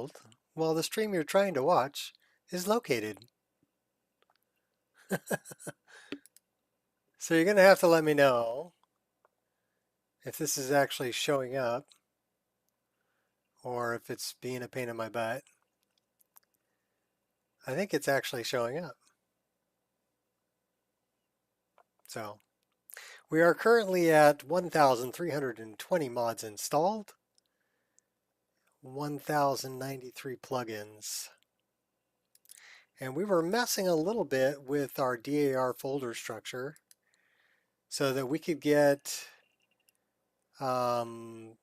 installed while the stream you're trying to watch is located. So you're going to have to let me know if this is actually showing up or if it's being a pain in my butt. I think it's actually showing up. So we are currently at 1,320 mods installed, 1,093 plugins. And we were messing a little bit with our DAR folder structure so that we could get the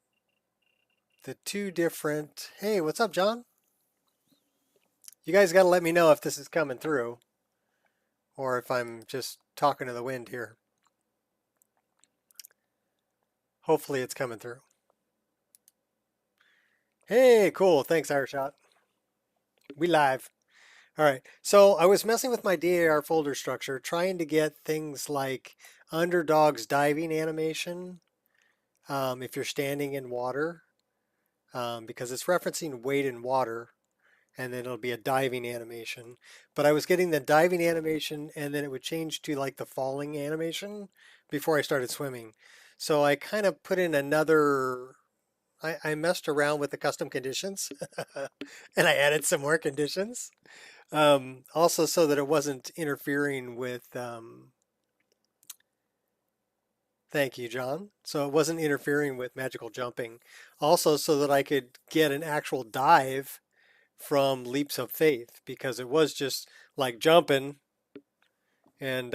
two different, hey, what's up, John? You guys got to let me know if this is coming through or if I'm just talking to the wind here. Hopefully it's coming through. Hey, cool. Thanks, Ireshot. We live. All right. So I was messing with my DAR folder structure, trying to get things like Underdog's diving animation if you're standing in water, because it's referencing weight in water, and then it'll be a diving animation. But I was getting the diving animation, and then it would change to like the falling animation before I started swimming. So I kind of put in another, I messed around with the custom conditions, and I added some more conditions. Also so that it wasn't interfering with, thank you, John. So it wasn't interfering with magical jumping. Also so that I could get an actual dive from leaps of faith, because it was just like jumping and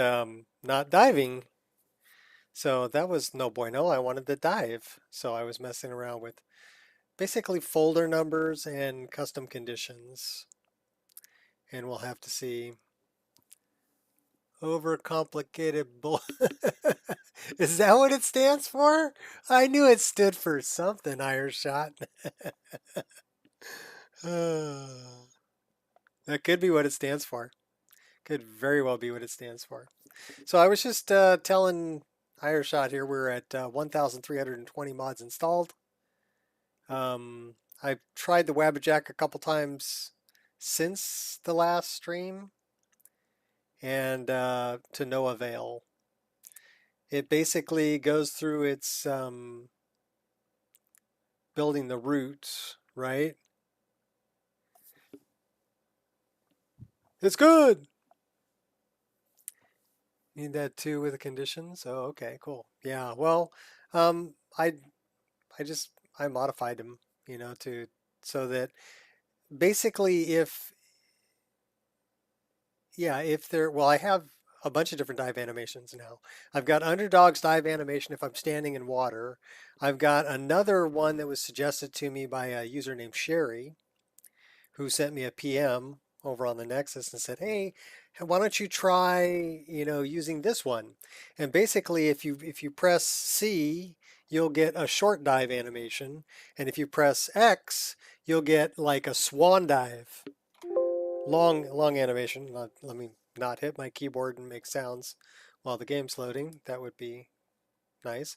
not diving. So that was no bueno. I wanted to dive. So I was messing around with basically folder numbers and custom conditions. And we'll have to see. Overcomplicated bull. Is that what it stands for? I knew it stood for something, Ireshot. That could be what it stands for. Could very well be what it stands for. So I was just telling Ireshot here we're at 1,320 mods installed. I've tried the Wabbajack a couple times since the last stream, and to no avail. It basically goes through its building the roots, right? It's good. Need that too with the conditions. Oh, okay, cool. Yeah, well, um, I I modified them, to so that basically if there, well, I have a bunch of different dive animations now. I've got Underdog's dive animation if I'm standing in water. I've got another one that was suggested to me by a user named Sherry, who sent me a PM over on the Nexus and said, "Hey, why don't you try, using this one?" And basically, if you press C, you'll get a short dive animation, and if you press X, you'll get like a swan dive, long animation. Let me not hit my keyboard and make sounds while the game's loading. That would be nice.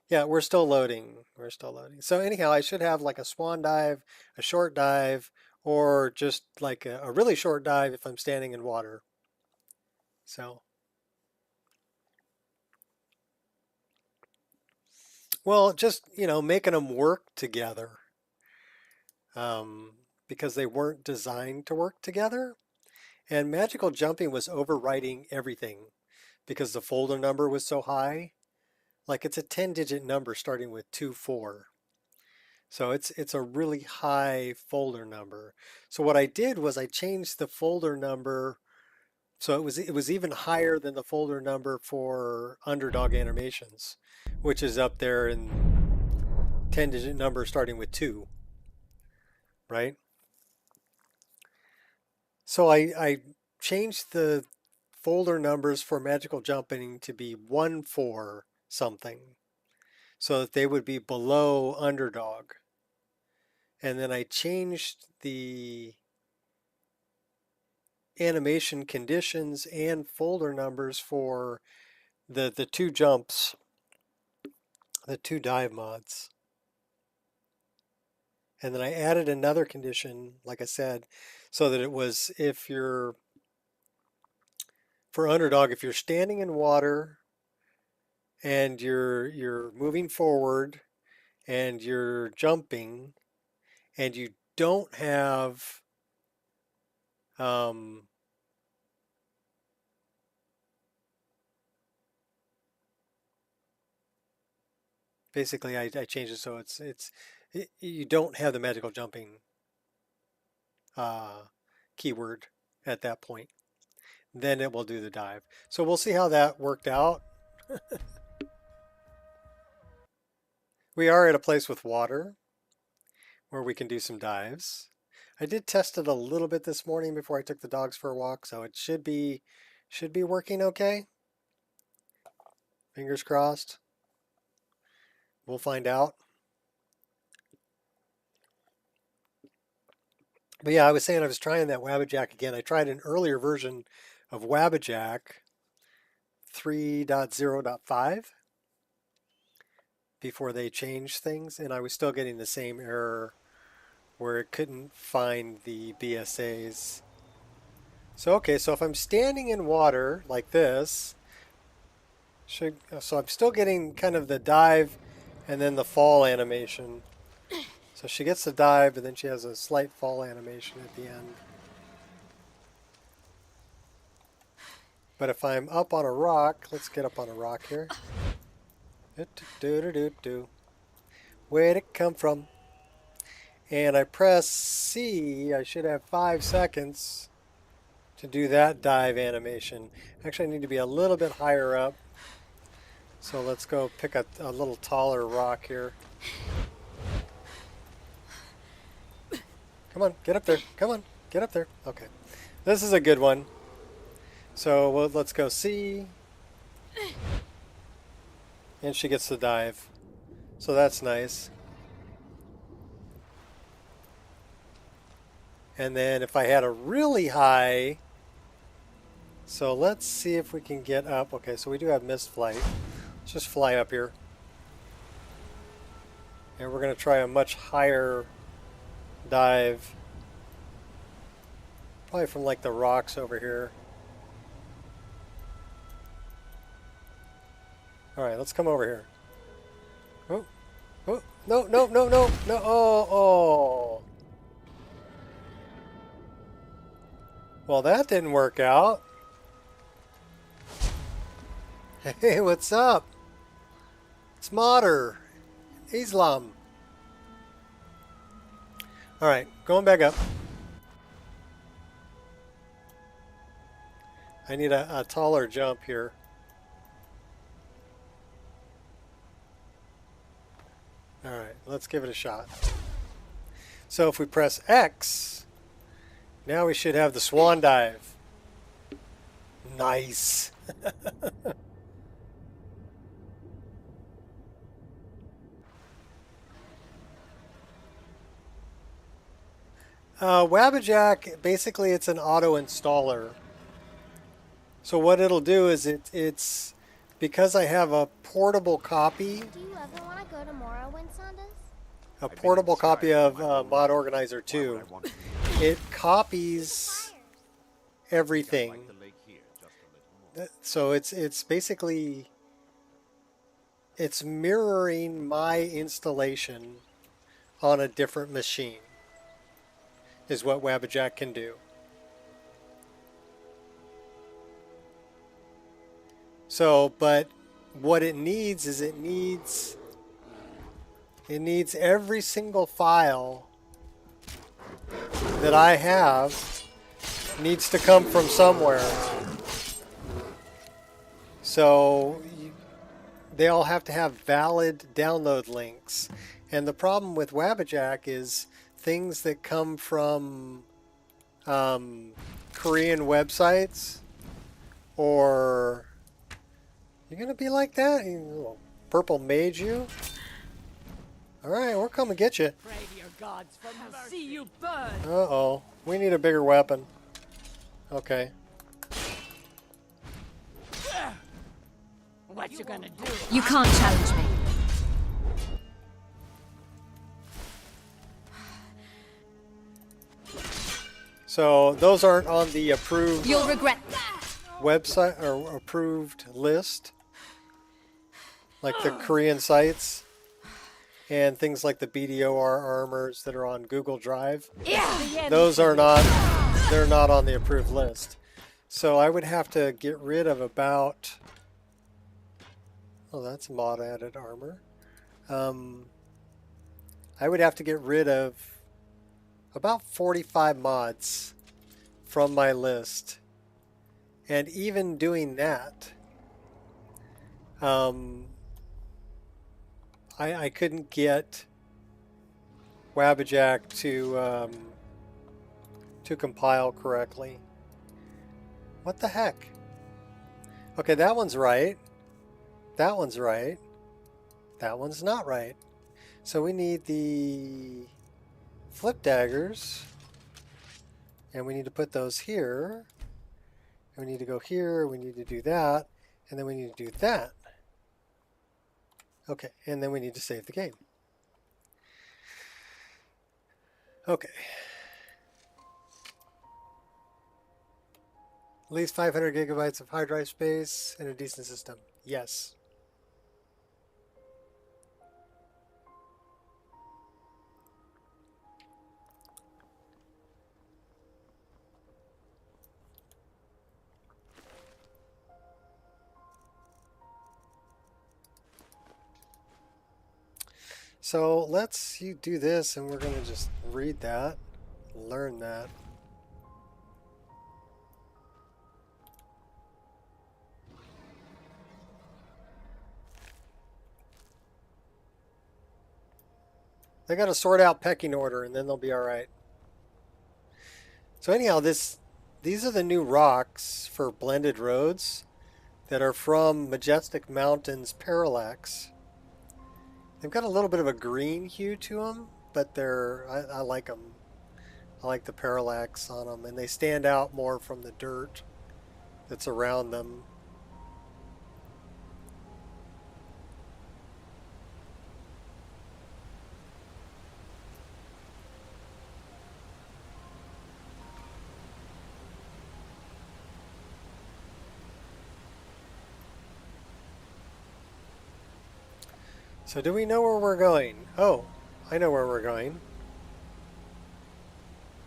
Yeah, we're still loading. We're still loading. So anyhow, I should have like a swan dive, a short dive, or just like a really short dive if I'm standing in water. So, well, just, making them work together, because they weren't designed to work together. And magical jumping was overwriting everything because the folder number was so high. Like it's a 10-digit number starting with 24. So it's a really high folder number. So what I did was I changed the folder number so it was even higher than the folder number for Underdog Animations, which is up there in 10-digit number starting with 2, right? So I changed the folder numbers for magical jumping to be 1-4 something so that they would be below Underdog. And then I changed the animation conditions and folder numbers for the two jumps, the two dive mods. And then I added another condition, like I said, so that it was if you're, for underdog, if you're standing in water and you're moving forward and you're jumping and you don't have basically I changed it so you don't have the magical jumping keyword at that point. Then it will do the dive. So we'll see how that worked out. We are at a place with water where we can do some dives. I did test it a little bit this morning before I took the dogs for a walk, so it should be working okay. Fingers crossed. We'll find out. But yeah, I was saying I was trying that Wabbajack again. I tried an earlier version of Wabbajack 3.0.5 before they changed things, and I was still getting the same error where it couldn't find the BSAs. So okay, so if I'm standing in water like this, so I'm still getting kind of the dive and then the fall animation. So she gets the dive, but then she has a slight fall animation at the end. But if I'm up on a rock, let's get up on a rock here. Where'd it come from? And I press C, I should have 5 seconds to do that dive animation. Actually, I need to be a little bit higher up. So let's go pick a little taller rock here. Come on, get up there. Come on, get up there. Okay. This is a good one. So let's go C. And she gets the dive. So that's nice. And then if I had a really high, so let's see if we can get up. Okay, so we do have missed flight. Let's just fly up here. And we're going to try a much higher dive. Probably from like the rocks over here. All right, let's come over here. Oh, oh, no, no, no, no, no, oh, oh. Well, that didn't work out. Hey, what's up? It's Mater. Islam. All right, going back up. I need a taller jump here. All right, let's give it a shot. So if we press X, now we should have the swan dive. Nice. Wabbajack, basically it's an auto installer. So what it'll do is it's because I have a portable copy. Do you ever want to go to MOR when sun does? A portable copy of Mod Organizer 2. It copies everything. So it's basically it's mirroring my installation on a different machine is what Wabbajack can do. So, but what it needs is it needs every single file that I have needs to come from somewhere. So they all have to have valid download links. And the problem with Wabbajack is things that come from Korean websites, or you're gonna be like that? You little purple mage, you? All right, we'll come and get you. Pray to your gods for mercy. See you burn. Uh-oh, we need a bigger weapon. Okay. What you gonna do? You can't challenge me. So those aren't on the approved You'll regret. website or approved list, like the Korean sites and things like the BDOR armors that are on Google Drive. Those are not, they're not on the approved list. So I would have to get rid of about, oh, that's mod added armor. I would have to get rid of about 45 mods from my list. And even doing that, I couldn't get Wabbajack to compile correctly. What the heck? Okay, that one's right. That one's right. That one's not right. So we need the flip daggers, and we need to put those here. And we need to go here, we need to do that, and then we need to do that. Okay, and then we need to save the game. Okay. At least 500 gigabytes of hard drive space and a decent system. Yes. So let's you do this, and we're going to just read that, learn that. They got to sort out pecking order, and then they'll be all right. So anyhow, these are the new rocks for blended roads that are from Majestic Mountains Parallax. They've got a little bit of a green hue to them, but I like them. I like the parallax on them, and they stand out more from the dirt that's around them. So do we know where we're going? Oh, I know where we're going.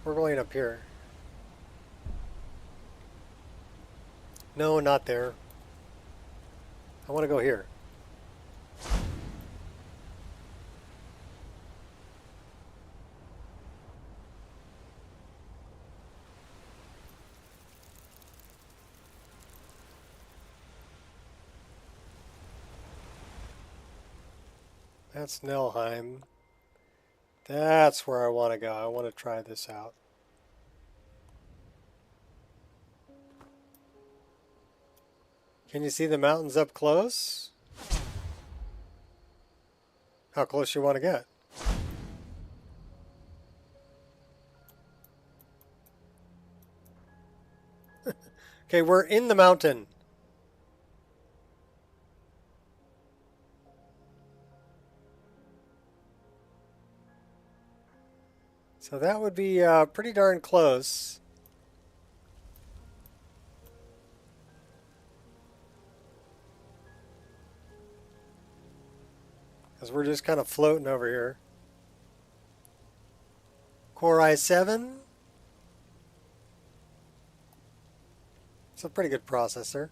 We're going up here. No, not there. I want to go here. That's Nelheim. That's where I want to go. I want to try this out. Can you see the mountains up close? How close you want to get? Okay, we're in the mountain. So that would be pretty darn close. Because we're just kind of floating over here. Core i7. It's a pretty good processor.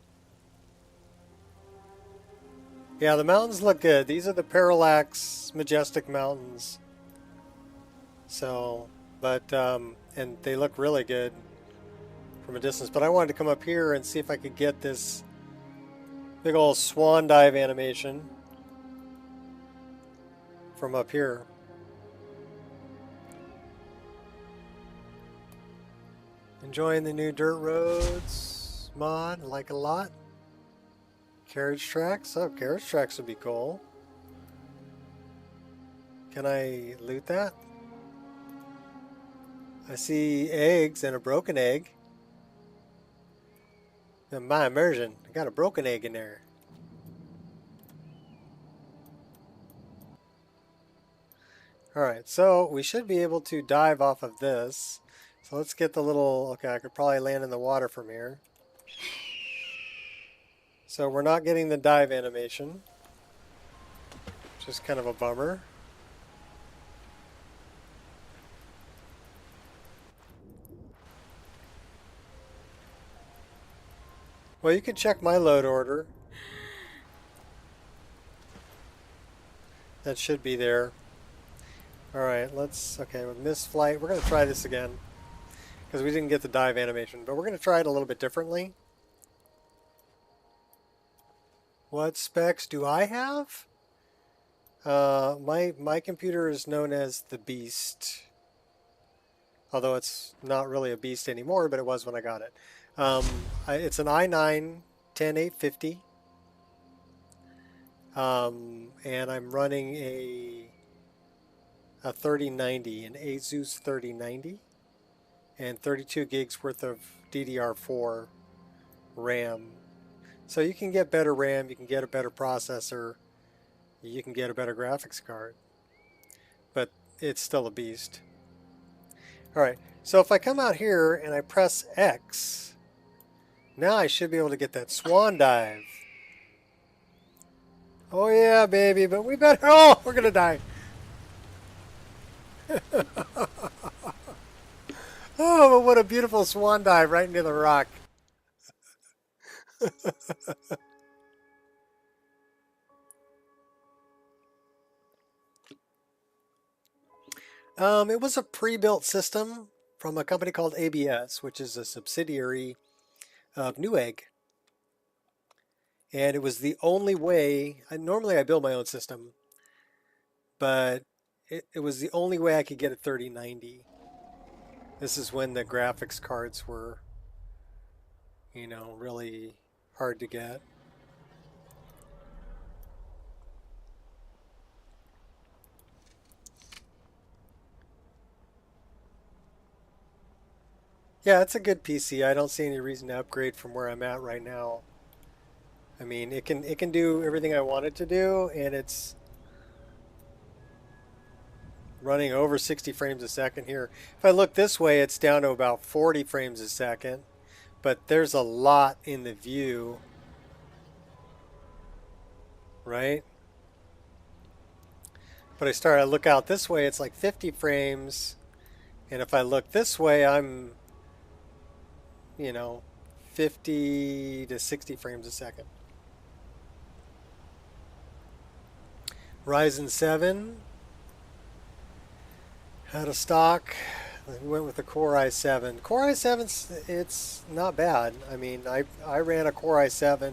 Yeah, the mountains look good. These are the Parallax Majestic Mountains. So, but, and they look really good from a distance. But I wanted to come up here and see if I could get this big old swan dive animation from up here. Enjoying the new dirt roads mod, I like it a lot. Carriage tracks, oh, carriage tracks would be cool. Can I loot that? I see eggs and a broken egg. In my immersion, I got a broken egg in there. Alright, so we should be able to dive off of this. So let's get the little, okay, I could probably land in the water from here. So we're not getting the dive animation, which is kind of a bummer. Well, you can check my load order. That should be there. Alright, let's, okay, with missed flight, we're going to try this again. Because we didn't get the dive animation, but we're going to try it a little bit differently. What specs do I have? My computer is known as the Beast. Although it's not really a beast anymore, but it was when I got it. It's an i9-10850. And I'm running a 3090, an Asus 3090, and 32 gigs worth of DDR4 RAM. So you can get better RAM, you can get a better processor, you can get a better graphics card, but it's still a beast. Alright, so if I come out here and I press X, now I should be able to get that swan dive. Oh yeah, baby, but we better, oh, we're gonna die. Oh, but what a beautiful swan dive right into the rock. It was a pre-built system from a company called ABS, which is a subsidiary of Newegg. And it was the only way, normally I build my own system, but it was the only way I could get a 3090. This is when the graphics cards were, you know, really hard to get. Yeah, it's a good PC. I don't see any reason to upgrade from where I'm at right now. I mean, it can do everything I want it to do, and it's running over 60 frames a second here. If I look this way, it's down to about 40 frames a second, but there's a lot in the view, right? But I look out this way, it's like 50 frames, and if I look this way, I'm, you know, 50 to 60 frames a second. Ryzen 7 out of stock. We went with the Core i7. Core i7's, it's not bad. I mean, I ran a Core i7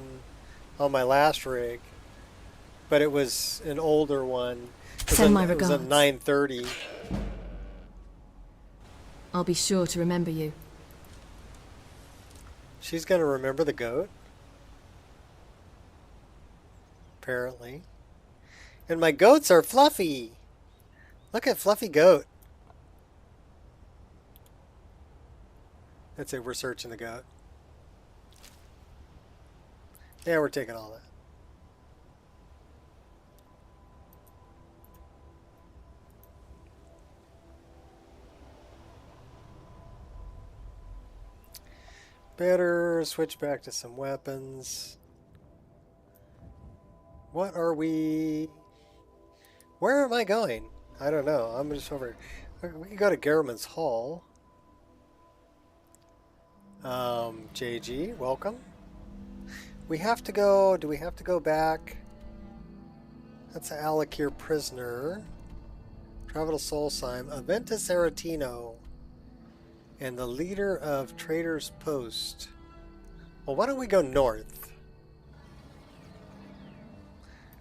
on my last rig, but it was an older one. Send my regards. It was a 930. I'll be sure to remember you. She's going to remember the goat. Apparently. And my goats are fluffy. Look at fluffy goat. That's it, we're searching the goat. Yeah, we're taking all that. Better switch back to some weapons. What are we... Where am I going? I don't know. I'm just over here. We can go to Garriman's Hall. JG, welcome. We have to go... Do we have to go back? That's an Alakir prisoner. Travel to Solsheim. Aventus Aretino. And the leader of Trader's Post. Well, why don't we go north?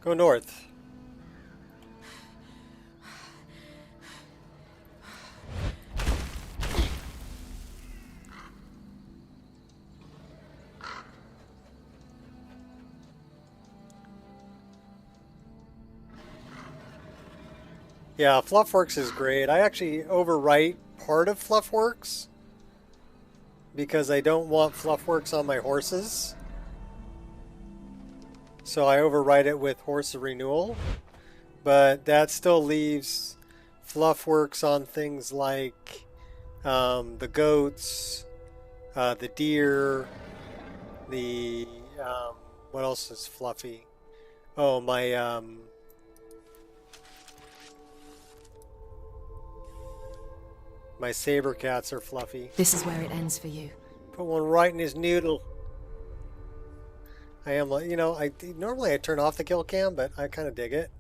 Go north. Yeah, Fluffworks is great. I actually overwrite part of Fluffworks because I don't want Fluffworks on my horses. So I overwrite it with Horse of Renewal. But that still leaves Fluffworks on things like The goats, the deer, the what else is fluffy? Oh, my saber cats are fluffy. This is where it ends for you. Put one right in his noodle. I am, you know, normally I turn off the kill cam, but I kind of dig it.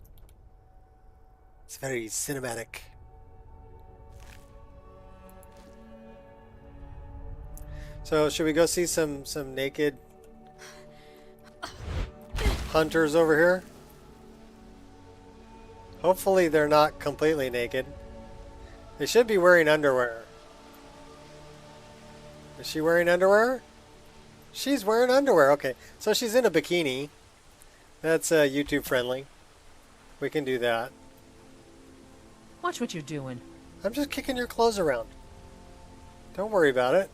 It's very cinematic. So should we go see some naked hunters over here? Hopefully they're not completely naked. They should be wearing underwear. Is she wearing underwear? She's wearing underwear. Okay, so she's in a bikini. That's YouTube friendly. We can do that. Watch what you're doing. I'm just kicking your clothes around. Don't worry about it.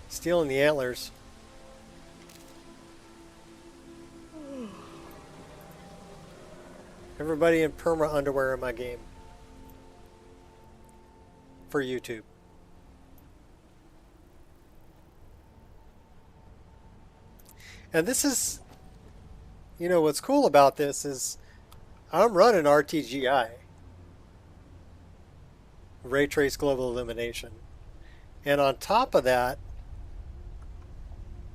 Stealing the antlers. Everybody in perma underwear in my game. For YouTube. And this is, you know, what's cool about this is I'm running RTGI. Ray Trace Global Illumination. And on top of that,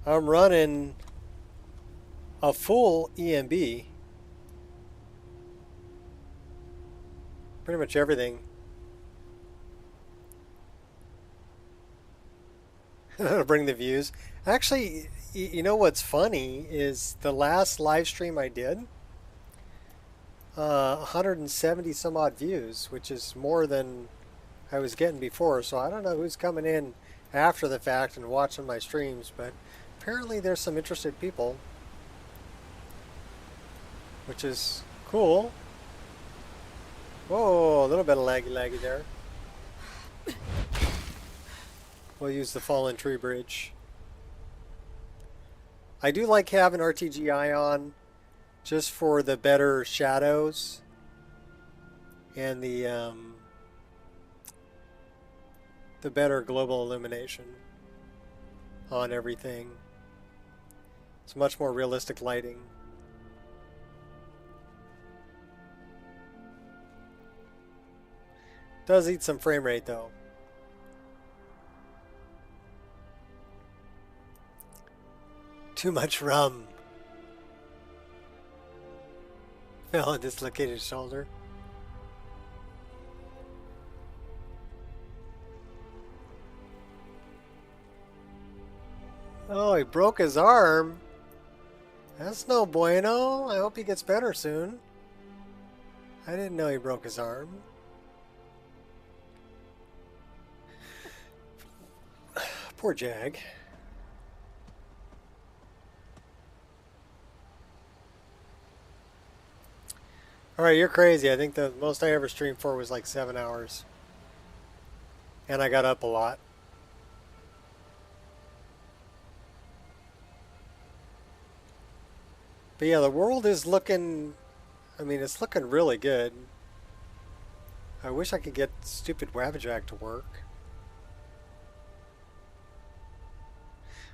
I'm running a full EMB. Pretty much everything. That'll bring the views. Actually, you know what's funny is the last live stream I did, 170 some odd views, which is more than I was getting before. So I don't know who's coming in after the fact and watching my streams, but apparently there's some interested people, which is cool. Whoa, a little bit of laggy there. We'll use the fallen tree bridge. I do like having RTGI on just for the better shadows and the better global illumination on everything. It's much more realistic lighting. Does eat some frame rate though. Too much rum. Fell and dislocated shoulder. Oh, he broke his arm. That's no bueno. I hope he gets better soon. I didn't know he broke his arm. Poor Jag. Alright, you're crazy. I think the most I ever streamed for was like 7 hours. And I got up a lot. But yeah, the world is looking, I mean, it's looking really good. I wish I could get stupid Wabbajack to work.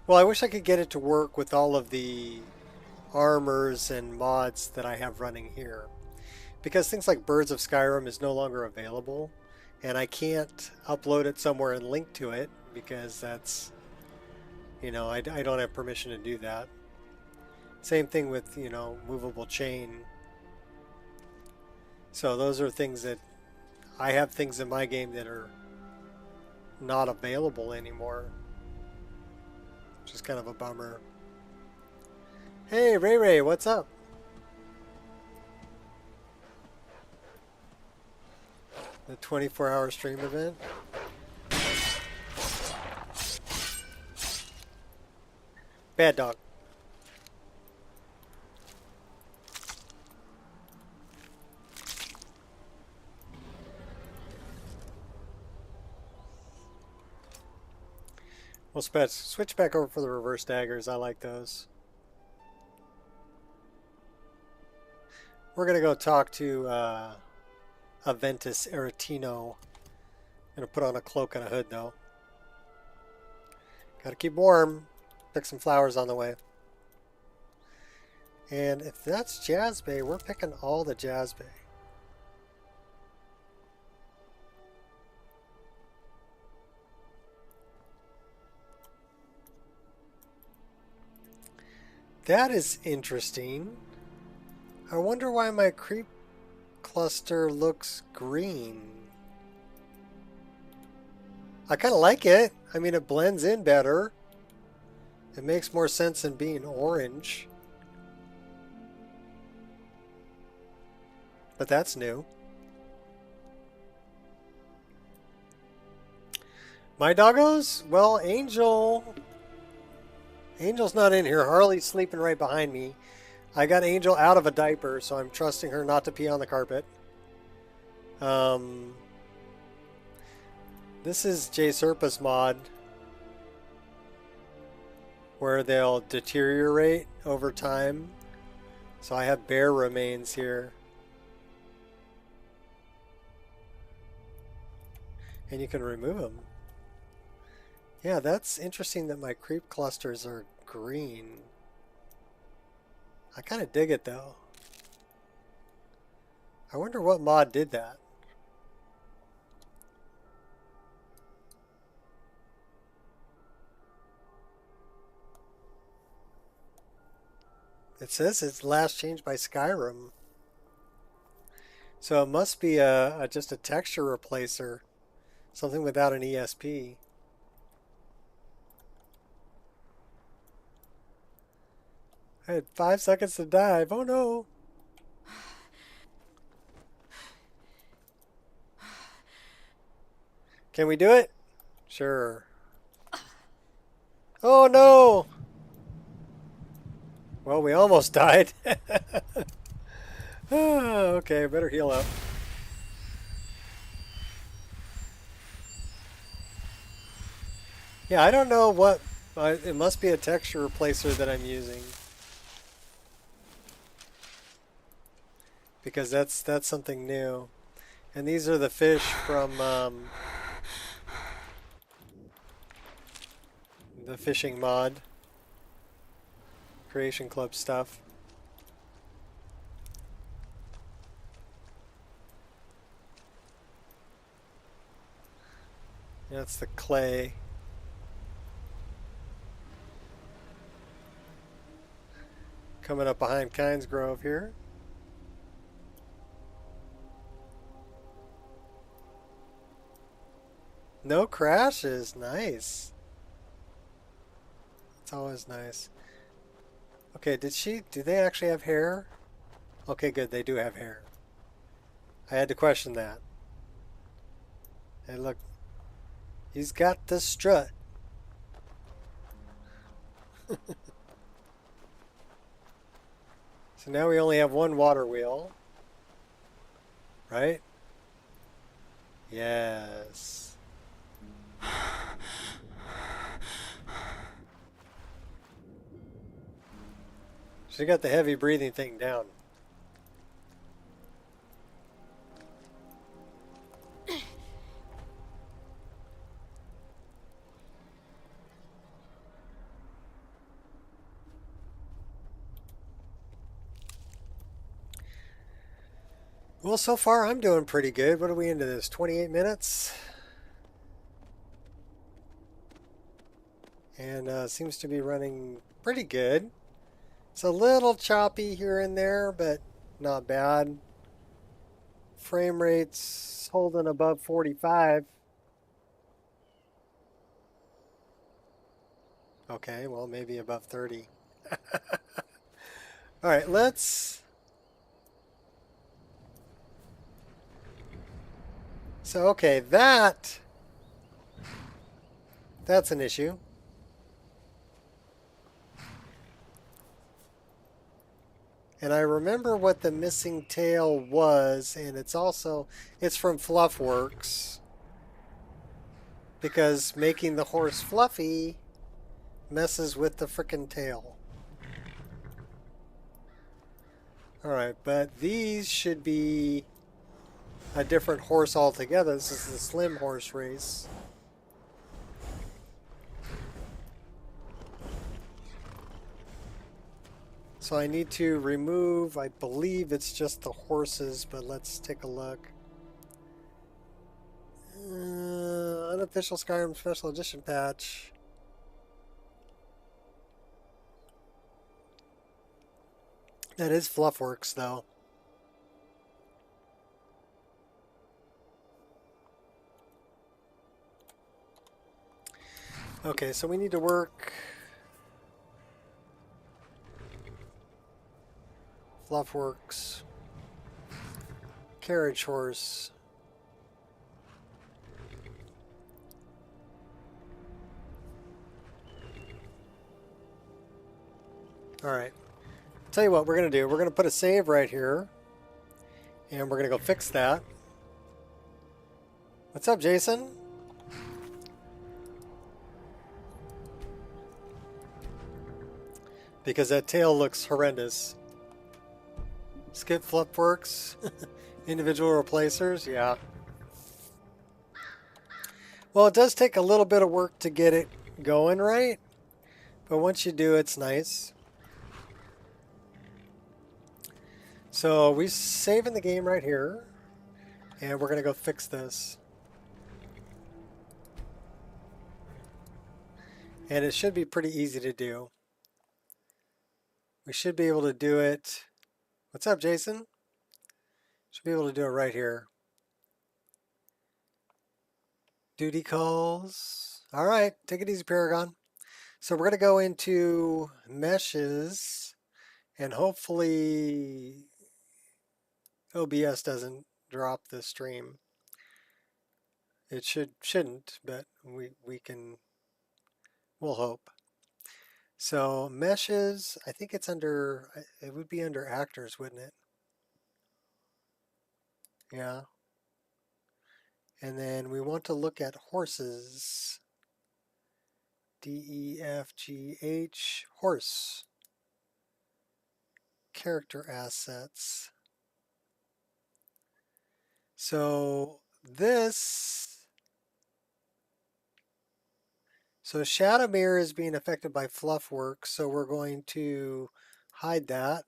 Well, I wish I could get it to work with all of the armors and mods that I have running here. Because things like Birds of Skyrim is no longer available, and I can't upload it somewhere and link to it because that's, you know, I don't have permission to do that. Same thing with, you know, movable chain. So those are things that I have things in my game that are not available anymore, which is kind of a bummer. Hey, Ray, what's up? The 24-hour stream event. Bad dog. We'll switch back over for the reverse daggers. I like those. We're going to go talk to Aventus Aretino. Gonna put on a cloak and a hood though. Gotta keep warm. Pick some flowers on the way. And if that's Jazz Bay, we're picking all the Jazz Bay. That is interesting. I wonder why my creep cluster looks green. I kind of like it. I mean, it blends in better. It makes more sense than being orange. But that's new. My doggos? Well, Angel's not in here. Harley's sleeping right behind me. I got Angel out of a diaper, so I'm trusting her not to pee on the carpet. This is J Serpa's mod, where they'll deteriorate over time. So I have bear remains here. And you can remove them. Yeah, that's interesting that my creep clusters are green. I kind of dig it though. I wonder what mod did that. It says it's last changed by Skyrim. So it must be just a texture replacer. Something without an ESP. I had 5 seconds to dive. Oh no! Can we do it? Sure. Oh no! Well, we almost died. Okay, better heal up. Yeah, I don't know what... it must be a texture replacer that I'm using. Because that's something new. And these are the fish from the fishing mod. Creation Club stuff. That's the clay. Coming up behind Kynes Grove here. No crashes. Nice. It's always nice. Okay, do they actually have hair? Okay, good, they do have hair. I had to question that. Hey, look. He's got the strut. So now we only have one water wheel. Right? Yes. She got the heavy breathing thing down. Well, so far I'm doing pretty good. What are we into this? 28 minutes? And seems to be running pretty good. It's a little choppy here and there, but not bad. Frame rate's holding above 45. Okay, well, maybe above 30. All right, let's... So, okay, that's an issue. And I remember what the missing tail was, and it's from Fluffworks. Because making the horse fluffy messes with the frickin' tail. Alright, but these should be a different horse altogether. This is the slim horse race. So I need to remove, I believe it's just the horses, but let's take a look. Unofficial Skyrim Special Edition patch. That is Fluffworks, though. Okay, so we need to work Fluffworks, carriage horse. All right. Tell you what we're going to do. We're going to put a save right here. And we're going to go fix that. What's up, Jason? Because that tail looks horrendous. Skip Fluffworks. Individual replacers. Yeah. Well, it does take a little bit of work to get it going right. But once you do, it's nice. So we're saving the game right here. And we're going to go fix this. And it should be pretty easy to do. We should be able to do it. What's up, Jason? Should be able to do it right here. Duty calls. All right, take it easy, Paragon. So we're going to go into meshes, and hopefully OBS doesn't drop the stream. It shouldn't, but we'll hope. So meshes, I think it's under, it would be under actors, wouldn't it? Yeah. And then we want to look at horses. DEFGH, horse. Character assets. So Shadowmere is being affected by Fluffworks, so we're going to hide that.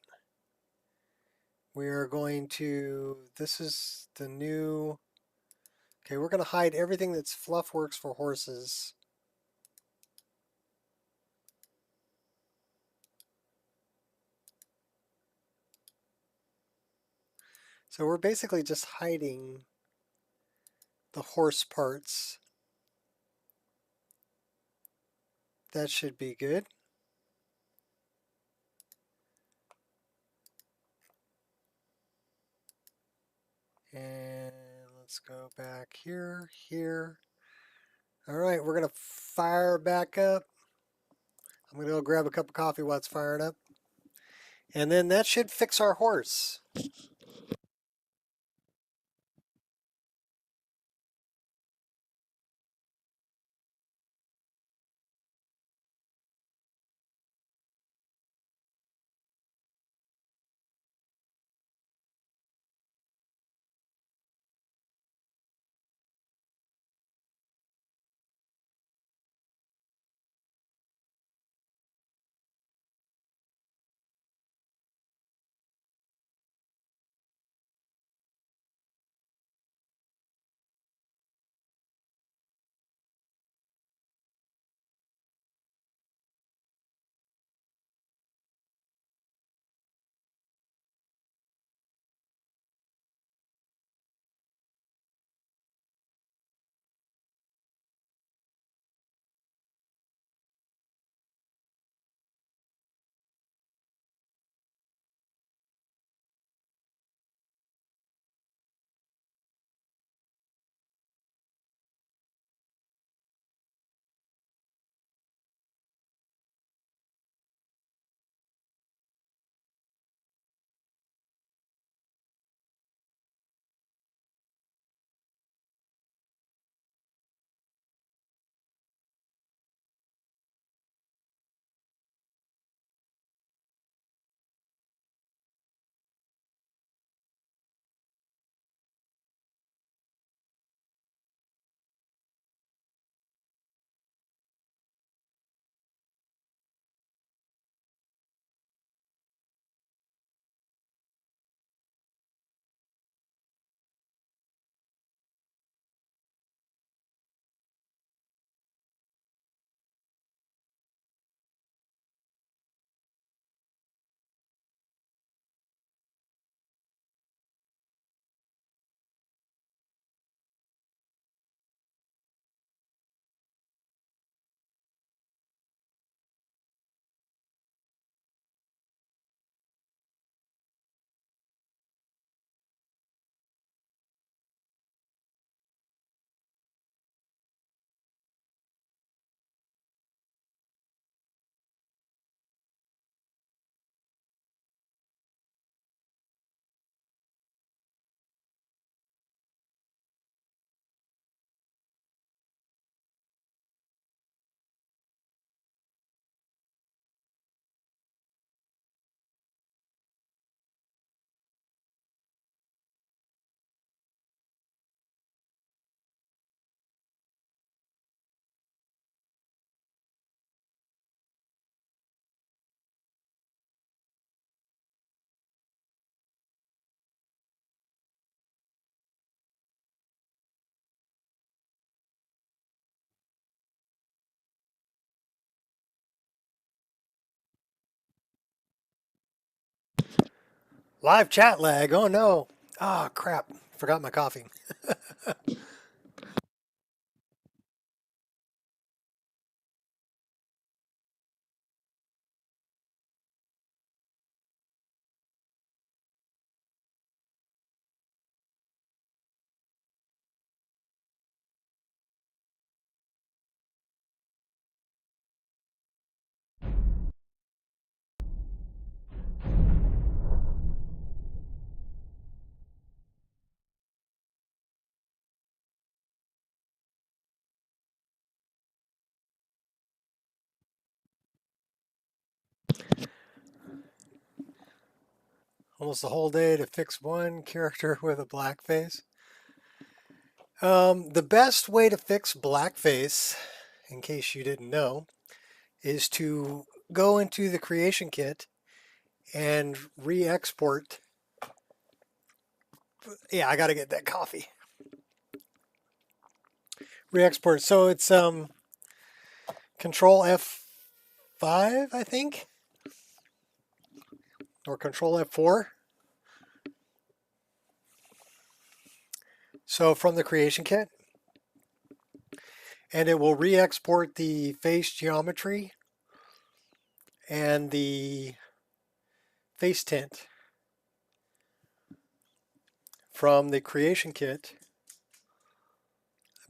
We are going to, this is the new, okay, we're going to hide everything that's Fluffworks for horses. So we're basically just hiding the horse parts. That should be good. And let's go back here, here. All right, we're going to fire back up. I'm going to go grab a cup of coffee while it's firing up. And then that should fix our horse. Live chat lag. Oh no. Ah, crap. Forgot my coffee. Almost a whole day to fix one character with a blackface. The best way to fix blackface, in case you didn't know, is to go into the creation kit and re-export. Yeah, I gotta get that coffee. Re-export. So it's Control F5, I think, or Control F4. So from the creation kit, and it will re-export the face geometry and the face tint from the creation kit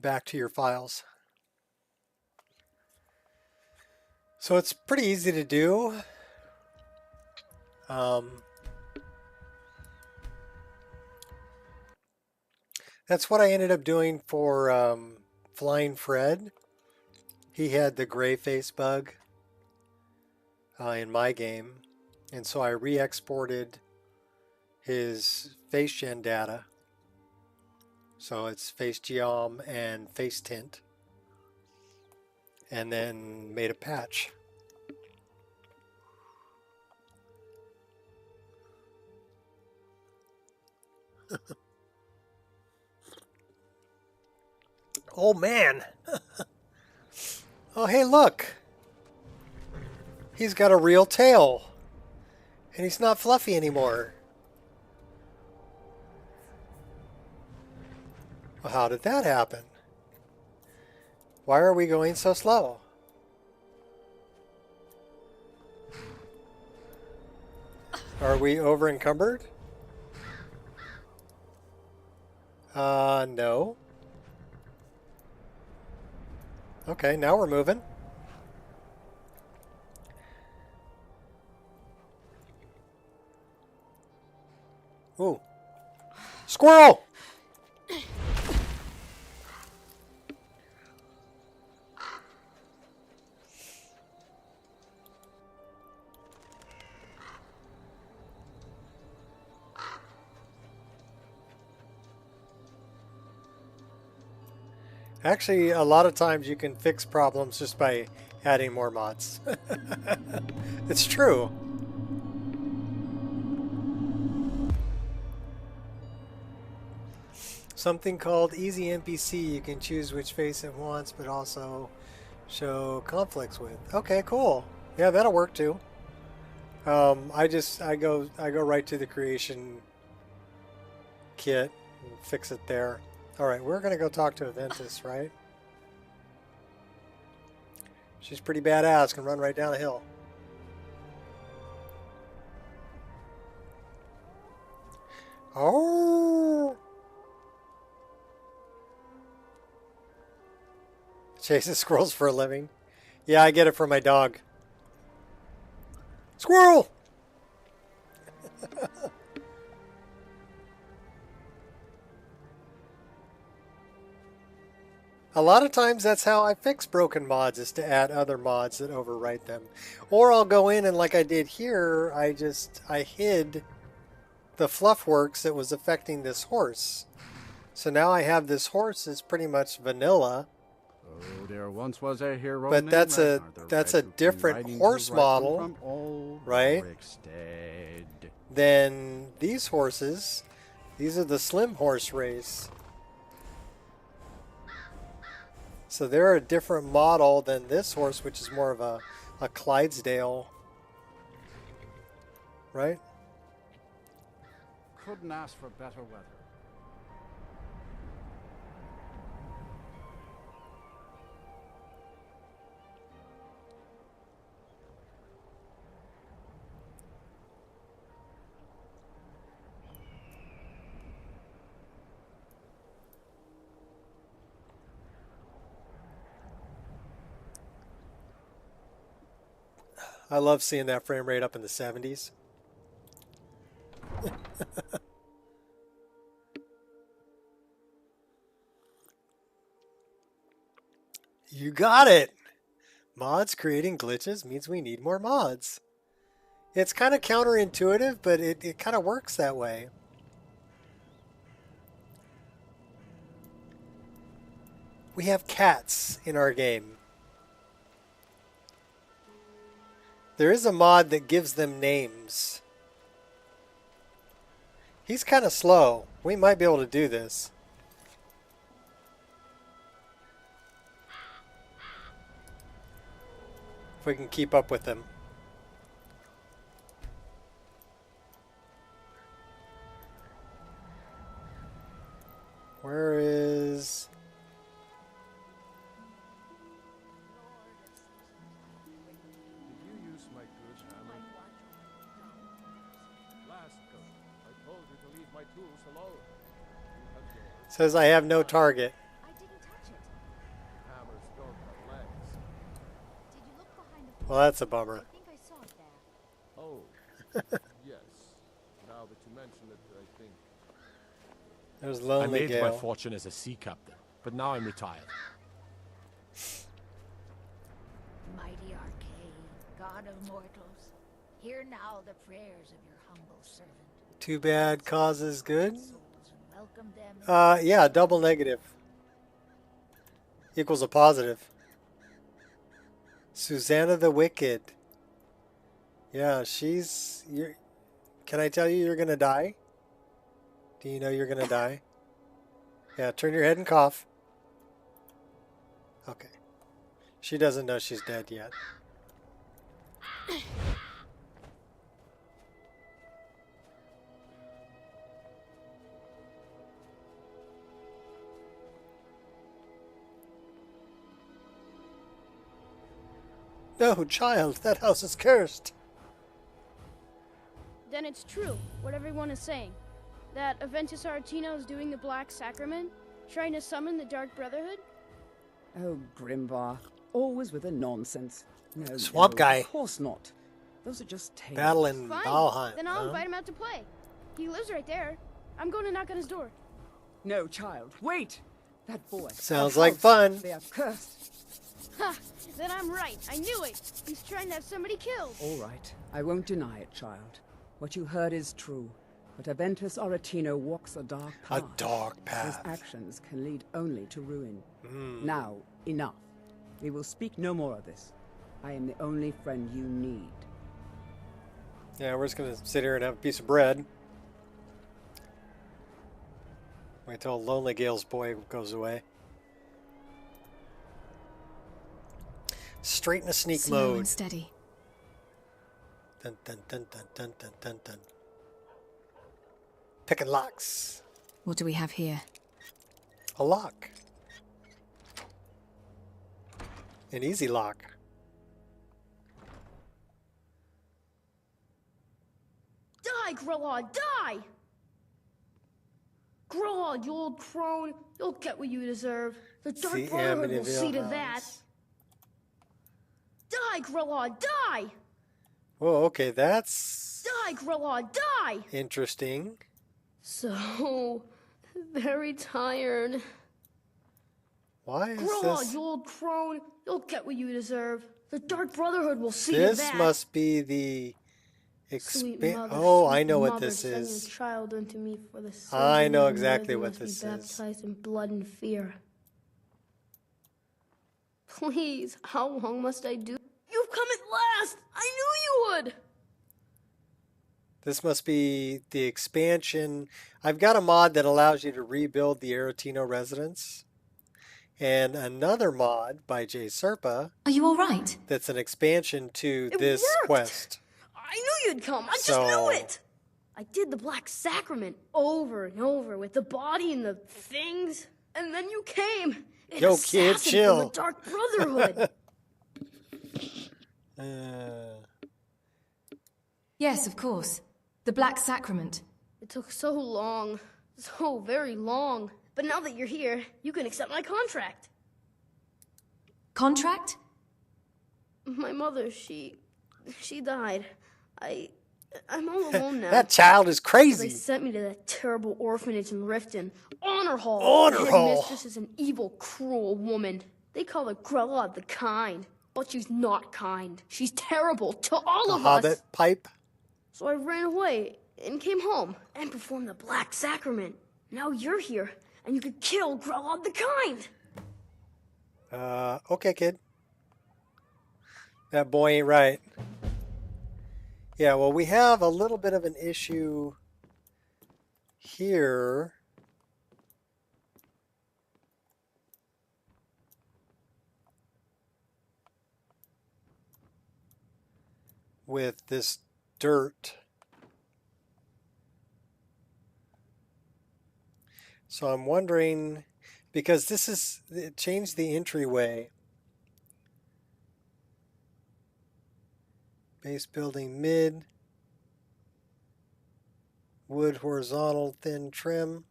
back to your files. So it's pretty easy to do. That's what I ended up doing for Flying Fred. He had the gray face bug in my game, and so I re-exported his face gen data. So it's face geom and face tint, and then made a patch. Oh man! Oh hey look! He's got a real tail! And he's not fluffy anymore. Well, how did that happen? Why are we going so slow? Are we over encumbered? No. Okay, now we're moving. Ooh. Squirrel! Actually, a lot of times you can fix problems just by adding more mods. It's true. Something called Easy NPC. You can choose which face it wants, but also show conflicts with. Okay, cool. Yeah, that'll work too. I go right to the creation kit and fix it there. All right, we're gonna go talk to Aventus, right? She's pretty badass. Can run right down a hill. Oh. Chases squirrels for a living. Yeah, I get it from my dog. Squirrel! A lot of times that's how I fix broken mods, is to add other mods that overwrite them. Or I'll go in and like I did here, I hid the fluffworks that was affecting this horse. So now I have this horse that's pretty much vanilla. Oh, there once was a hero But named that's a Ragnar, the that's a red who came different riding horse to right model, from old right? Reshade. Than these horses. These are the slim horse race. So they're a different model than this horse, which is more of a Clydesdale, right? couldn't ask for better weather. I love seeing that frame rate up in the 70s. You got it! Mods creating glitches means we need more mods. It's kind of counterintuitive, but it kind of works that way. We have cats in our game. There is a mod that gives them names. He's kind of slow. We might be able to do this. If we can keep up with him. Where is... Did you use my good hammer? Last go. I told you to leave my tools alone. You have yours. Says I have no target. I didn't touch it. Hammers don't have legs. Did you look behind the Well, that's a bummer. I think I saw it there. Oh, yes. Now that you mention it, I think. There's I Lonely made my Gale. fortune as a sea captain, but now I'm retired. Mighty Arcade, God of mortals, hear now the prayers of your humble servant. Too bad cause is good. Souls and welcome them. Yeah, double negative equals a positive. Susanna the Wicked. Yeah, she's... Can I tell you you're gonna die? Do you know you're gonna die? Yeah, turn your head and cough. Okay. She doesn't know she's dead yet. No, child, that house is cursed. Then it's true, what everyone is saying. That Aventus Aretino is doing the Black Sacrament, trying to summon the Dark Brotherhood? Oh, Grimbar. Always with the nonsense. No, Swamp no, guy. Of course not. Those are just tales. Battle in Fine, Valheim. then I'll huh? invite him out to play. He lives right there. I'm going to knock on his door. No, child. Wait! That boy. Sounds that like house, fun. They are cursed. Ha! Then I'm right. I knew it. He's trying to have somebody killed. All right. I won't deny it, child. What you heard is true. But Aventus Aretino walks a dark A path. dark His path. actions can lead only to ruin. Now, enough. We will speak no more of this. I am the only friend you need. Yeah, we're just gonna sit here and have a piece of bread. Wait till Lonely Gale's boy goes away. Straight in a sneak Slow mode. and steady. Dun dun dun dun dun dun dun dun. Picking locks. What do we have here? A lock. An easy lock. Die, Grillard, die! Grillard, you old crone. You'll get what you deserve. The Dark The Brotherhood will Amityville see to that. House. Die, Grillard, die! Whoa, okay, that's Die, Grillard, die! interesting. So, very tired. Why is Grillard, this? you old crone. You'll get what you deserve. The Dark Brotherhood will see to This that. must be the Sweet expand. mother, Oh, I sweet know what mother, this send is. your child unto me for the sins I of know my exactly mother what must be this is. baptized in blood and fear. Please, how long must I do? You've come at last! I knew you would! This must be the expansion. I've got a mod that allows you to rebuild the Aretino residence. And another mod by J Serpa Are you all right? that's an expansion to It this worked! quest. I knew you'd come! I just So- knew it! I did the Black Sacrament over and over with the body and the things, and then you came. An Yo, kid, assassin chill. from the Dark Brotherhood. Yes, of course. The Black Sacrament. It took so long, so very long. But now that you're here, you can accept my contract. Contract? My mother, she died. I'm all alone now. That child is They crazy. sent me to that terrible orphanage in Riften. Honor Hall. Honor The Hall. headmistress is an evil, cruel woman. They call her Grella the Kind. But she's not kind. She's terrible to all The of us. Hobbit pipe. So I ran away and came home and performed the Black Sacrament. Now you're here, and you could kill Grella the Kind. Okay, kid. That boy ain't right. Yeah, well, we have a little bit of an issue here. With this dirt. So I'm wondering, because it changed the entryway. Base building mid. Wood horizontal thin trim.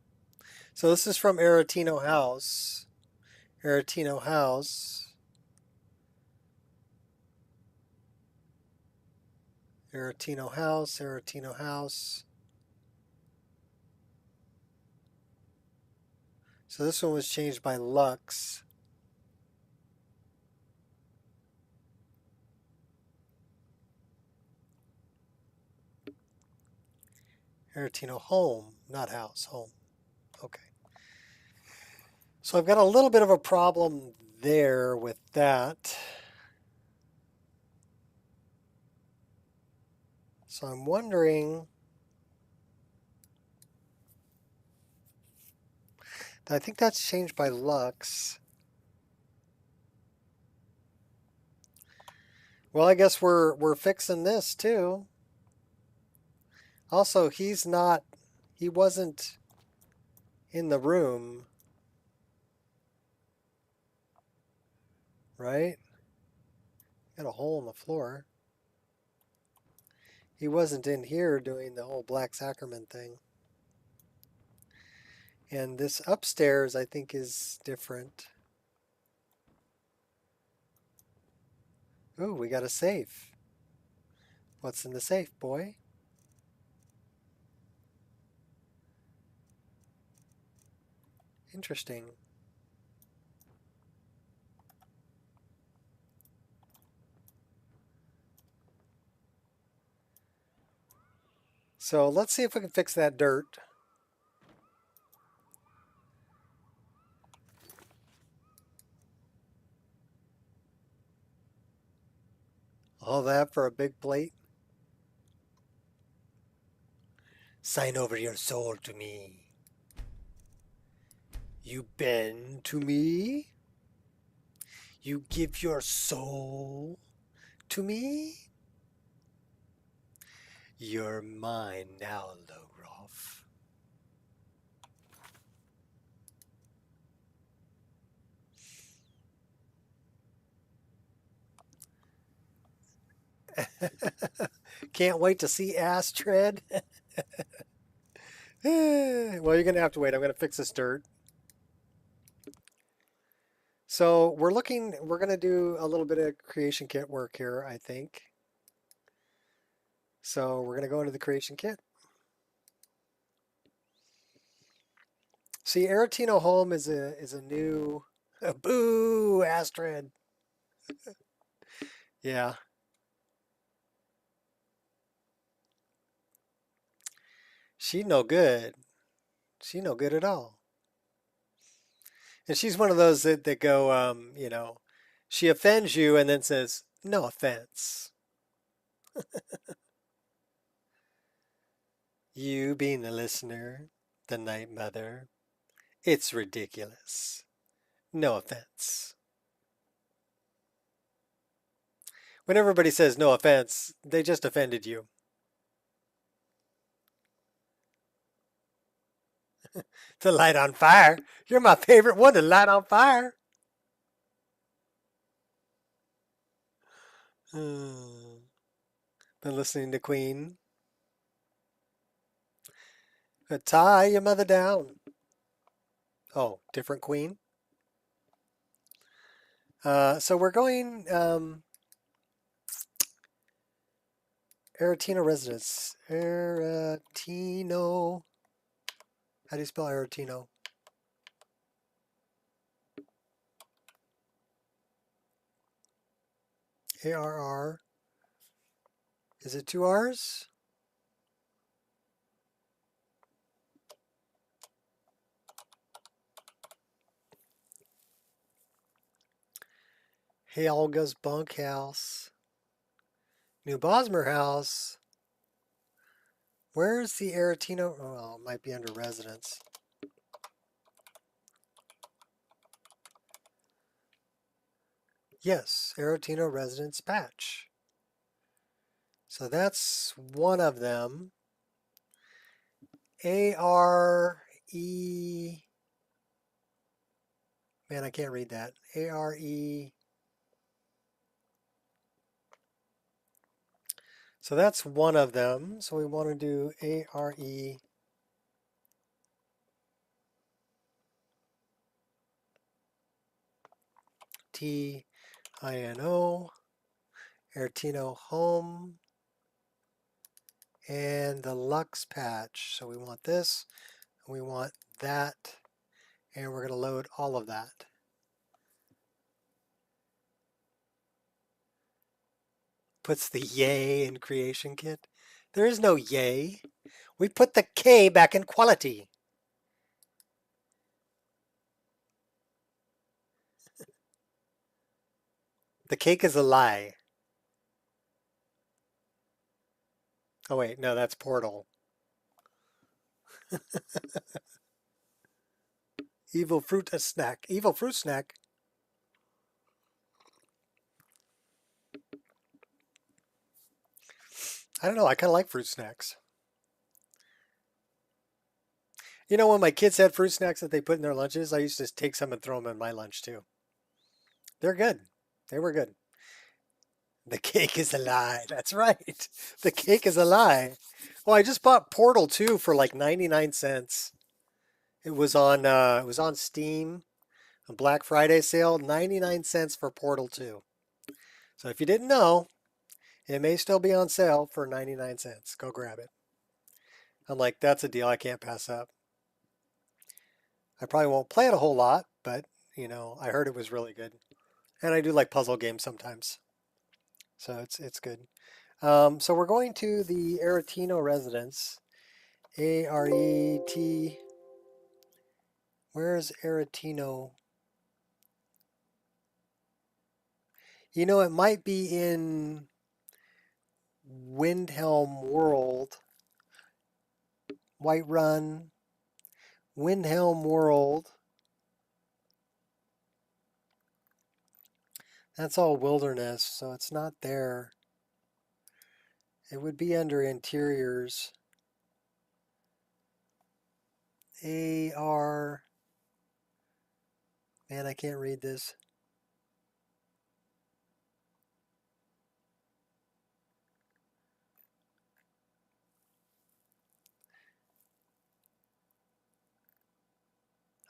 So this is from Aretino House. Aretino House. Aretino House. Aretino House. So this one was changed by Lux. Aretino home, not house, home. Okay. So I've got a little bit of a problem there with that. So I'm wondering, I think that's changed by Lux. Well, I guess we're fixing this too. Also, he wasn't in the room, right? Got a hole in the floor. He wasn't in here doing the whole Black Sacrament thing. And this upstairs, I think, is different. Ooh, we got a safe. What's in the safe, boy? Interesting. So let's see if we can fix that dirt. All that for a big plate. Sign over your soul to me. You bend to me. You give your soul to me. You're mine now, Logroff. Can't wait to see Astrid. Well, you're going to have to wait. I'm going to fix this dirt. So we're going to do a little bit of creation kit work here, I think. So we're going to go into the creation kit. See, Aretino Home is a new, boo, Astrid. Yeah. She no good. She no good at all. And she's one of those that go, you know, she offends you and then says, no offense. You being the listener, the night mother, it's ridiculous. No offense. When everybody says no offense, they just offended you. To light on fire. You're my favorite one to light on fire. Been listening to Queen. Tie your mother down. Oh, different Queen. So we're going Aretino residence. Aretino. How do you spell Aretino? A-R-R. Is it 2 R's? Hey Olga's bunkhouse. New Bosmer house. Where's the Aretino? Oh, well, it might be under residence. Yes, Aretino residence patch. So that's one of them. A-R-E. Man, I can't read that. A-R-E. So that's one of them. So we want to do A-R-E. T-I-N-O. Aretino home. And the Lux patch. So we want this. And we want that. And we're going to load all of that. Puts the yay in creation kit. There is no yay. We put the K back in quality. The cake is a lie. Oh wait, no, that's Portal. Evil fruit snack. Evil fruit snack. I don't know, I kind of like fruit snacks. You know, when my kids had fruit snacks that they put in their lunches, I used to take some and throw them in my lunch too. They're good. They were good. The cake is a lie. That's right. The cake is a lie. Oh, I just bought Portal 2 for like 99 cents. It was on Steam, a Black Friday sale, 99 cents for Portal 2. So if you didn't know, it may still be on sale for 99 cents. Go grab it. I'm like, that's a deal I can't pass up. I probably won't play it a whole lot, but you know, I heard it was really good. And I do like puzzle games sometimes. So it's good. So we're going to the Aretino residence. A-R-E-T. Where's Aretino? You know, it might be in Windhelm World. Whiterun. Windhelm World. That's all wilderness, so it's not there. It would be under interiors. A-R. Man, I can't read this.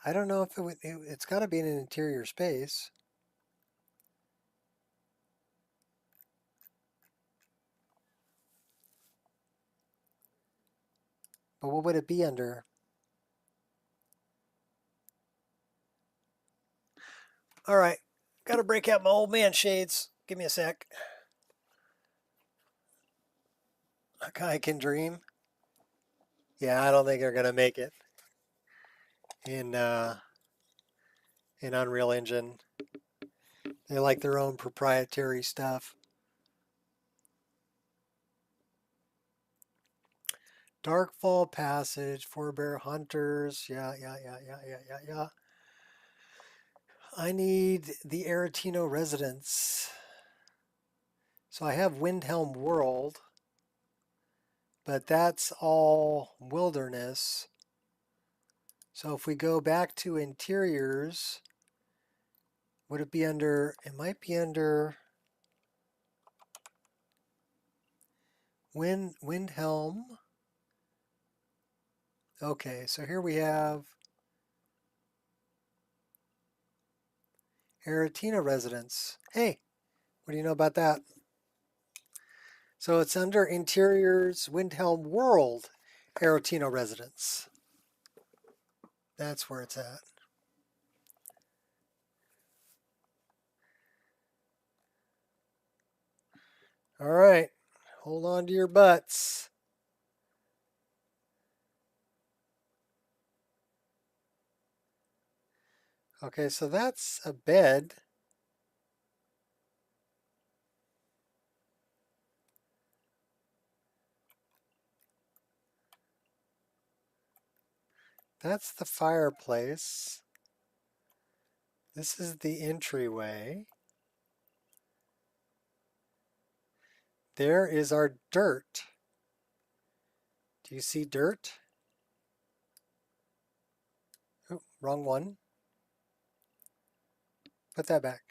I don't know if it would, it's got to be in an interior space. But what would it be under? All right, got to break out my old man shades. Give me a sec. I can dream. Yeah, I don't think they're gonna make it in Unreal Engine. They like their own proprietary stuff. Darkfall Passage, Forebear Hunters. Yeah. I need the Aretino residence. So I have Windhelm World, but that's all wilderness. So if we go back to interiors, would it be under, it might be under wind helm. Okay, so here we have Aratina residence. Hey, what do you know about that? So it's under interiors, Windhelm World, Aerotino residence. That's where it's at. All right, hold on to your butts. Okay, so that's a bed. That's the fireplace. This is the entryway. There is our dirt. Do you see dirt? Oh, wrong one. Put that back.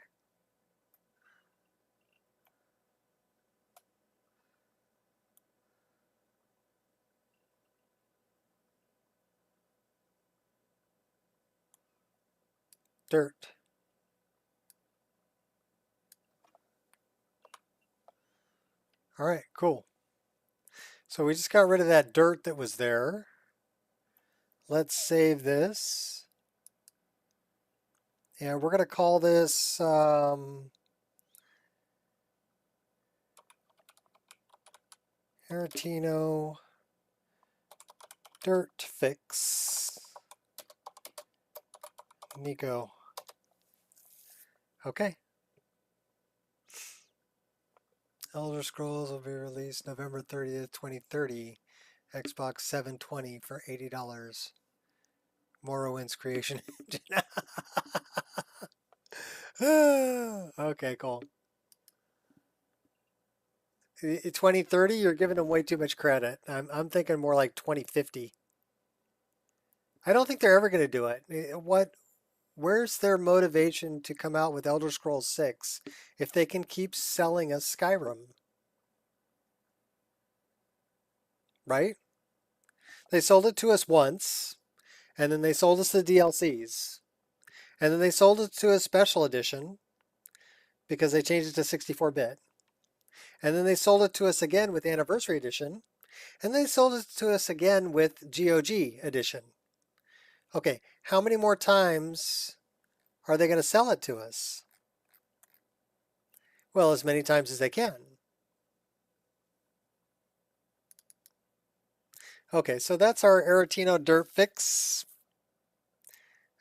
Dirt. All right, cool. So we just got rid of that dirt that was there. Let's save this. And we're going to call this Aretino Dirt Fix. Nico. Okay. Elder Scrolls will be released November 30th, 2030. Xbox 720 for $80. Morrowind's creation engine. Okay, cool. 2030, you're giving them way too much credit. I'm thinking more like 2050. I don't think they're ever going to do it. Where's their motivation to come out with Elder Scrolls 6 if they can keep selling us Skyrim? Right? They sold it to us once, and then they sold us the DLCs, and then they sold it to a special edition because they changed it to 64-bit. And then they sold it to us again with Anniversary Edition, and they sold it to us again with GOG Edition. Okay, how many more times are they going to sell it to us? Well, as many times as they can. Okay, so that's our Aretino Dirt Fix.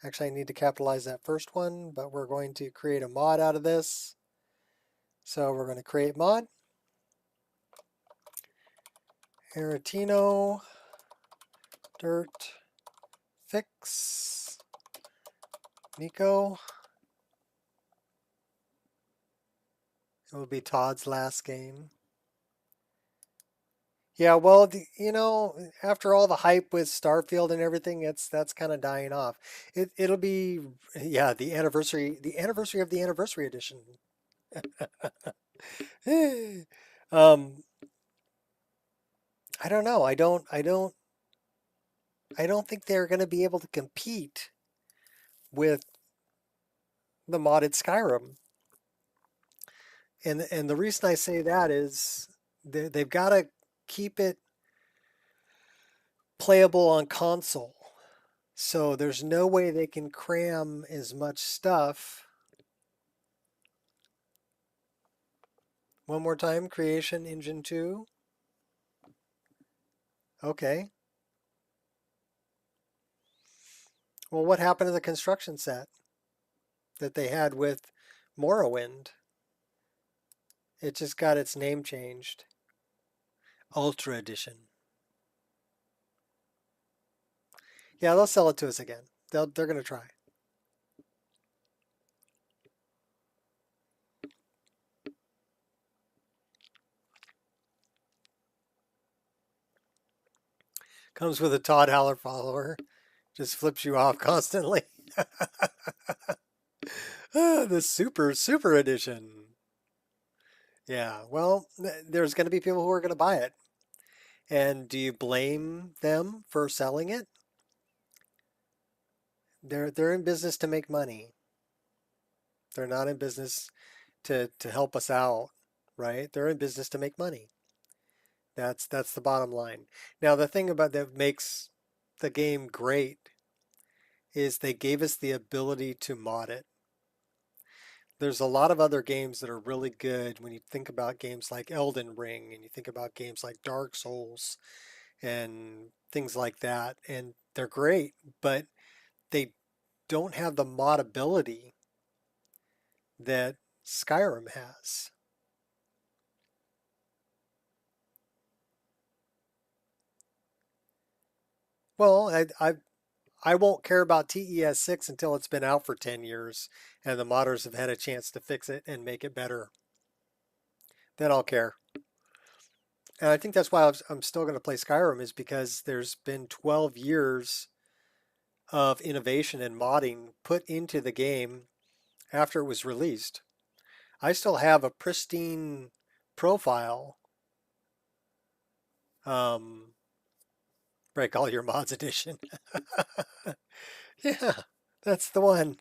Actually, I need to capitalize that first one, but we're going to create a mod out of this. So we're going to create mod. Aretino Dirt Fix. Nico. It will be Todd's last game. Yeah, well, you know, after all the hype with Starfield and everything, that's kind of dying off. It'll be, yeah, the anniversary of the Anniversary Edition. I don't know. I don't think they're going to be able to compete with the modded Skyrim. And the reason I say that is they've got to keep it playable on console. So there's no way they can cram as much stuff. One more time, Creation Engine 2. Okay. Well, what happened to the construction set that they had with Morrowind? It just got its name changed. Ultra Edition. Yeah, they'll sell it to us again. They're going to try. Comes with a Todd Howler follower. Just flips you off constantly. The super edition. Yeah, well, there's going to be people who are going to buy it. And do you blame them for selling it? They're in business to make money. They're not in business to help us out, right? They're in business to make money. That's the bottom line. Now, the thing about that makes the game great is they gave us the ability to mod it. There's a lot of other games that are really good when you think about games like Elden Ring and you think about games like Dark Souls and things like that. And they're great, but they don't have the modability that Skyrim has. Well, I won't care about TES 6 until it's been out for 10 years and the modders have had a chance to fix it and make it better. Then I'll care. And I think that's why I'm still going to play Skyrim, is because there's been 12 years of innovation and modding put into the game after it was released. I still have a pristine profile. Break all your mods edition. Yeah, that's the one.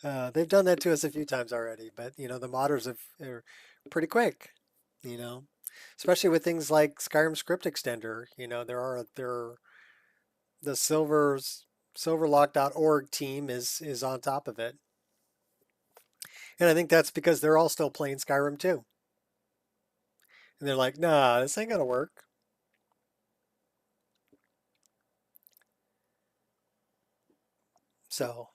They've done that to us a few times already, but you know the modders are pretty quick. You know, especially with things like Skyrim Script Extender. You know, the silverlock.org team is on top of it. And I think that's because they're all still playing Skyrim too. And they're like, nah, this ain't gonna work. So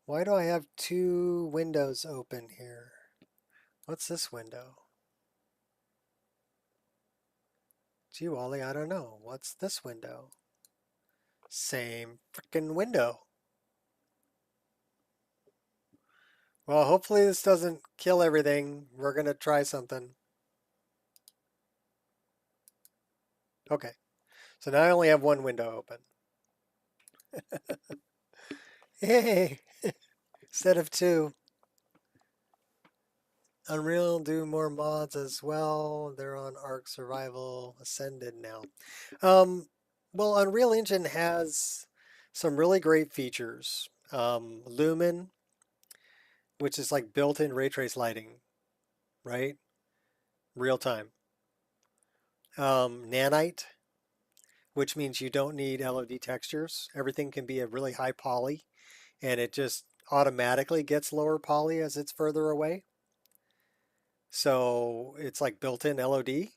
why do I have two windows open here? What's this window? Gee, Wally, I don't know. What's this window? Same freaking window. Well, hopefully this doesn't kill everything. We're going to try something. Okay. So now I only have one window open. Yay! Instead of two. Unreal do more mods as well. They're on Arc Survival Ascended now. Well, Unreal Engine has some really great features. Lumen, which is like built-in ray trace lighting, right? Real time. Nanite, which means you don't need LOD textures. Everything can be a really high poly, and it just automatically gets lower poly as it's further away. So it's like built-in LOD.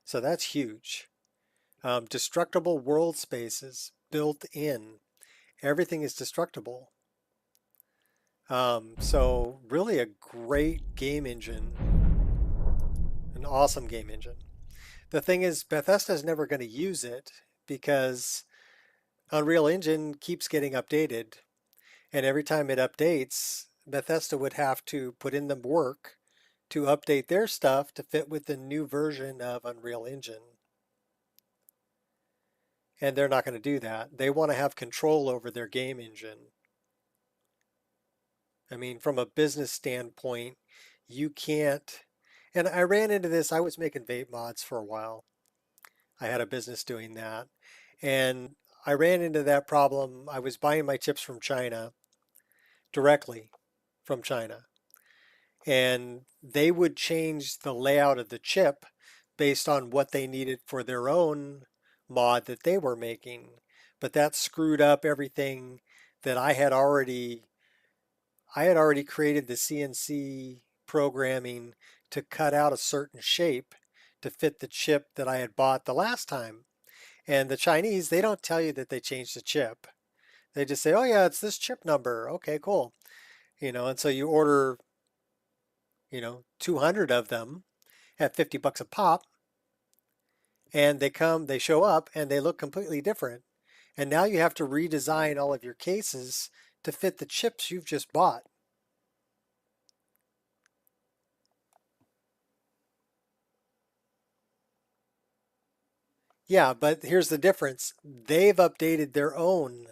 So that's huge. Destructible world spaces built in. Everything is destructible. So really a great game engine. An awesome game engine. The thing is, Bethesda's never going to use it because Unreal Engine keeps getting updated. And every time it updates, Bethesda would have to put in the work to update their stuff to fit with the new version of Unreal Engine. And they're not going to do that. They want to have control over their game engine. I mean, from a business standpoint, you can't. And I ran into this. I was making vape mods for a while. I had a business doing that. And I ran into that problem. I was buying my chips from China, directly from China. And they would change the layout of the chip based on what they needed for their own mod that they were making. But that screwed up everything that I had already created the CNC programming to cut out a certain shape to fit the chip that I had bought the last time. And the Chinese, they don't tell you that they changed the chip. They just say, oh yeah, it's this chip number. Okay, cool. You know, and so you order, 200 of them at $50 a pop. And they show up and they look completely different. And now you have to redesign all of your cases to fit the chips you've just bought. Yeah, but here's the difference. They've updated their own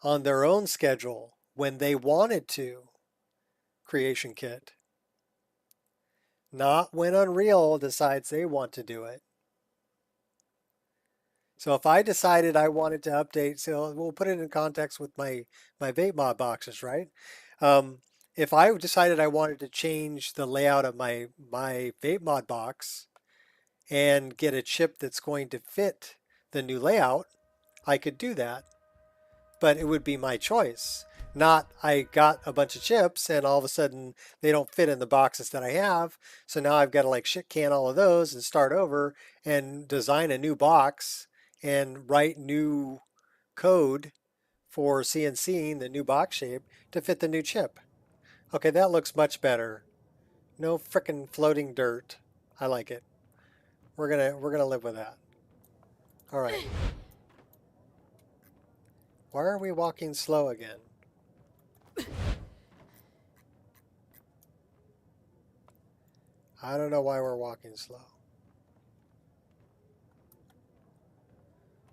on their own schedule when they wanted to, Creation Kit. Not when Unreal decides they want to do it. So if I decided I wanted to update, so we'll put it in context with my vape mod boxes, right? If I decided I wanted to change the layout of my vape mod box and get a chip that's going to fit the new layout, I could do that. But it would be my choice. Not I got a bunch of chips and all of a sudden they don't fit in the boxes that I have. So now I've got to like shit can all of those and start over and design a new box and write new code for CNCing the new box shape to fit the new chip. Okay, that looks much better. No frickin' floating dirt. I like it. We're gonna live with that. All right. Why are we walking slow again? I don't know why we're walking slow.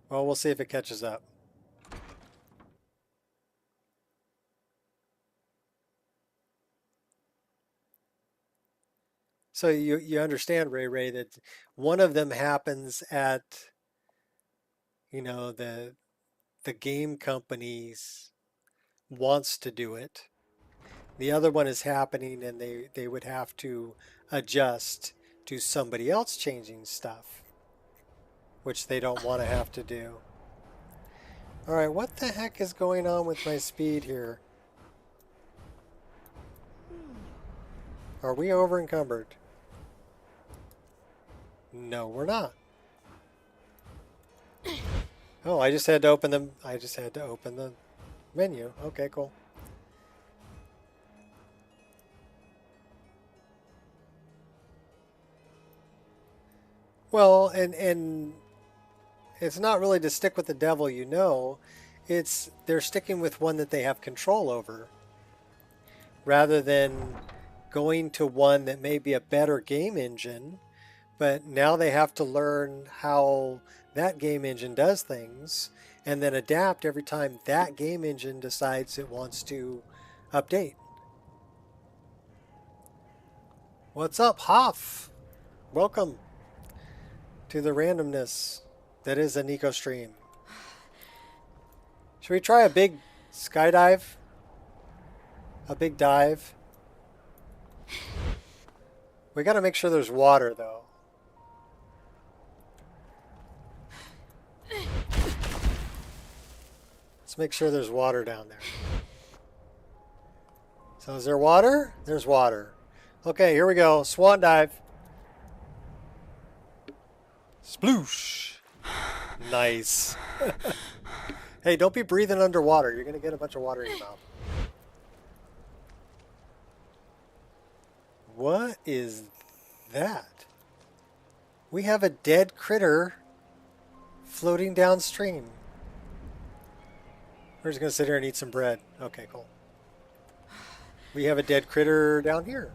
Well, we'll see if it catches up. So you understand, Ray, that one of them happens at, you know, the game companies wants to do it. The other one is happening and they would have to adjust to somebody else changing stuff, which they don't want to have to do. All right, what the heck is going on with my speed here? Are we over encumbered? No, we're not. Oh, I just had to open them. I just had to open the menu. Okay, cool. Well, and it's not really to stick with the devil, you know. It's they're sticking with one that they have control over, rather than going to one that may be a better game engine, but now they have to learn how that game engine does things and then adapt every time that game engine decides it wants to update. What's up, Hoff? Welcome to the randomness that is a Nico stream. Should we try a big skydive? A big dive? We got to make sure there's water, though. Let's make sure there's water down there. So is there water? There's water. Okay, here we go. Swan dive. Sploosh. Nice. Hey, don't be breathing underwater. You're going to get a bunch of water in your mouth. What is that? We have a dead critter floating downstream. We're just going to sit here and eat some bread. Okay, cool. We have a dead critter down here.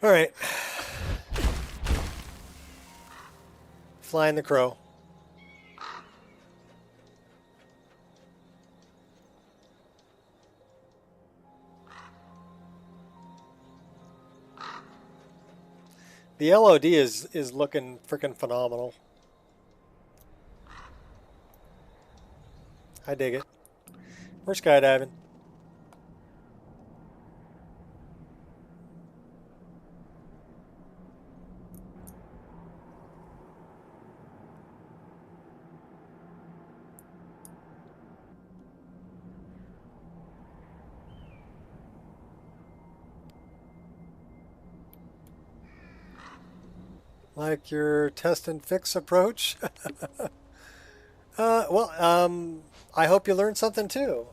All right. Flying the crow. The LOD is looking freaking phenomenal. I dig it. We're skydiving. Like your test and fix approach. I hope you learned something too.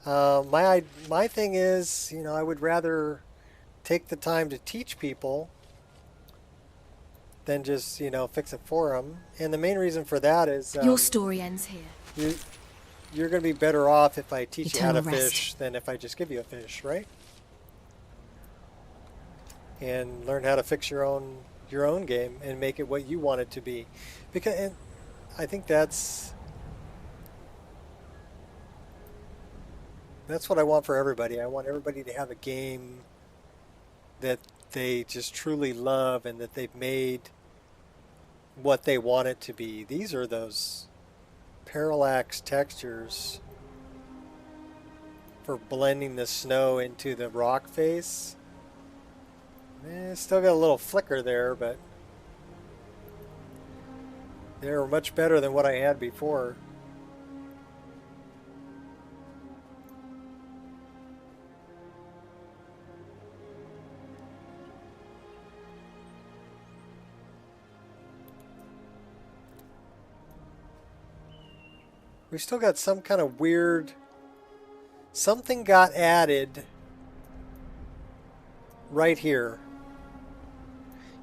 My thing is, you know, I would rather take the time to teach people than just, you know, fix it for them. And the main reason for that is Your story ends here. you're going to be better off if I teach you how to Eternal rest. fish than if I just give you a fish, right? And learn how to fix your own game and make it what you want it to be. Because and I think that's what I want for everybody. I want everybody to have a game that they just truly love and that they've made what they want it to be. These are those parallax textures for blending the snow into the rock face. Still got a little flicker there, but they're much better than what I had before. We still got some kind of weird... Something got added right here.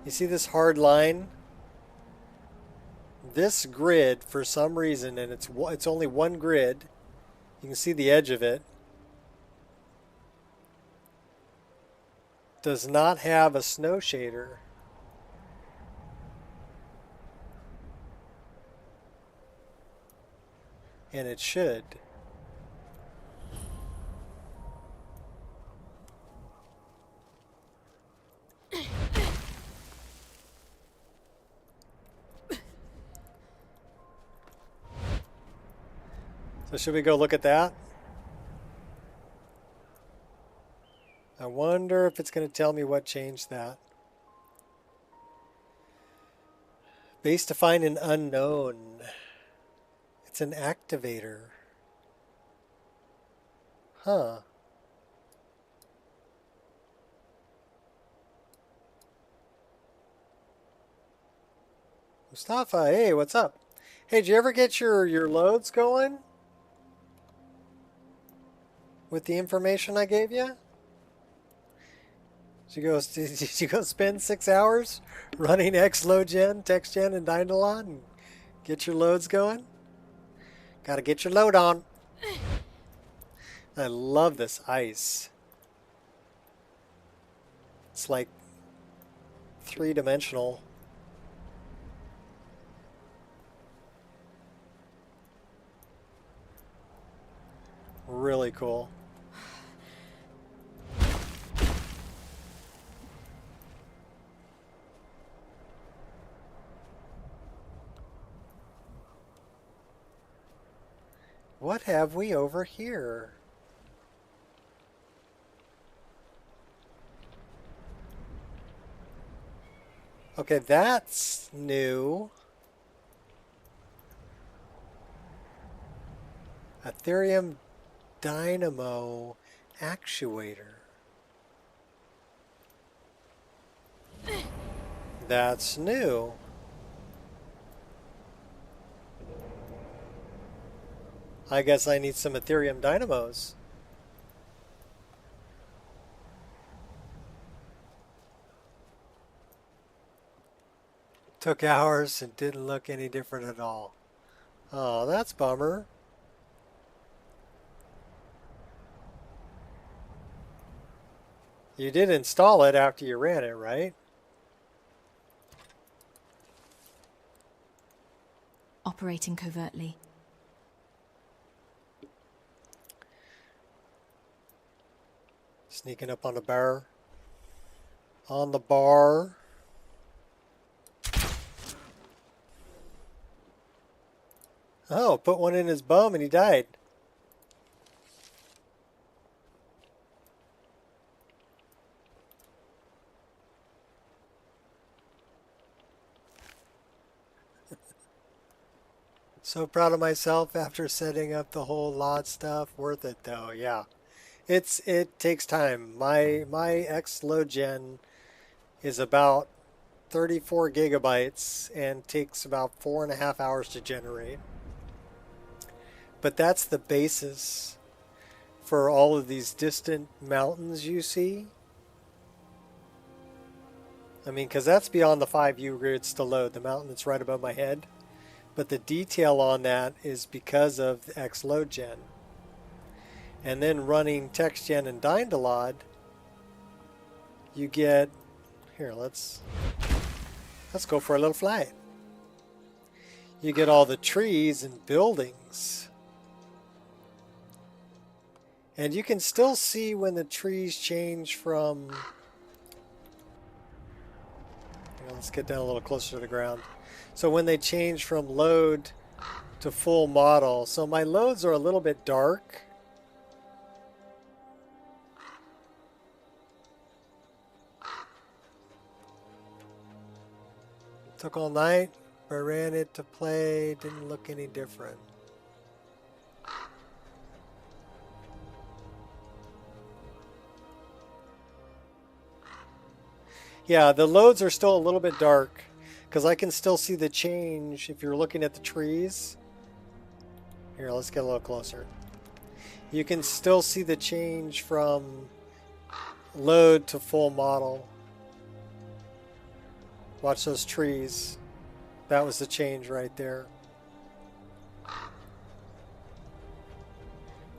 You see this hard line? This grid, for some reason, and it's only one grid. You can see the edge of it. Does not have a snow shader. And it should. So should we go look at that? I wonder if it's going to tell me what changed that. Base to find an unknown. It's an activator. Huh. Mustafa, hey, what's up? Hey, did you ever get your loads going? With the information I gave you? Did you go spend 6 hours running XLoadGen, TextGen, and Dynalon and get your loads going? Gotta get your load on. I love this ice. It's like three-dimensional. Really cool. What have we over here? Okay, that's new. Ethereum Dynamo actuator. That's new. I guess I need some Ethereum dynamos. Took hours and didn't look any different at all. Oh, that's a bummer. You did install it after you ran it, right? Operating covertly. Sneaking up on the bar. On the bar. Oh, put one in his bum and he died. So proud of myself after setting up the whole lot stuff. Worth it though, yeah. It takes time. My XLoadGen is about 34 gigabytes and takes about 4.5 hours to generate. But that's the basis for all of these distant mountains you see. I mean, because that's beyond the 5U grids to load. The mountain that's right above my head. but the detail on that is because of the X load gen. And then running text gen and Dyndalod, you get, here, let's go for a little flight. You get all the trees and buildings. And you can still see when the trees change from, let's get down a little closer to the ground. So when they change from load to full model, so my loads are a little bit dark. Took all night, but ran it to play, didn't look any different. Yeah, the loads are still a little bit dark because I can still see the change if you're looking at the trees. Here, let's get a little closer. You can still see the change from load to full model. Watch those trees. That was the change right there.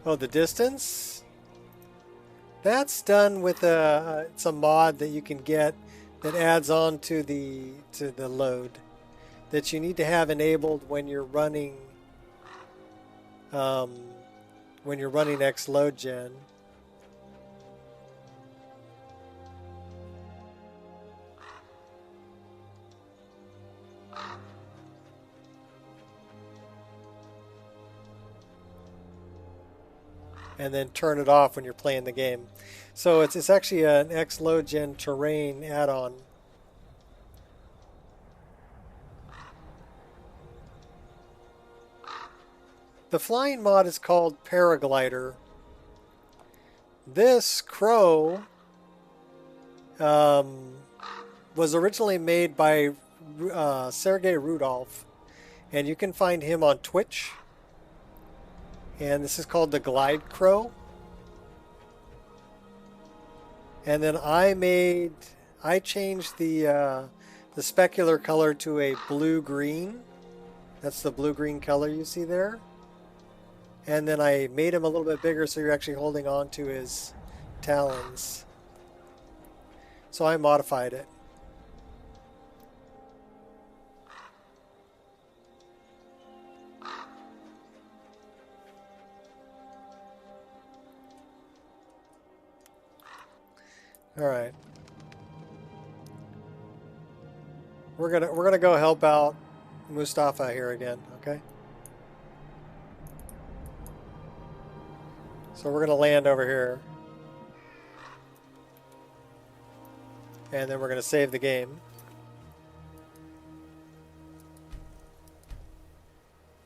Oh, the distance? That's done with it's a mod that you can get that adds on to the load that you need to have enabled when you're running X load gen. And then turn it off when you're playing the game. So it's actually an X load gen terrain add-on. The flying mod is called Paraglider. This crow was originally made by Sergey Rudolph, and you can find him on Twitch. And this is called the Glide Crow. And then I changed the specular color to a blue-green. That's the blue-green color you see there. And then I made him a little bit bigger so you're actually holding on to his talons. So I modified it. All right. We're gonna go help out Mustafa here again, okay? So we're gonna land over here. And then we're gonna save the game.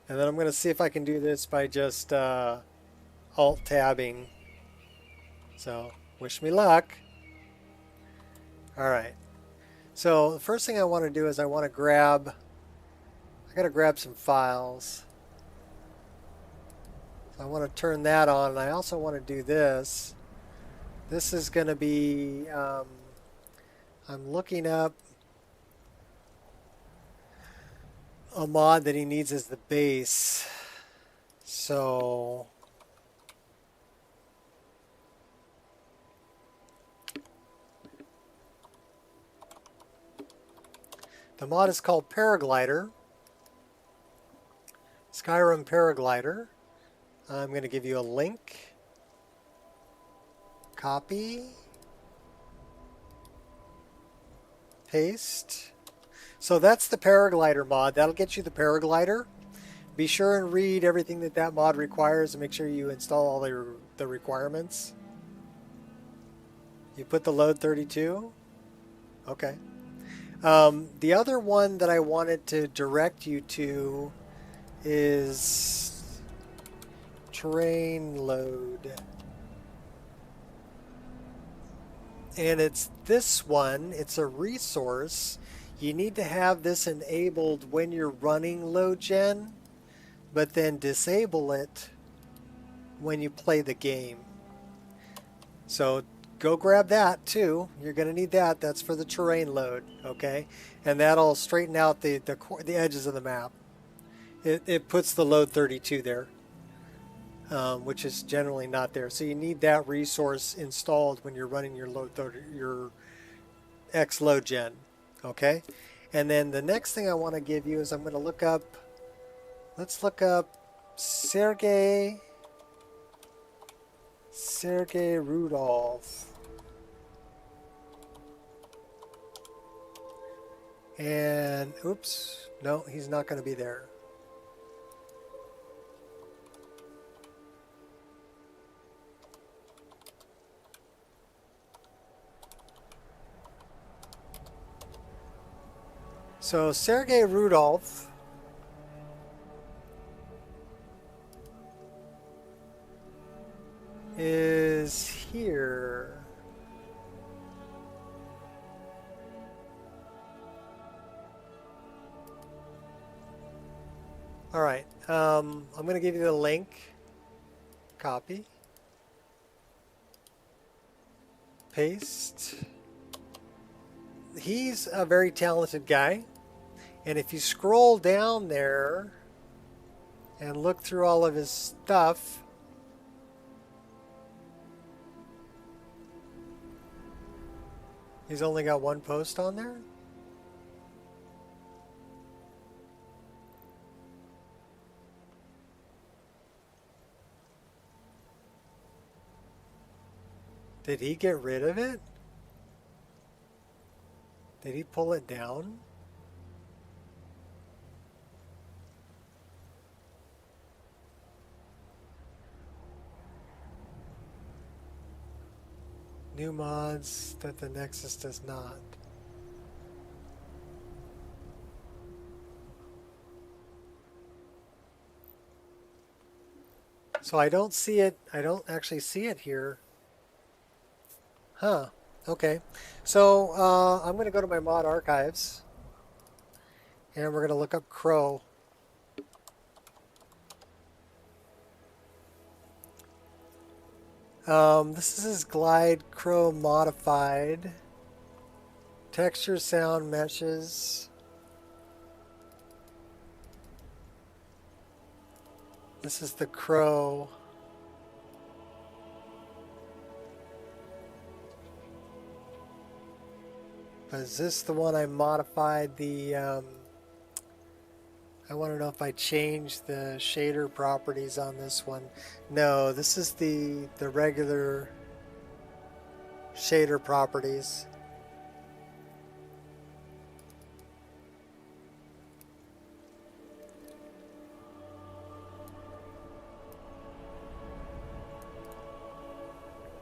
And then I'm gonna see if I can do this by just alt-tabbing. So, wish me luck. Alright, so the first thing I want to do is I gotta grab some files. So I want to turn that on, and I also want to do this. This is going to be, I'm looking up a mod that he needs as the base. So the mod is called Paraglider. Skyrim Paraglider. I'm going to give you a link. Copy. Paste. So that's the Paraglider mod. That'll get you the Paraglider. Be sure and read everything that mod requires and make sure you install all the requirements. You put the load 32? Okay. The other one that I wanted to direct you to is terrain load. And it's this one. It's a resource. You need to have this enabled when you're running load gen, but then disable it when you play the game. So go grab that too. You're going to need that. That's for the terrain load, okay? And that'll straighten out the edges of the map. it puts the load 32 there, which is generally not there. So you need that resource installed when you're running your load 30, your X load gen. Okay, and then the next thing I want to give you is I'm going to look up. Let's look up Sergey Rudolph. And oops, no, he's not going to be there. So Sergey Rudolph is here. All right, I'm going to give you the link. Copy. Paste. He's a very talented guy. And if you scroll down there and look through all of his stuff, he's only got one post on there. Did he get rid of it? Did he pull it down? New mods that the Nexus does not. So I don't see it. I don't actually see it here. Huh. Okay. So I'm going to go to my mod archives. And we're going to look up Crow. This is his Glide Crow modified. Texture, sound, meshes. This is the Crow. Is this the one I modified the, I want to know if I changed the shader properties on this one. No, this is the regular shader properties.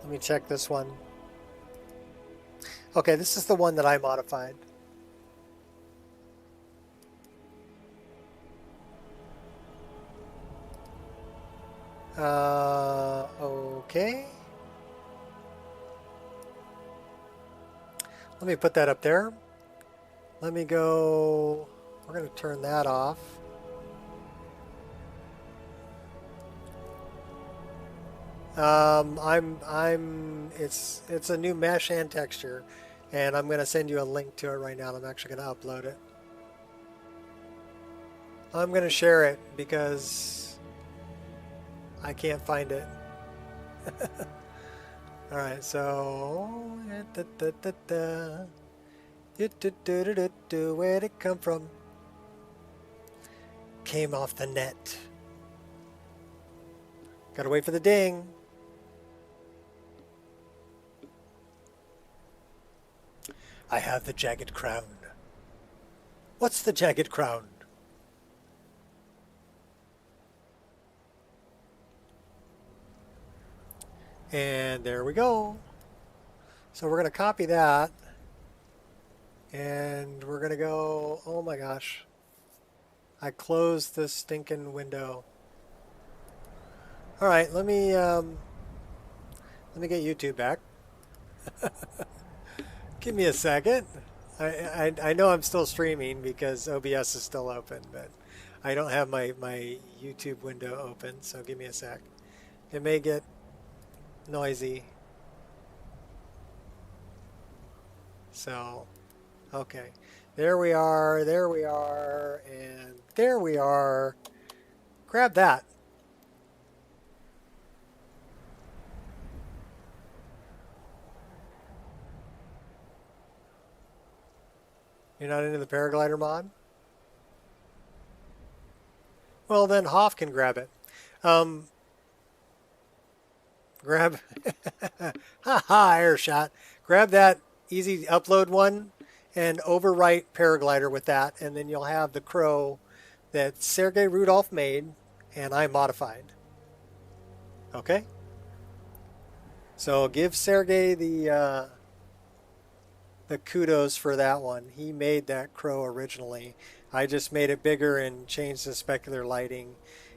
Let me check this one. Okay, this is the one that I modified. Okay. Let me put that up there. Let me go, we're going to turn that off. It's a new mesh and texture, and I'm going to send you a link to it right now. I'm actually going to upload it. I'm going to share it because I can't find it. All right, so where'd it come from? Came off the net. Gotta wait for the ding. I have the jagged crown. What's the jagged crown? And there we go. So we're going to copy that. And we're going to go, oh my gosh. I closed this stinking window. All right, let me get YouTube back. Give me a second. I know I'm still streaming because OBS is still open, but I don't have my YouTube window open, so give me a sec. It may get noisy. So, okay. There we are, and there we are. Grab that. You're not into the paraglider mod? Well, then Hoff can grab it. Grab, haha, air shot. Grab that easy upload one and overwrite paraglider with that, and then you'll have the crow that Sergei Rudolph made and I modified. Okay? So give Sergei the kudos for that one. He made that crow originally. I just made it bigger and changed the specular lighting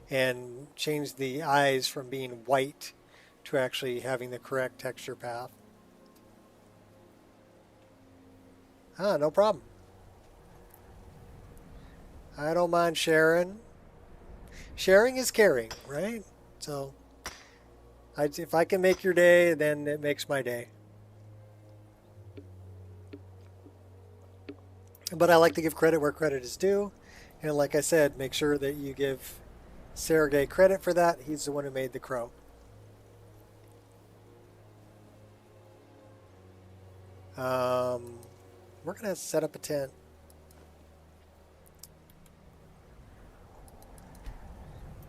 and changed the eyes from being white to actually having the correct texture path. Ah, no problem. I don't mind sharing. Sharing is caring, right? So if I can make your day, then it makes my day. But I like to give credit where credit is due. And like I said, make sure that you give Sergei credit for that. He's the one who made the crow. We're going to set up a tent.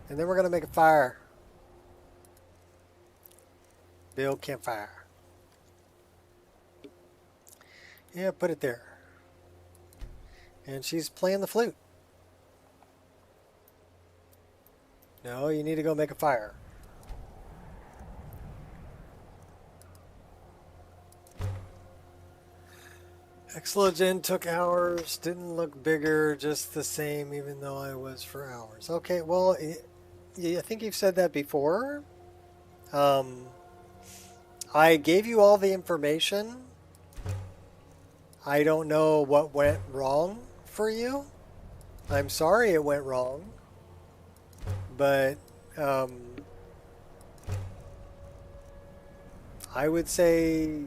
And then we're going to make a fire. Build campfire. Yeah, put it there. And she's playing the flute. No, you need to go make a fire. Explogen took hours, didn't look bigger, just the same, even though I was for hours. Okay, well, I think you've said that before. I gave you all the information. I don't know what went wrong for you. I'm sorry it went wrong. But I would say,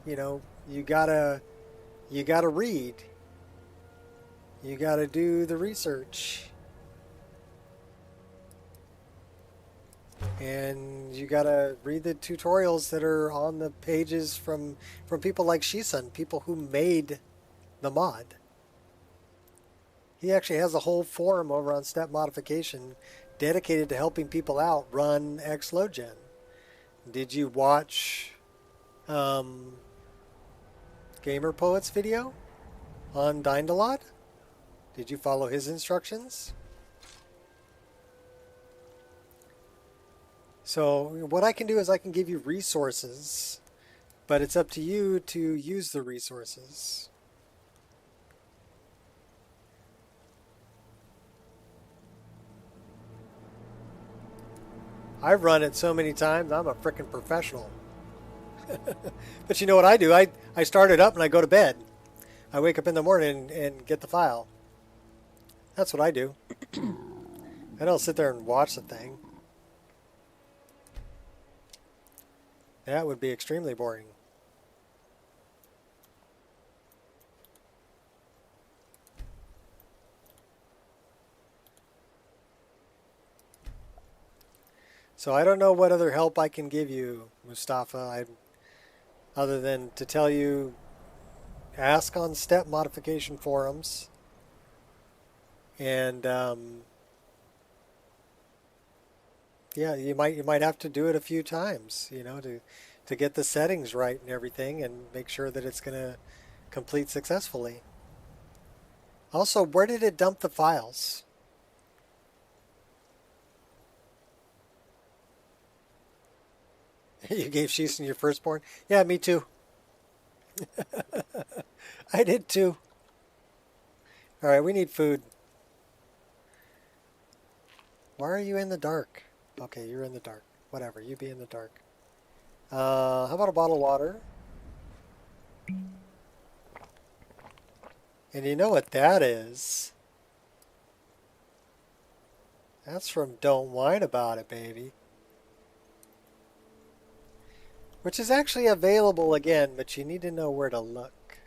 you know, you gotta read. You gotta do the research. And you gotta read the tutorials that are on the pages from people like Shisun, people who made the mod. He actually has a whole forum over on Step Modification dedicated to helping people out run Xlogen. Did you watch Gamer Poet's video on Dindalot? Did you follow his instructions? So what I can do is I can give you resources, but it's up to you to use the resources. I've run it so many times, I'm a frickin' professional. But you know what I do? I start it up and I go to bed. I wake up in the morning and get the file. That's what I do. I don't sit there and watch the thing. That would be extremely boring. So I don't know what other help I can give you, Mustafa, other than to tell you, ask on step modification forums. And yeah, you might have to do it a few times, you know, to get the settings right and everything and make sure that it's going to complete successfully. Also, where did it dump the files? You gave Shisun your firstborn? Yeah, me too. I did too. All right, we need food. Why are you in the dark? Okay, you're in the dark. Whatever, you be in the dark. How about a bottle of water? And you know what that is? That's from Don't Whine About It, baby. Which is actually available again, but you need to know where to look.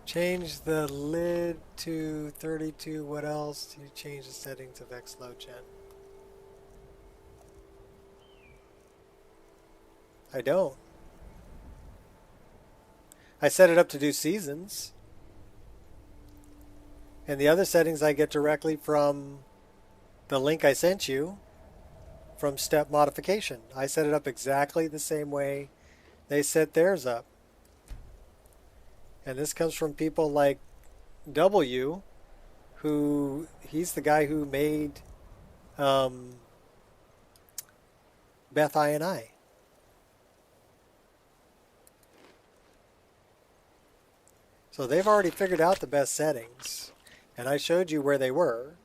Change the lid to 32. What else? Do you change the settings of Xlogen? I don't. I set it up to do seasons. And the other settings I get directly from the link I sent you from Step Modification. I set it up exactly the same way they set theirs up. And this comes from people like W, who he's the guy who made Beth I and I. So they've already figured out the best settings, and I showed you where they were.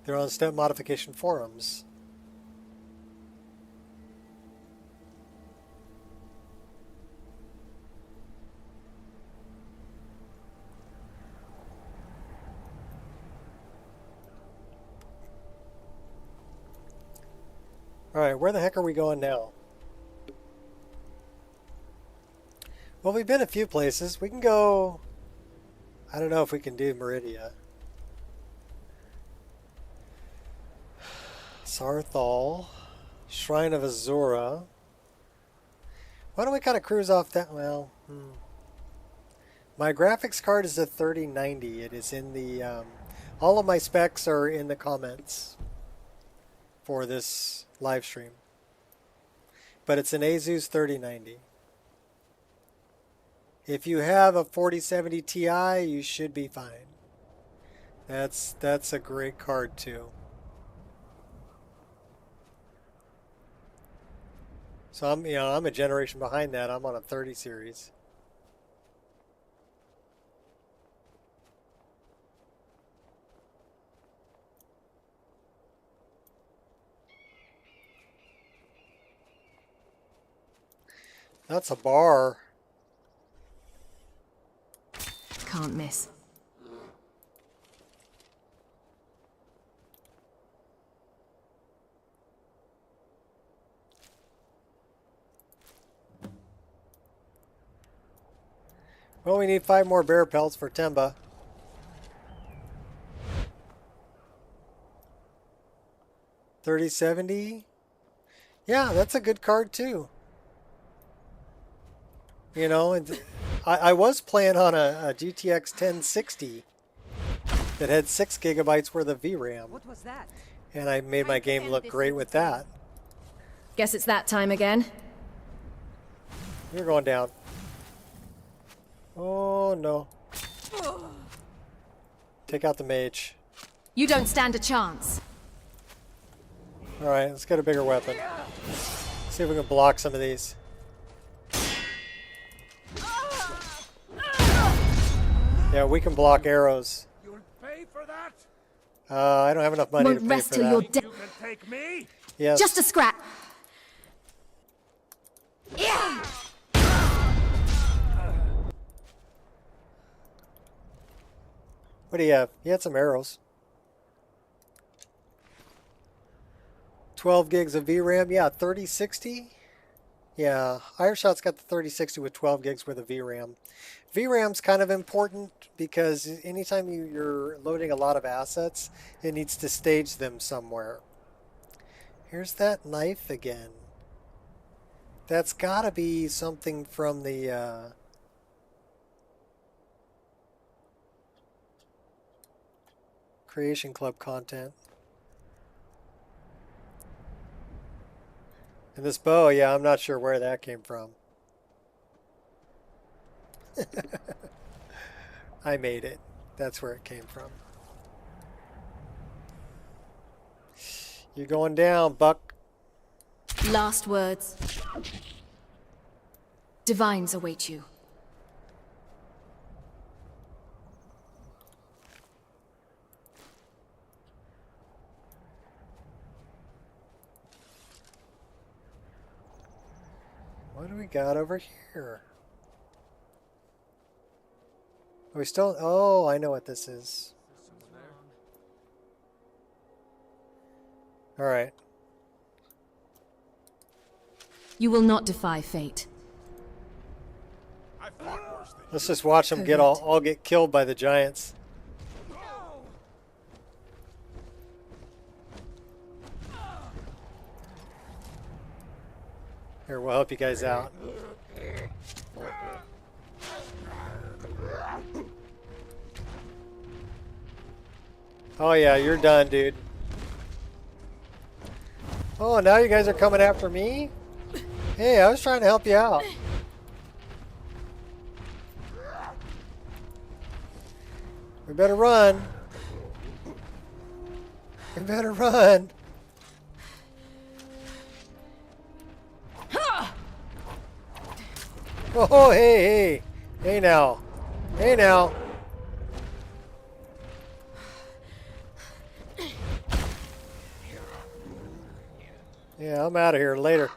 They're on Step Modification forums. Alright, where the heck are we going now? Well, we've been a few places. We can go... I don't know if we can do Meridia. Sarthal. Shrine of Azura. Why don't we kind of cruise off that? Well, my graphics card is a 3090. It is in the... all of my specs are in the comments for this live stream. But it's an Asus 3090. If you have a 4070 Ti, you should be fine. That's a great card too. So I'm a generation behind that. I'm on a 30 series. That's a bar. Can't miss. Well, we need 5 more bear pelts for Temba. $30.70. Yeah, that's a good card too. You know, and I was playing on a GTX 1060 that had 6 gigabytes worth of VRAM. What was that? And I made my game look great with that. Guess it's that time again. You're going down. Oh no. Take out the mage. You don't stand a chance. Alright, let's get a bigger weapon. See if we can block some of these. Yeah, we can block arrows. You'll pay for that? I don't have enough money Won't to pay rest for till that. you're dead. You can take me? Yes. Just a scrap. What do you have? You had some arrows. 12 gigs of VRAM. Yeah, 3060. Yeah, Ireshot's got the 3060 with 12 gigs worth of VRAM. VRAM's kind of important because anytime you're loading a lot of assets, it needs to stage them somewhere. Here's that knife again. That's got to be something from the... Creation Club content. And this bow, yeah, I'm not sure where that came from. I made it. That's where it came from. You're going down, Buck. Last words. Divines await you. What do we got over here? Are we still... Oh, I know what this is. Alright. You will not defy fate. I fought worse than Let's just watch them get all get killed by the giants. Here, we'll help you guys out. Oh yeah, you're done, dude. Oh, now you guys are coming after me? Hey, I was trying to help you out. We better run. We better run. Oh, hey, hey. Hey now. Hey now. Yeah, I'm out of here later.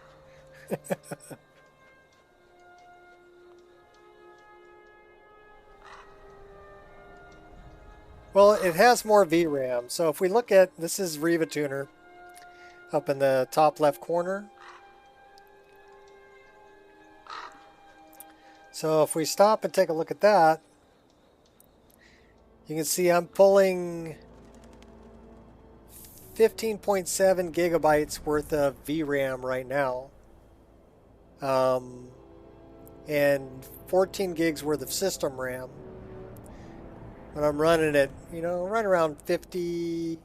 Well, it has more VRAM. So if we look at, this is Riva Tuner up in the top left corner. So if we stop and take a look at that, you can see I'm pulling 15.7 gigabytes worth of VRAM right now. And 14 gigs worth of system RAM. But I'm running it, you know, right around 50.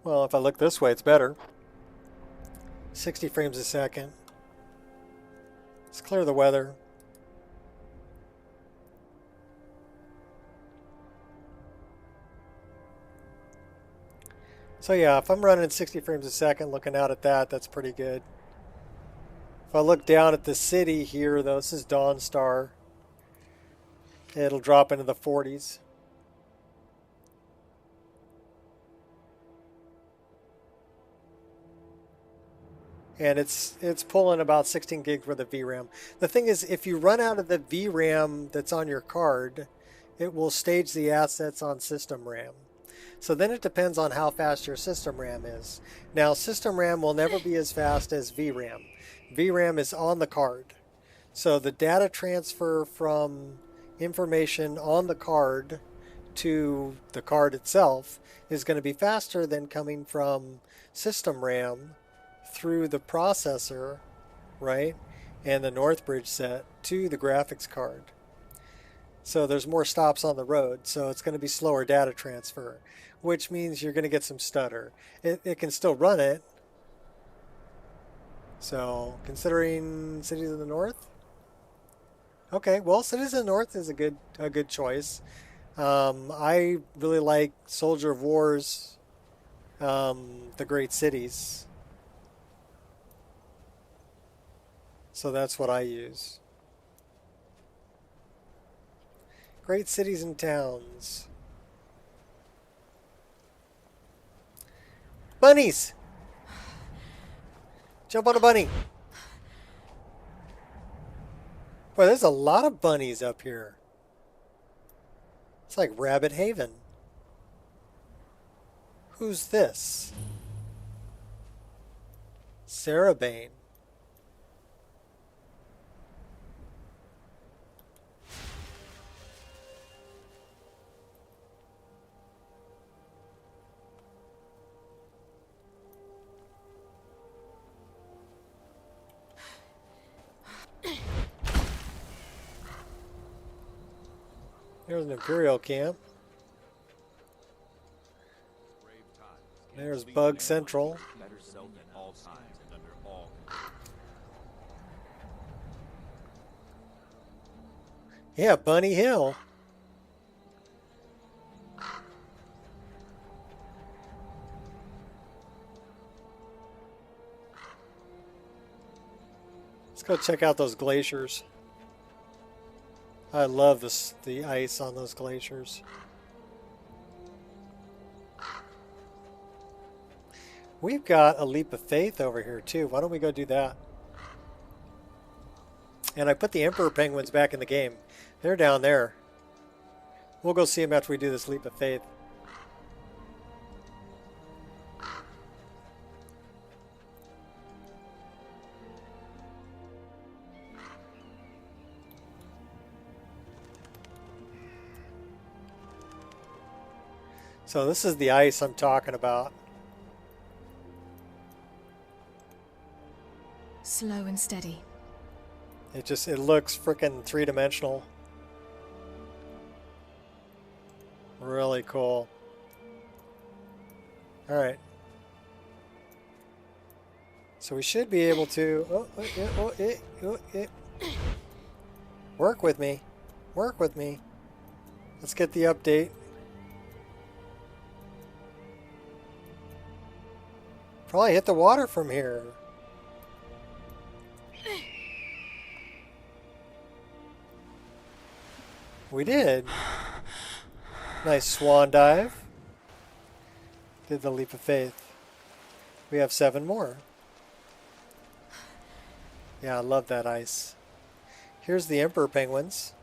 Well, if I look this way, it's better. 60 frames a second. Let's clear the weather. So yeah, if I'm running 60 frames a second, looking out at that, that's pretty good. If I look down at the city here, though, this is Dawnstar. It'll drop into the 40s. And it's pulling about 16 gigs worth of VRAM. The thing is, if you run out of the VRAM that's on your card, it will stage the assets on system RAM. So then it depends on how fast your system RAM is. Now, system RAM will never be as fast as VRAM. VRAM is on the card. So the data transfer from information on the card to the card itself is going to be faster than coming from system RAM through the processor, right, and the Northbridge set to the graphics card. So there's more stops on the road, so it's going to be slower data transfer, which means you're going to get some stutter. It can still run it. So considering Cities of the North, okay, well, Cities of the North is a good choice. I really like Soldier of War's The Great Cities. So that's what I use. Great cities and towns. Bunnies! Jump on a bunny. Boy, there's a lot of bunnies up here. It's like Rabbit Haven. Who's this? Sarah Bane. There's an Imperial camp. There's Bug Central. Yeah, Bunny Hill. Let's go check out those glaciers. I love the ice on those glaciers. We've got a leap of faith over here too. Why don't we go do that? And I put the Emperor Penguins back in the game. They're down there. We'll go see them after we do this leap of faith. So this is the ice I'm talking about. Slow and steady. It looks freaking three-dimensional. Really cool. All right. So we should be able to work with me. Work with me. Let's get the update. Probably hit the water from here. We did. Nice swan dive. Did the leap of faith. We have 7 more. Yeah, I love that ice. Here's the emperor penguins.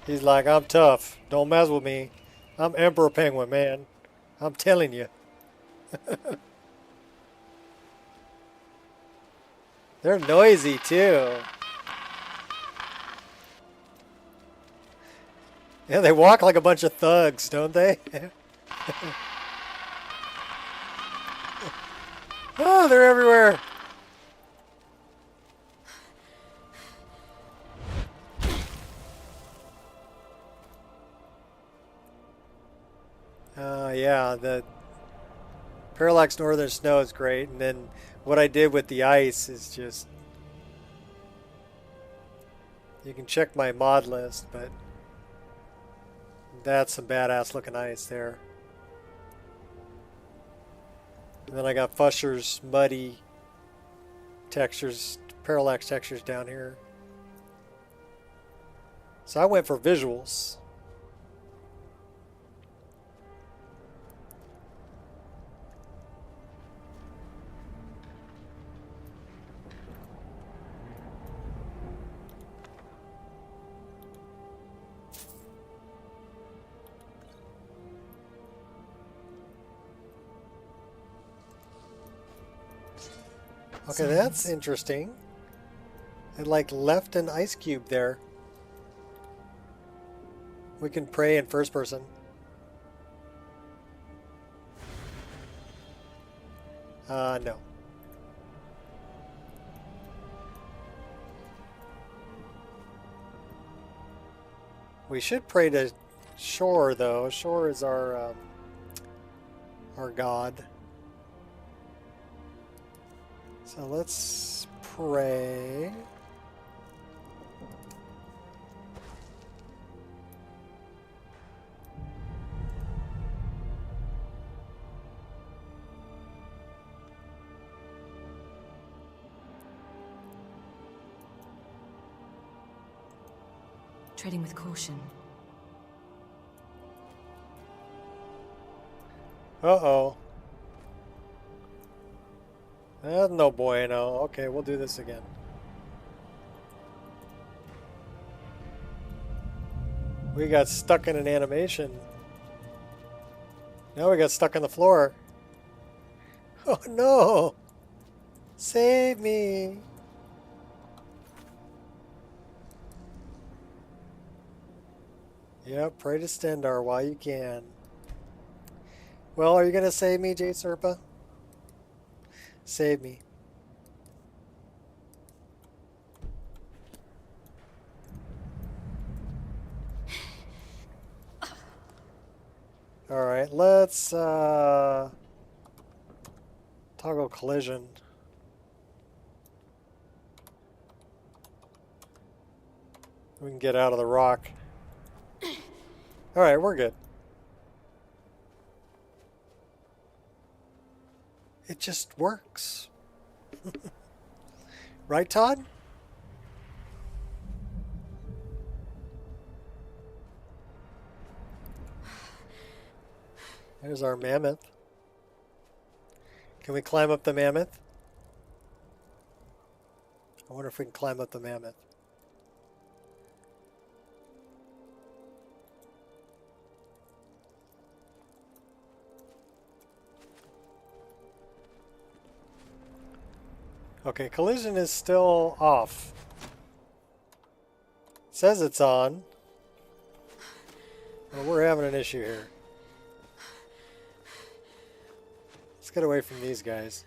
He's like, I'm tough. Don't mess with me. I'm emperor penguin, man. I'm telling you. They're noisy too. Yeah, they walk like a bunch of thugs, don't they? Oh, they're everywhere. Yeah, the Parallax Northern Snow is great, and then what I did with the ice is just... You can check my mod list, but that's some badass looking ice there. And then I got Fusher's muddy textures, parallax textures down here. So I went for visuals. Okay, that's interesting. It like left an ice cube there. We can pray in first person. No. We should pray to Shore though. Shore is our god. So let's pray. Treading with caution. Uh-oh. That's no bueno. Okay, we'll do this again. We got stuck in an animation. Now we got stuck on the floor. Oh no! Save me! Yep, pray to Stendar while you can. Well, are you gonna save me, Jade Serpa? Save me. Alright, let's toggle collision. We can get out of the rock. Alright, we're good. It just works. Right, Todd? There's our mammoth. Can we climb up the mammoth? I wonder if we can climb up the mammoth. Okay, collision is still off. It says it's on. Well, we're having an issue here. Let's get away from these guys.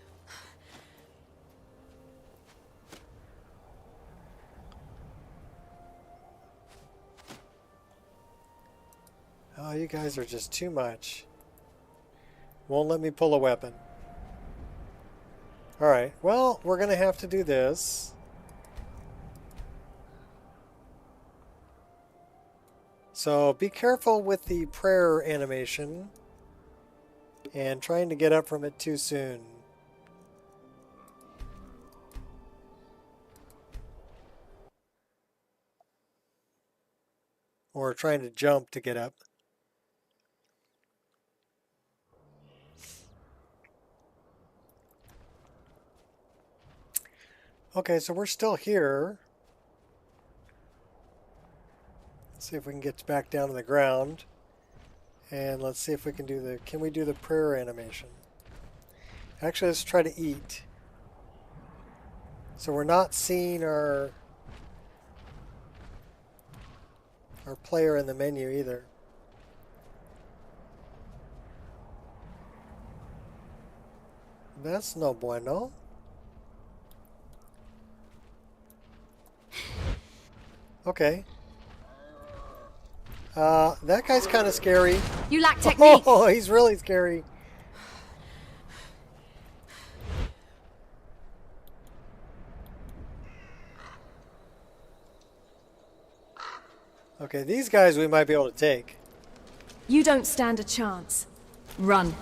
Oh, you guys are just too much. Won't let me pull a weapon. Alright, well, we're going to have to do this. So be careful with the prayer animation and trying to get up from it too soon. Or trying to jump to get up. Okay, so we're still here. Let's see if we can get back down to the ground. And let's see if we can do the... Can we do the prayer animation? Actually, let's try to eat. So we're not seeing our player in the menu either. That's no bueno. Okay. That guy's kind of scary. You lack technique. Oh, he's really scary. Okay, these guys we might be able to take. You don't stand a chance. Run.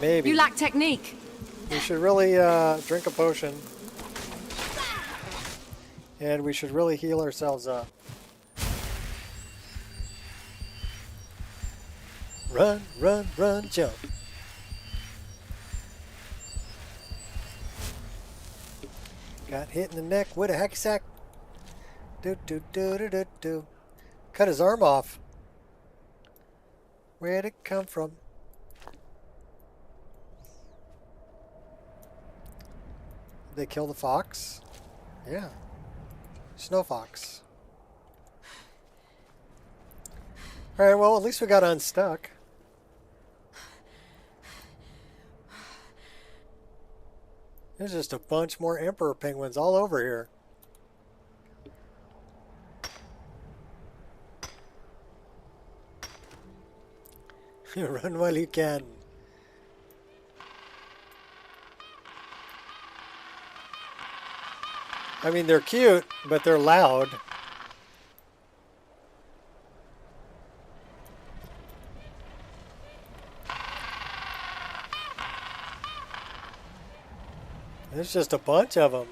Maybe. You lack technique. We should really drink a potion. And we should really heal ourselves up. Run, run, run, jump. Got hit in the neck with a hacky sack. Do, do, do, do, do, do. Cut his arm off. Where'd it come from? Did they kill the fox? Yeah. Snow fox. Alright, well, at least we got unstuck. There's just a bunch more emperor penguins all over here. Run while you can. I mean, they're cute, but they're loud. There's just a bunch of them.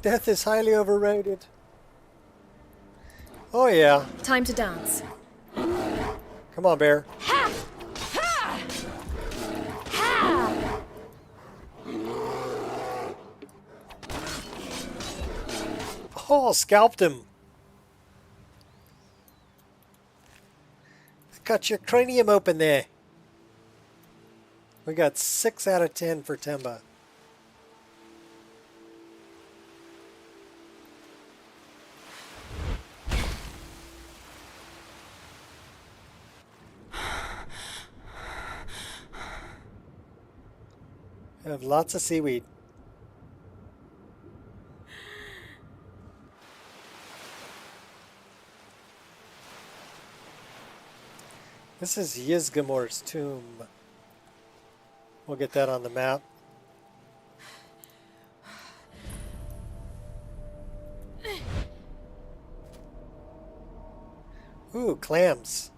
Death is highly overrated. Oh yeah. Time to dance. Come on, bear. Oh, scalped him. Cut your cranium open there. We got 6 out of 10 for Temba. I have lots of seaweed. This is Yizgamor's tomb. We'll get that on the map. Ooh, clams.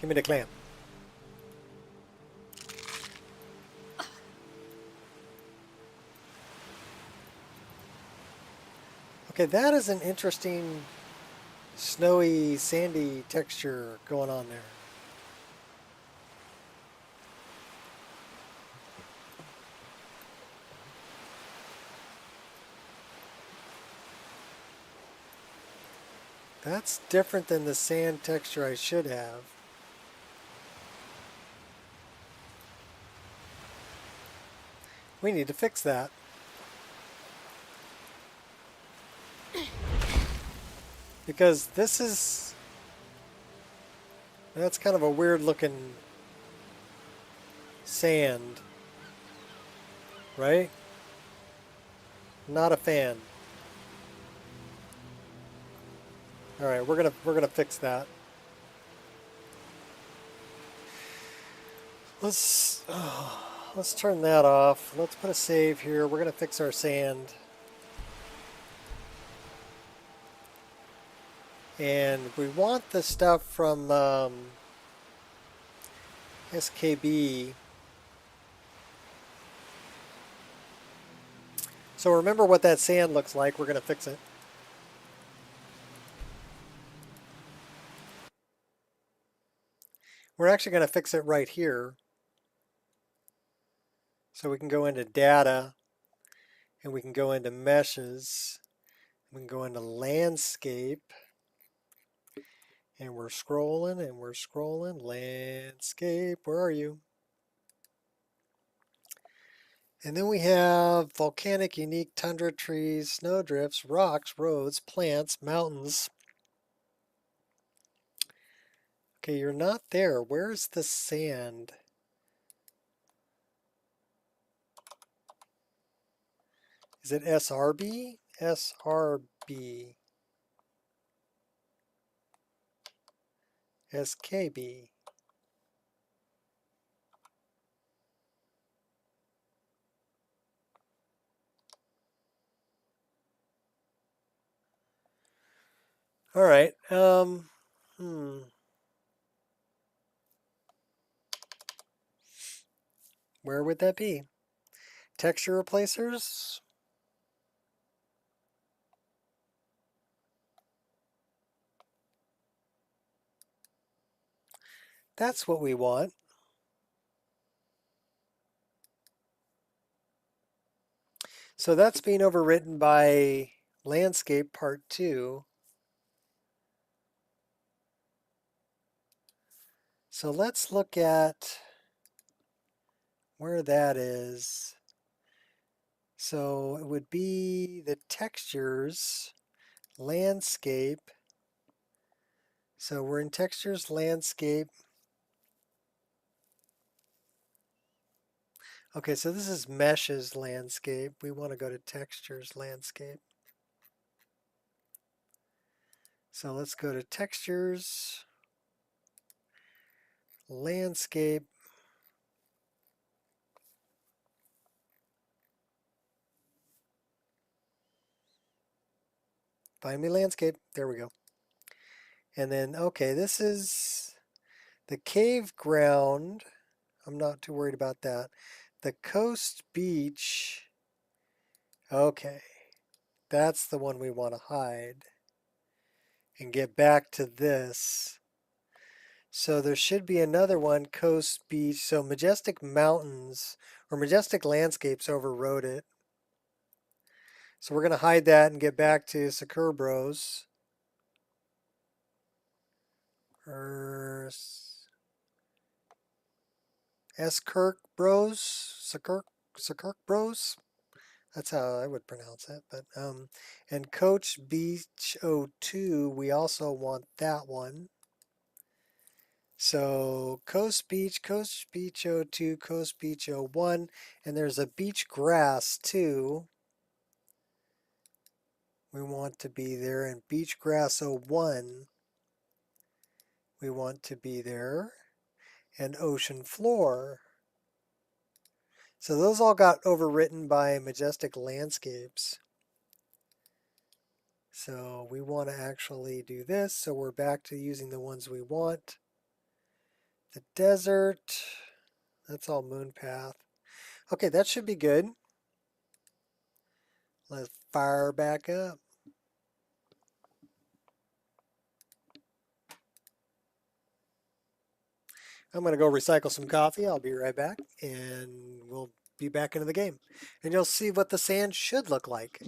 Give me the clam. Okay, that is an interesting snowy, sandy texture going on there. That's different than the sand texture I should have. We need to fix that. Because this is... That's kind of a weird looking sand. Right? Not a fan. All right, we're gonna fix that. Let's turn that off. Let's put a save here. We're gonna fix our sand. And we want the stuff from SKB. So remember what that sand looks like. We're gonna fix it. We're actually going to fix it right here. So we can go into data and we can go into meshes. We can go into landscape and we're scrolling and we're scrolling. Landscape, where are you? And then we have volcanic, unique, tundra, trees, snowdrifts, rocks, roads, plants, mountains. Okay, you're not there. Where's the sand? Is it SRB? SRB. SKB. All right. Where would that be? Texture replacers? That's what we want. So that's being overwritten by Landscape Part 2. So let's look at where that is. So it would be the textures, landscape. So we're in textures, landscape. Okay, so this is meshes, landscape. We want to go to textures, landscape. So let's go to textures, landscape. Find me landscape. There we go. And then, okay, this is the cave ground. I'm not too worried about that. The coast beach. Okay, that's the one we want to hide and get back to this. So there should be another one, coast beach. So majestic mountains or majestic landscapes overrode it. So we're going to hide that and get back to Sukurbros. S-Kirk Bros? Sakirk Bros? That's how I would pronounce it. But and Coach Beach 02, we also want that one. So Coast Beach 02, Coast Beach 01, and there's a beach grass too. We want to be there, and beach grass 01, we want to be there, and ocean floor. So those all got overwritten by majestic landscapes. So we want to actually do this. So we're back to using the ones we want. The desert, that's all moon path. Okay, that should be good. Let's fire back up. I'm going to go recycle some coffee. I'll be right back, and we'll be back into the game. And you'll see what the sand should look like.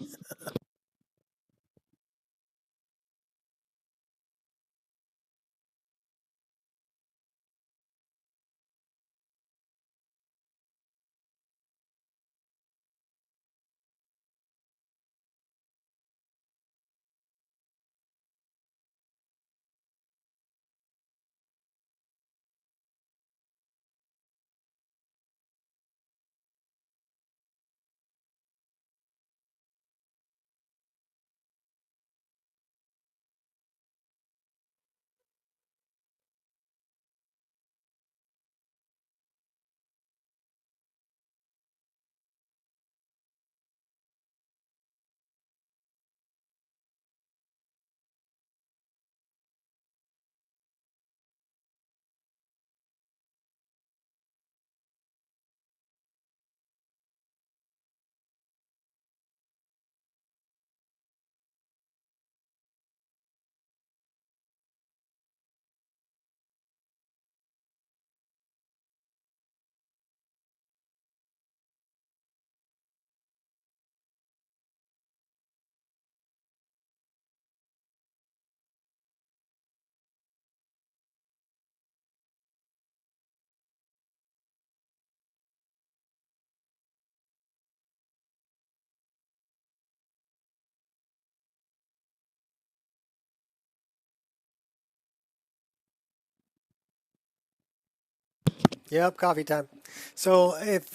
Yep, coffee time. So if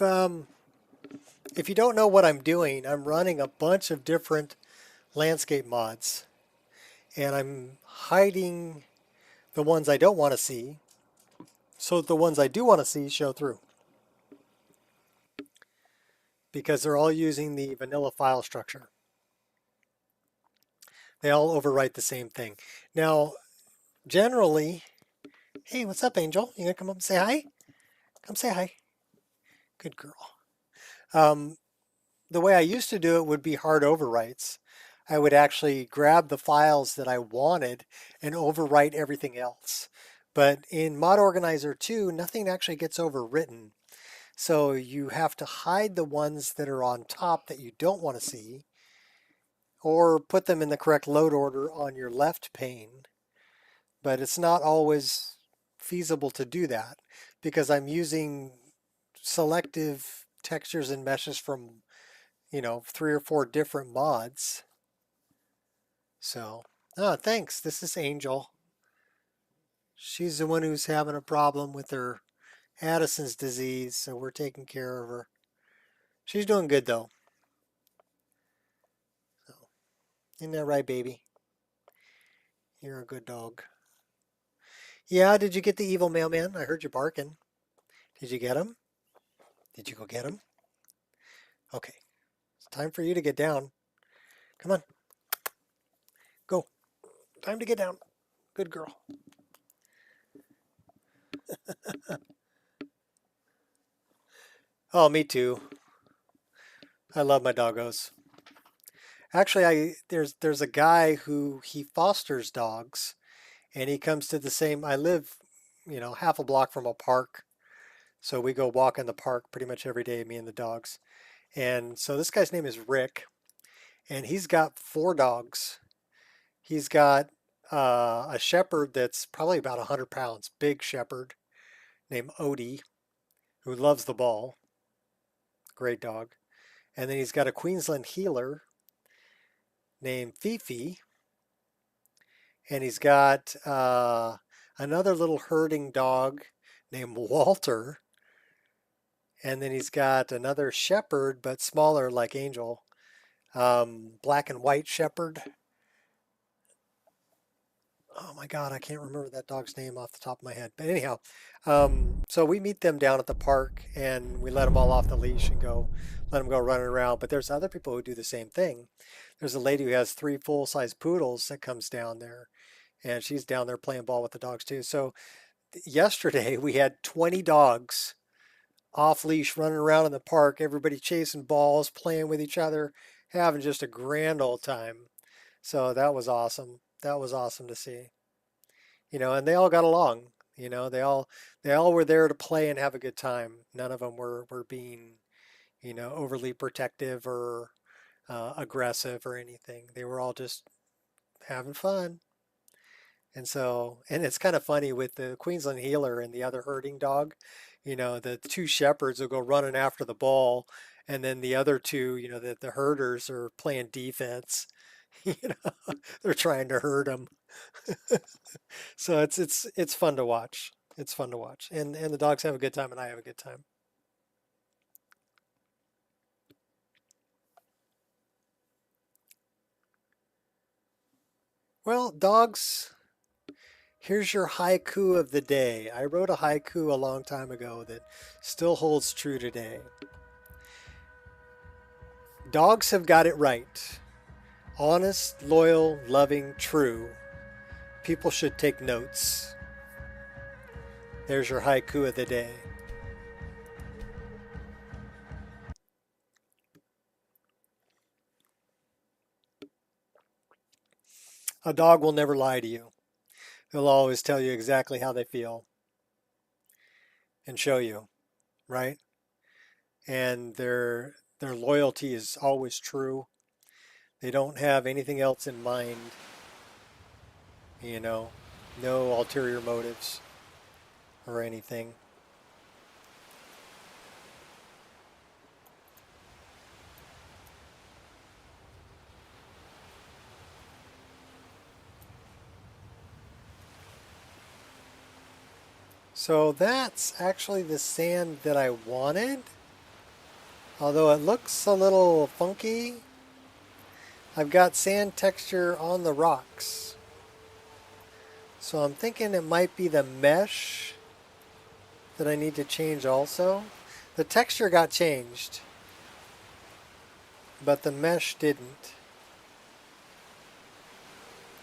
you don't know what I'm doing, I'm running a bunch of different landscape mods, and I'm hiding the ones I don't want to see, so that the ones I do want to see show through. Because they're all using the vanilla file structure. They all overwrite the same thing. Now, generally, hey, what's up, Angel? You gonna come up and say hi? Come say hi. Good girl. The way I used to do it would be hard overwrites. I would actually grab the files that I wanted and overwrite everything else. But in Mod Organizer 2, nothing actually gets overwritten. So you have to hide the ones that are on top that you don't want to see, or put them in the correct load order on your left pane. But it's not always feasible to do that because I'm using selective textures and meshes from, 3 or 4 different mods. So, thanks. This is Angel. She's the one who's having a problem with her Addison's disease, so we're taking care of her. She's doing good though. So, isn't that right, baby? You're a good dog. Yeah, did you get the evil mailman? I heard you barking. Did you get him? Did you go get him? Okay. It's time for you to get down. Come on. Go. Time to get down. Good girl. Oh, me too. I love my doggos. Actually, there's a guy who he fosters dogs, and he comes to the same. I live, half a block from a park, so we go walk in the park pretty much every day, me and the dogs. And so this guy's name is Rick, and he's got 4 dogs. He's got a shepherd that's probably about 100 pounds, big shepherd named Odie, who loves the ball. Great dog. And then he's got a Queensland heeler named Fifi. And he's got another little herding dog named Walter. And then he's got another shepherd, but smaller like Angel. Black and white shepherd. Oh my God, I can't remember that dog's name off the top of my head. But anyhow, so we meet them down at the park and we let them all off the leash and let them go running around. But there's other people who do the same thing. There's a lady who has 3 full-size poodles that comes down there, and she's down there playing ball with the dogs too. So yesterday we had 20 dogs off leash running around in the park, everybody chasing balls, playing with each other, having just a grand old time. So that was awesome. That was awesome to see. And they all got along. They all were there to play and have a good time. None of them were being, overly protective or aggressive or anything. They were all just having fun. And it's kind of funny with the Queensland heeler and the other herding dog, the 2 shepherds will go running after the ball, and then the other 2, the herders are playing defense. They're trying to herd them. So it's fun to watch. It's fun to watch. And the dogs have a good time and I have a good time. Well, dogs, here's your haiku of the day. I wrote a haiku a long time ago that still holds true today. Dogs have got it right. Honest, loyal, loving, true. People should take notes. There's your haiku of the day. A dog will never lie to you. They'll always tell you exactly how they feel and show you, right? And their loyalty is always true. They don't have anything else in mind, no ulterior motives or anything. So that's actually the sand that I wanted. Although it looks a little funky. I've got sand texture on the rocks. So I'm thinking it might be the mesh that I need to change also. The texture got changed, but the mesh didn't.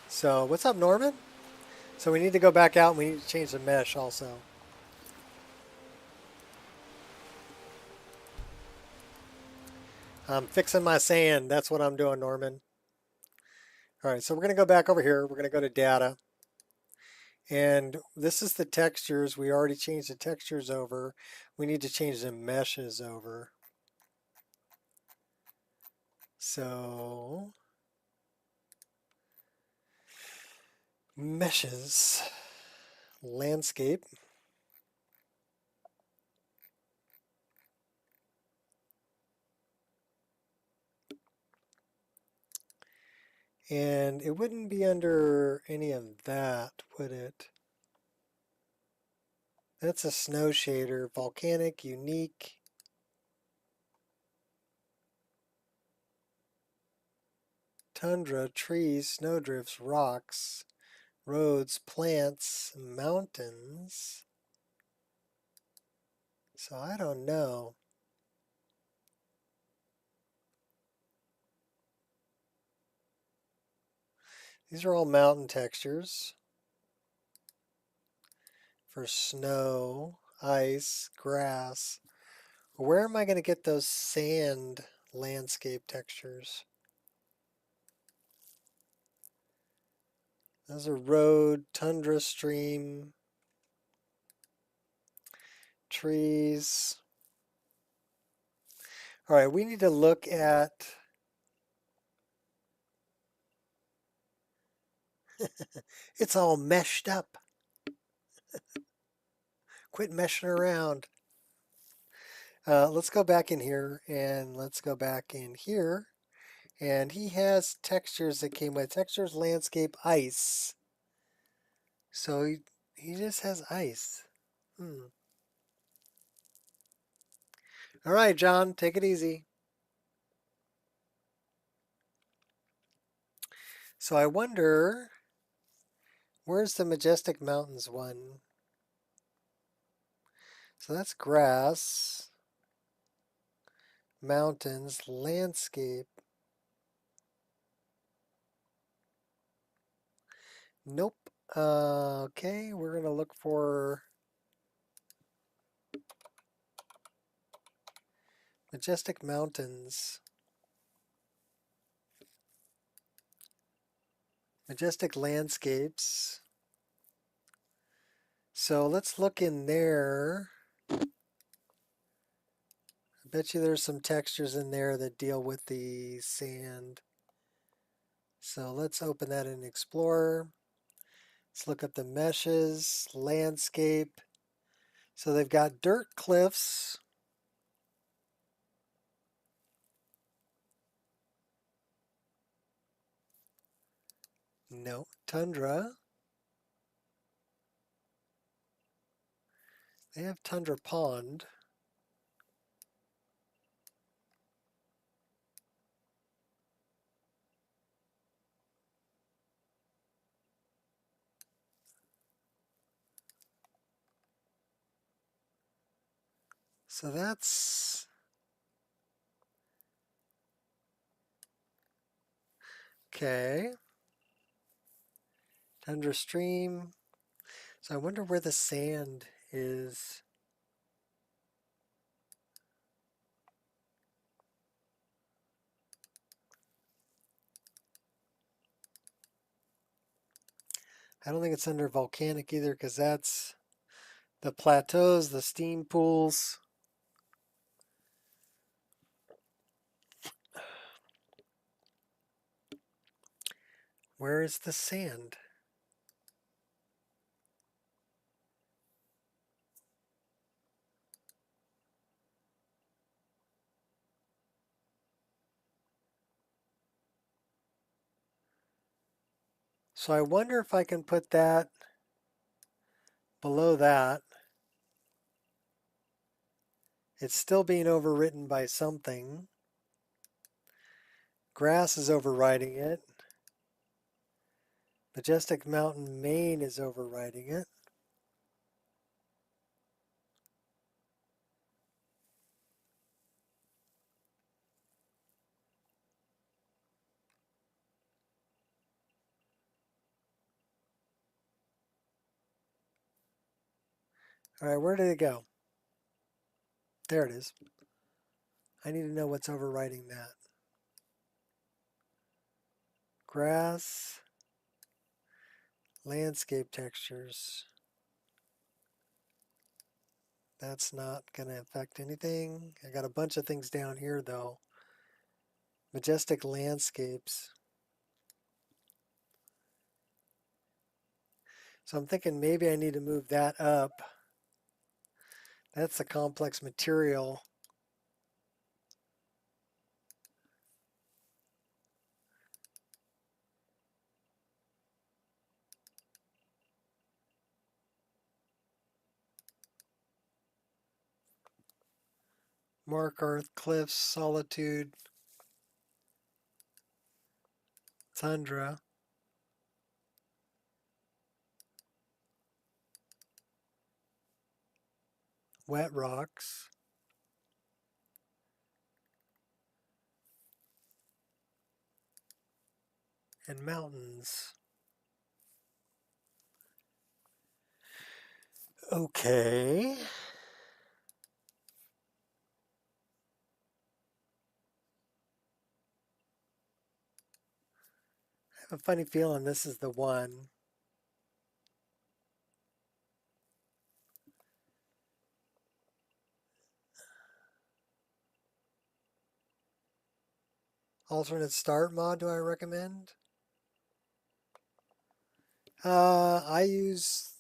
So what's up, Norman? So we need to go back out and we need to change the mesh also. I'm fixing my sand. That's what I'm doing, Norman. All right, so we're going to go back over here. We're going to go to data. And this is the textures. We already changed the textures over. We need to change the meshes over. So, meshes, landscape. And it wouldn't be under any of that, would it? That's a snow shader, volcanic, unique. Tundra, trees, snowdrifts, rocks, roads, plants, mountains. So I don't know. These are all mountain textures for snow, ice, grass. Where am I going to get those sand landscape textures? Those are road, tundra, stream, trees. All right, we need to look at it's all meshed up. Quit meshing around. Let's go back in here and let's go back in here. And he has textures that came with textures, landscape, ice. So he just has ice. All right, John, take it easy. So I wonder, where's the Majestic Mountains one? So that's grass, mountains, landscape. Nope. Okay, we're going to look for Majestic Mountains. Majestic Landscapes. So let's look in there. I bet you there's some textures in there that deal with the sand. So let's open that in Explorer. Let's look up the meshes, landscape. So they've got dirt cliffs. No, tundra. They have Tundra Pond. So that's okay. Tundra Stream. So I wonder where the sand is. I don't think it's under volcanic either because that's the plateaus, the steam pools. Where is the sand? So I wonder if I can put that below that. It's still being overwritten by something. Grass is overriding it. Majestic Mountain Main is overriding it. All right, where did it go? There it is. I need to know what's overriding that. Grass, landscape textures. That's not going to affect anything. I got a bunch of things down here though. Majestic landscapes. So I'm thinking maybe I need to move that up. That's a complex material. Mark Earth, Cliffs, Solitude, Tundra. Wet rocks. And mountains. Okay. I have a funny feeling this is the one. Alternate start mod do I recommend? I use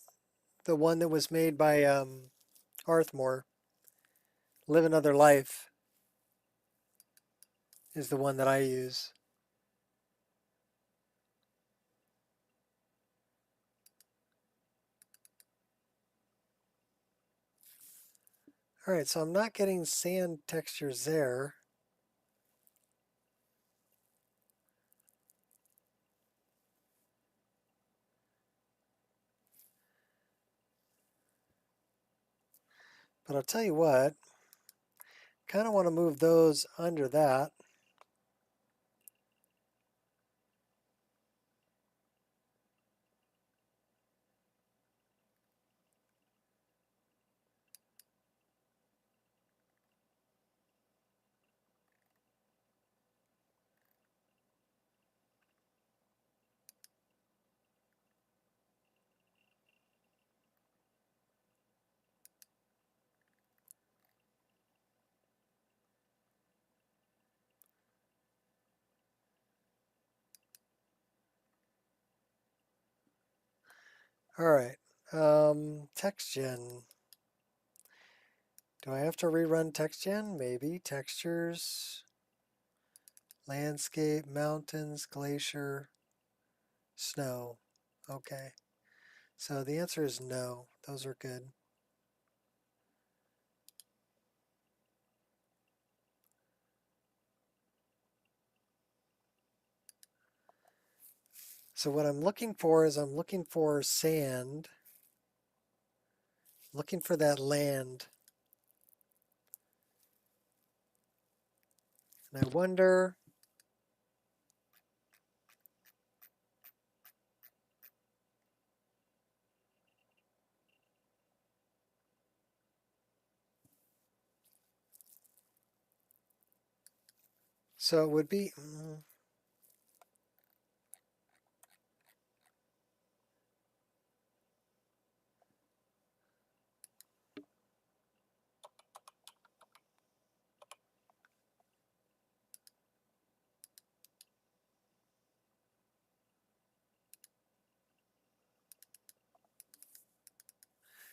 the one that was made by Arthmore. Live Another Life is the one that I use. All right, so I'm not getting sand textures there. But I'll tell you what, kind of want to move those under that. All right, text gen. Do I have to rerun text gen? Maybe. Textures, landscape, mountains, glacier, snow. Okay. So the answer is no. Those are good. So what I'm looking for is I'm looking for sand, looking for that land. And I wonder, so it would be,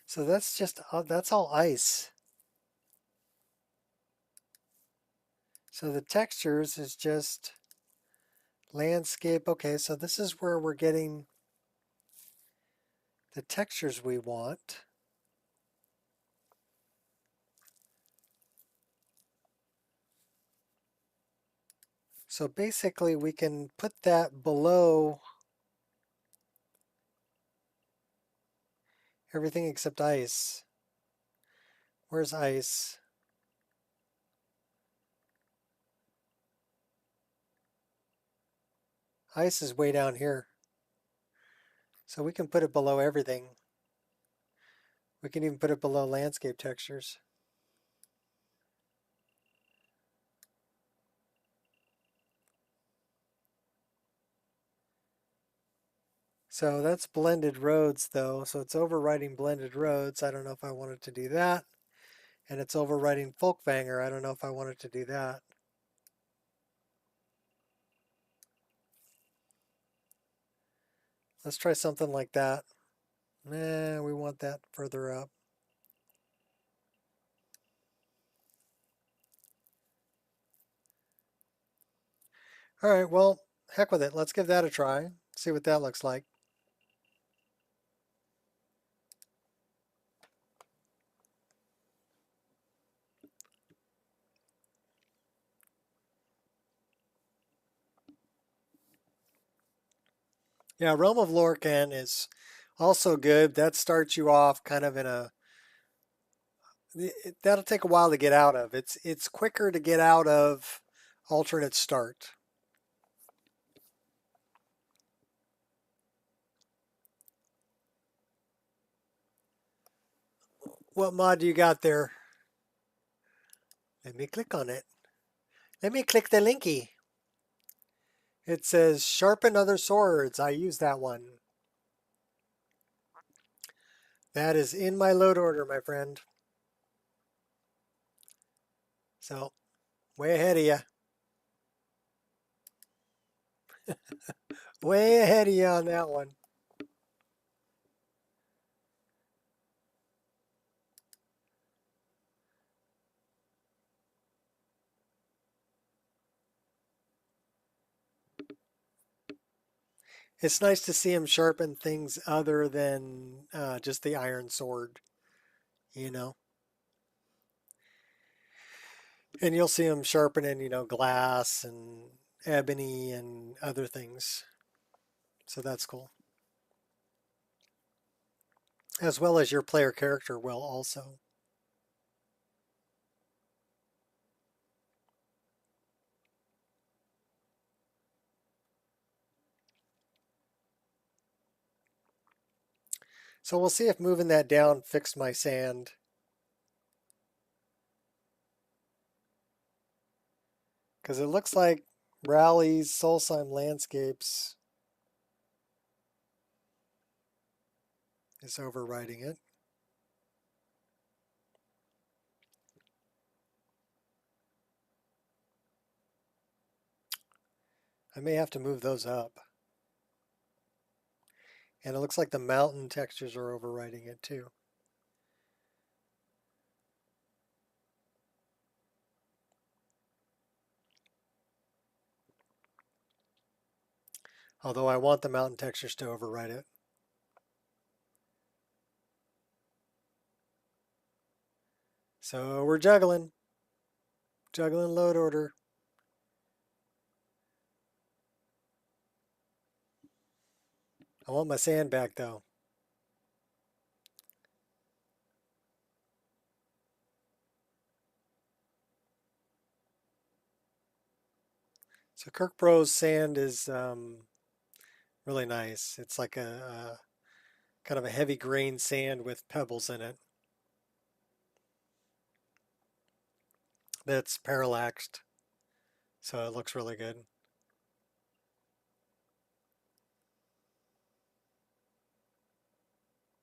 so that's just, that's all ice. So the textures is just landscape. Okay, so this is where we're getting the textures we want. So basically we can put that below everything except ice. Where's ice? Ice is way down here. So we can put it below everything. We can even put it below landscape textures. So that's blended roads though. So it's overriding blended roads. I don't know if I wanted to do that. And it's overriding Folkvanger. I don't know if I wanted to do that. Let's try something like that. Nah, we want that further up. All right, well, heck with it. Let's give that a try. See what that looks like. Yeah, Realm of Lorcan is also good. That starts you off kind of in a... That'll take a while to get out of. It's quicker to get out of alternate start. What mod do you got there? Let me click on it. Let me click the linky. It says sharpen other swords. I use that one. That is in my load order, my friend. So, way ahead of you. Way ahead of you on that one. It's nice to see him sharpen things other than just the iron sword, you know. And you'll see him sharpening, you know, glass and ebony and other things. So that's cool. As well as your player character will also. So we'll see if moving that down fixed my sand. Because it looks like Rally's Solstheim Landscapes is overriding it. I may have to move those up. And it looks like the mountain textures are overriding it too. Although I want the mountain textures to override it. So we're juggling. Juggling load order. I want my sand back though. So Kirkbro's sand is really nice. It's like a kind of a heavy grain sand with pebbles in it. That's parallaxed. So it looks really good.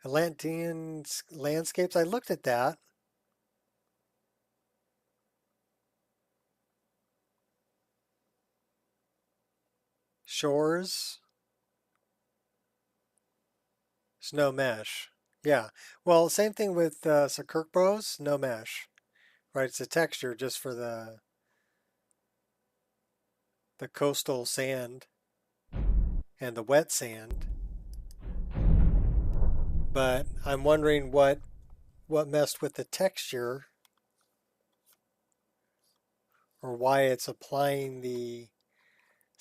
Atlantean landscapes, I looked at that. Shores. Snow mesh. Yeah. Well, same thing with Kirkbros, no mesh. Right, it's a texture just for the coastal sand and the wet sand. But I'm wondering what messed with the texture or why it's applying the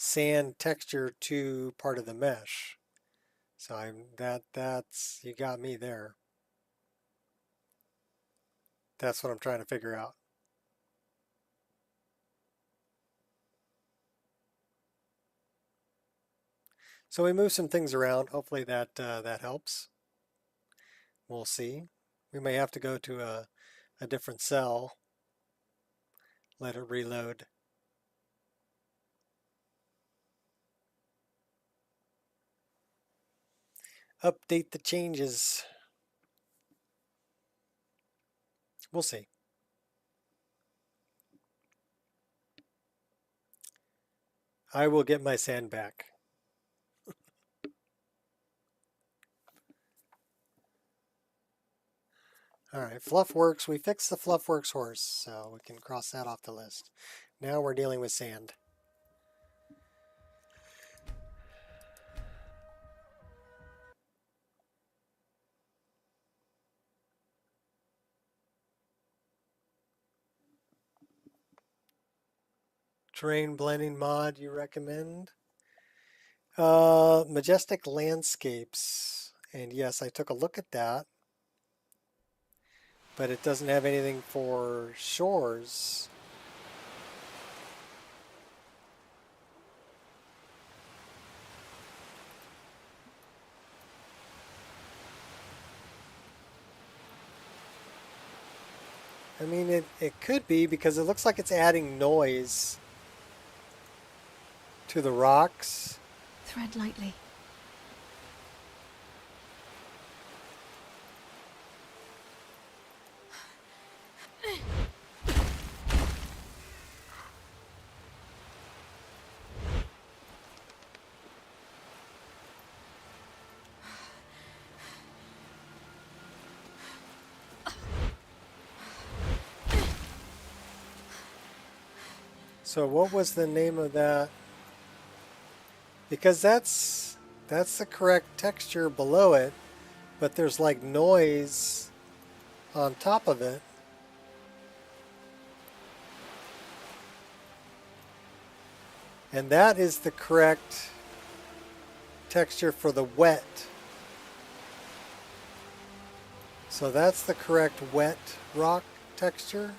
sand texture to part of the mesh. So that's you got me there. That's what I'm trying to figure out. So we move some things around. Hopefully that that helps. We'll see. We may have to go to a different cell. Let it reload. Update the changes. We'll see. I will get my sand back. All right, Fluffworks. We fixed the Fluffworks horse, so we can cross that off the list. Now we're dealing with sand. Terrain blending mod you recommend? Majestic landscapes. And yes, I took a look at that. But it doesn't have anything for shores. I mean, it could be because it looks like it's adding noise to the rocks. Thread lightly. So what was the name of that? Because that's the correct texture below it, but there's like noise on top of it. And that is the correct texture for the wet. So that's the correct wet rock texture.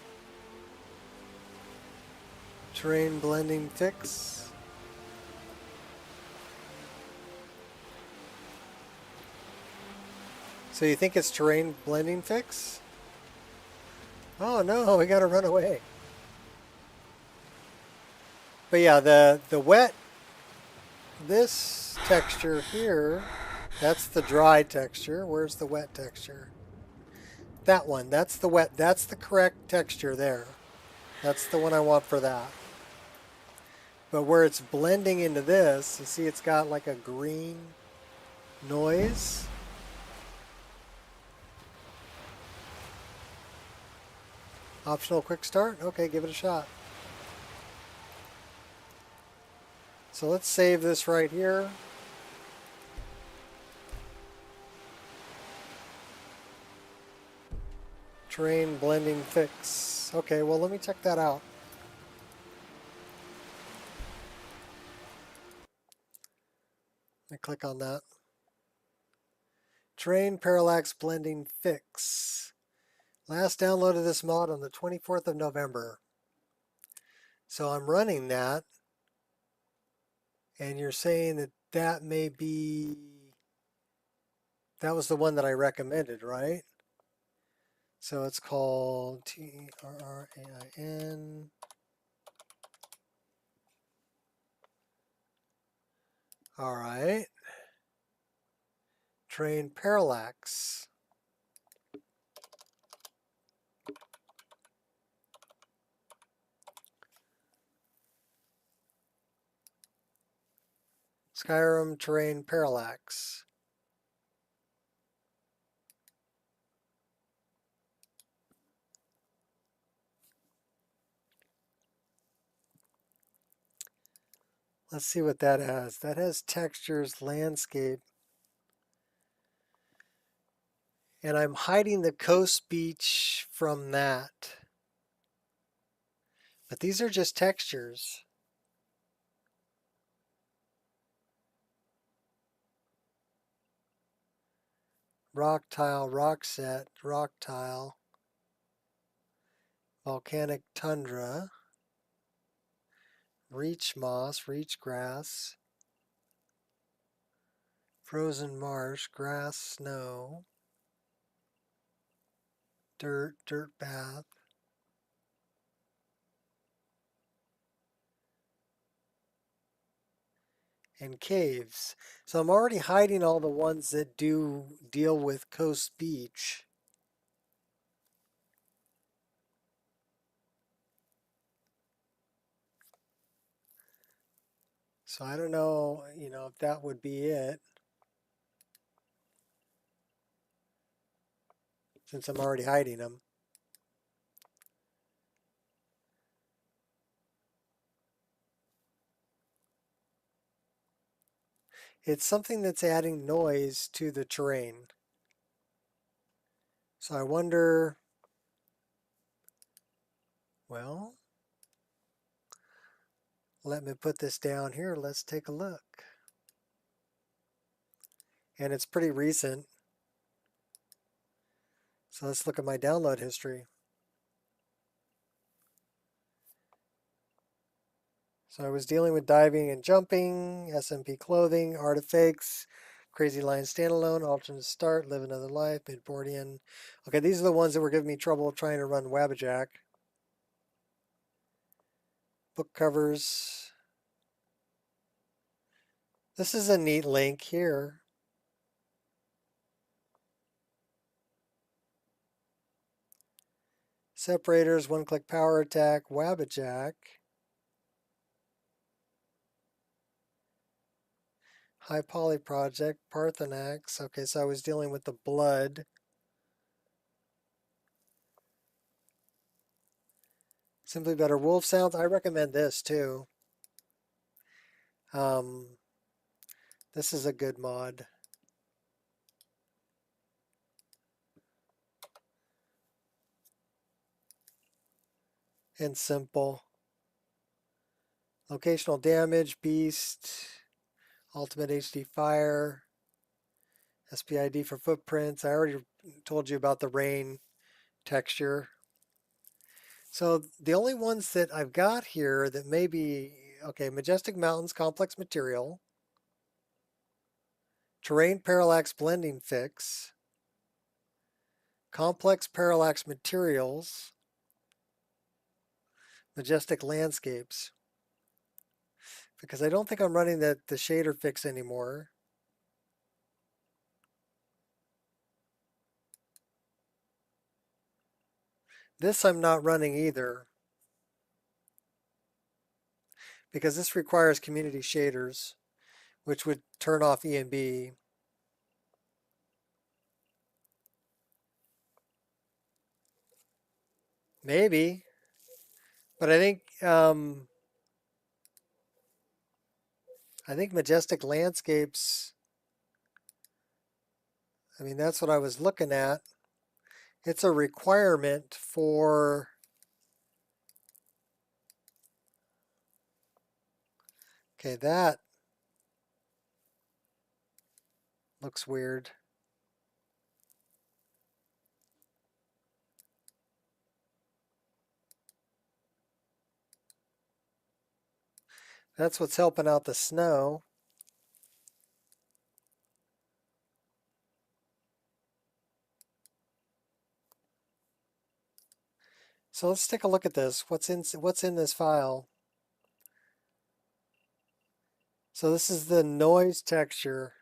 Terrain blending fix. So you think it's terrain blending fix? Oh no, we gotta run away. But yeah, the wet, this texture here, that's the dry texture. Where's the wet texture? That one, that's the wet, that's the correct texture there. That's the one I want for that. But where it's blending into this, you see it's got like a green noise. Optional quick start? Okay, give it a shot. So let's save this right here. Terrain blending fix. Okay, well let me check that out. Let me click on that. Terrain parallax blending fix. Last downloaded this mod on the 24th of November. So I'm running that. And you're saying that that may be, that was the one that I recommended, right? So it's called TRRAIN. All right. Terrain parallax. Skyrim terrain parallax. Let's see what that has. That has textures, landscape. And I'm hiding the coast beach from that. But these are just textures. rock tile, rock set, rock tile, volcanic tundra, reach moss, reach grass, frozen marsh, grass, snow, dirt, dirt path, and caves. So I'm already hiding all the ones that do deal with coast beach. So I don't know, if that would be it. Since I'm already hiding them. It's something that's adding noise to the terrain. So I wonder, well, let me put this down here. Let's take a look. And it's pretty recent. So let's look at my download history. So I was dealing with diving and jumping, SMP clothing, artifacts, Crazy Lion standalone, alternate start, live another life, Midboardian. Okay, these are the ones that were giving me trouble trying to run Wabbajack. Book covers. This is a neat link here. Separators, one-click power attack, Wabbajack. High Poly Project, Parthenax. Okay, so I was dealing with the blood. Simply Better Wolf Sounds. I recommend this too. This is a good mod. And simple. Locational damage, beast, ultimate HD fire, SPID for footprints. I already told you about the rain texture. So the only ones that I've got here that may be, okay, Majestic Mountains complex material, terrain parallax blending fix, complex parallax materials, majestic landscapes. Because I don't think I'm running the shader fix anymore. This I'm not running either. Because this requires community shaders, which would turn off ENB. Maybe. But I think majestic landscapes, I mean, that's what I was looking at. It's a requirement for okay, that looks weird. That's what's helping out the snow. So let's take a look at this. What's in this file? So this is the noise texture.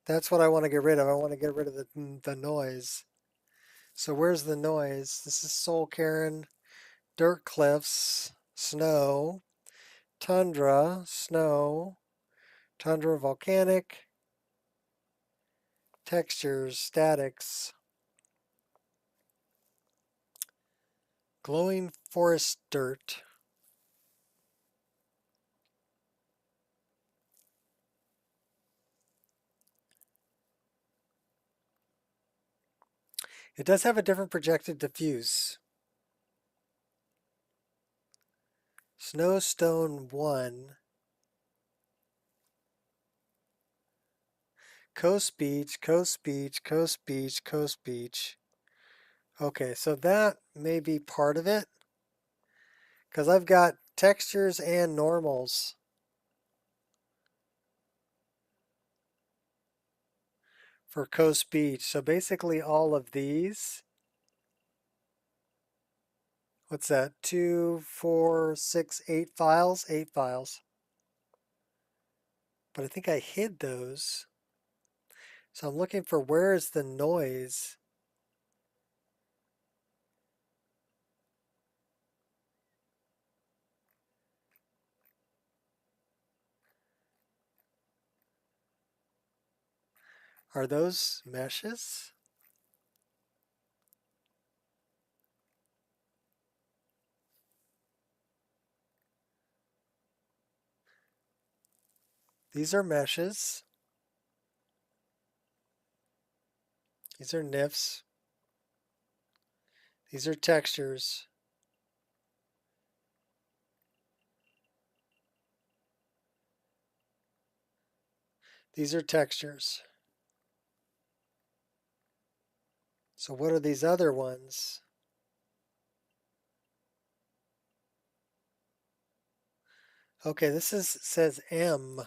That's what I want to get rid of. I want to get rid of the noise. So where's the noise? This is Soul Cairn, dirt cliffs, snow, tundra, snow, tundra volcanic, textures, statics, glowing forest dirt. It does have a different projected diffuse. Snowstone 1. Coast Beach, Coast Beach, Coast Beach, Coast Beach. Okay, so that may be part of it. Because I've got textures and normals. For Coast Beach. So basically all of these. What's that? 2, 4, 6, 8 files? 8 files. But I think I hid those. So I'm looking for where is the noise. Are those meshes? These are meshes. These are NIFs. These are textures. These are textures. So what are these other ones? Okay, this says M.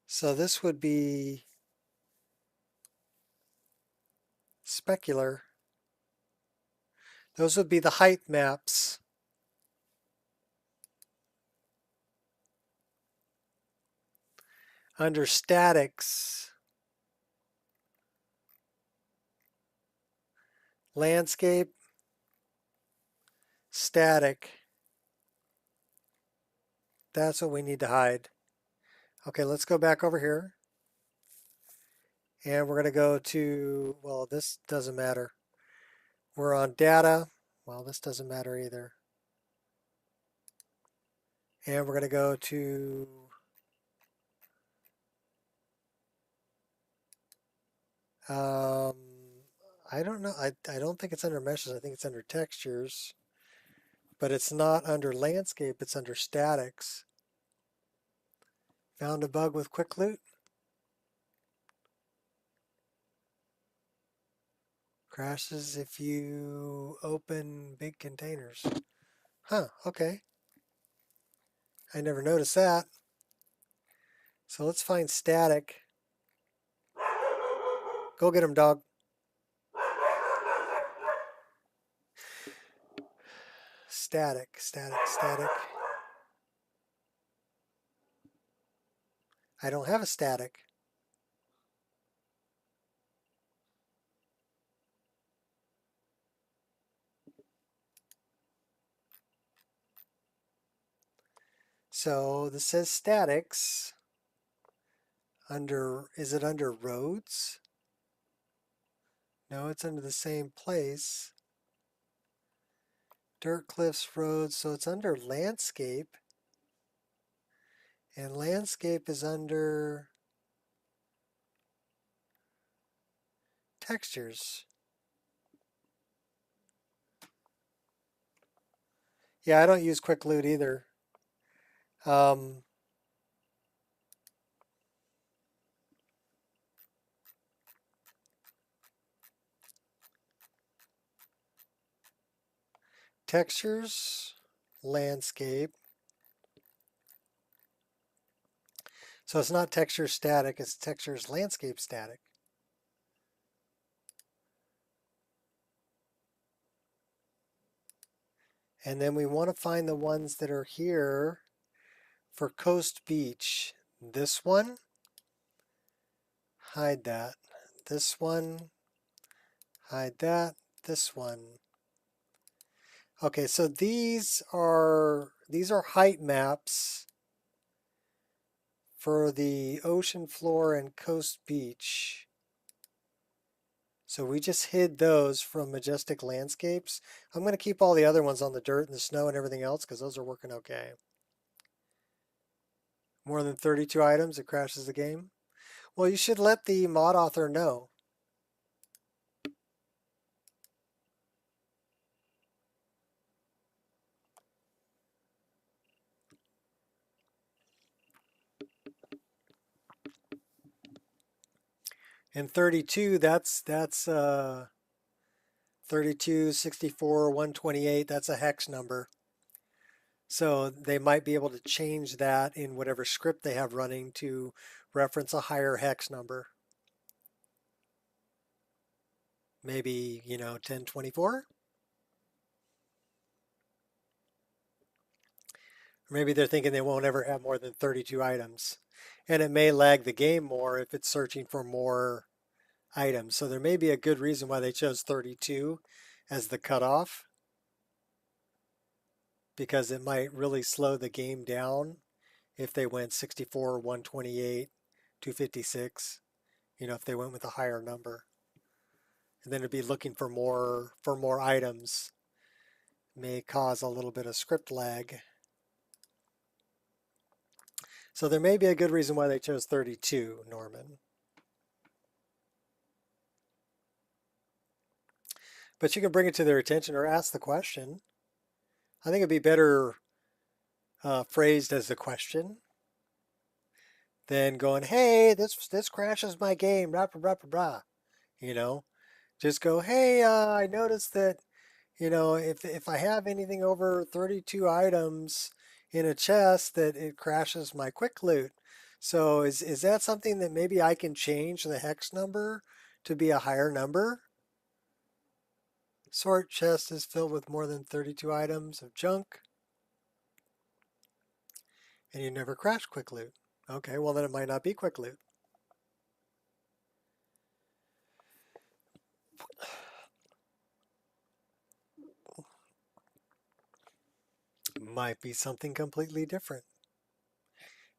So this would be specular. Those would be the height maps. Under statics, landscape, static. That's what we need to hide. Okay, let's go back over here. And we're going to go to, well, this doesn't matter. We're on data. Well, this doesn't matter either. And we're going to go to I don't know. I don't think it's under meshes. I think it's under textures. But it's not under landscape. It's under statics. Found a bug with quick loot. Crashes if you open big containers. Huh, okay. I never noticed that. So let's find static. Go get him, dog. Static, static, static. I don't have a static. So this says statics. Under, is it under roads? No, it's under the same place. Dirt cliffs, roads, so it's under landscape. And landscape is under textures. Yeah, I don't use quick loot either. Textures, landscape. So it's not texture static, it's textures landscape static. And then we want to find the ones that are here for Coast Beach. This one, hide that. This one, hide that. This one. Okay, so these are height maps for the ocean floor and Coast Beach. So we just hid those from Majestic Landscapes. I'm going to keep all the other ones on the dirt and the snow and everything else because those are working okay. More than 32 items, it crashes the game. Well, you should let the mod author know. And 32, that's 32, 64, 128, that's a hex number. So they might be able to change that in whatever script they have running to reference a higher hex number. Maybe, 1024? Or maybe they're thinking they won't ever have more than 32 items. And it may lag the game more if it's searching for more items. So there may be a good reason why they chose 32 as the cutoff, because it might really slow the game down if they went 64, 128, 256, if they went with a higher number. And then it'd be looking for more items may cause a little bit of script lag. So there may be a good reason why they chose 32, Norman. But you can bring it to their attention or ask the question. I think it'd be better phrased as a question than going, hey, this crashes my game, rah, rah, rah, rah. Just go, hey, I noticed that, if I have anything over 32 items in a chest, that it crashes my quick loot. So is that something that maybe I can change the hex number to be a higher number? Sort chest is filled with more than 32 items of junk. And you never crash quick loot. Okay, well then it might not be quick loot. Might be something completely different.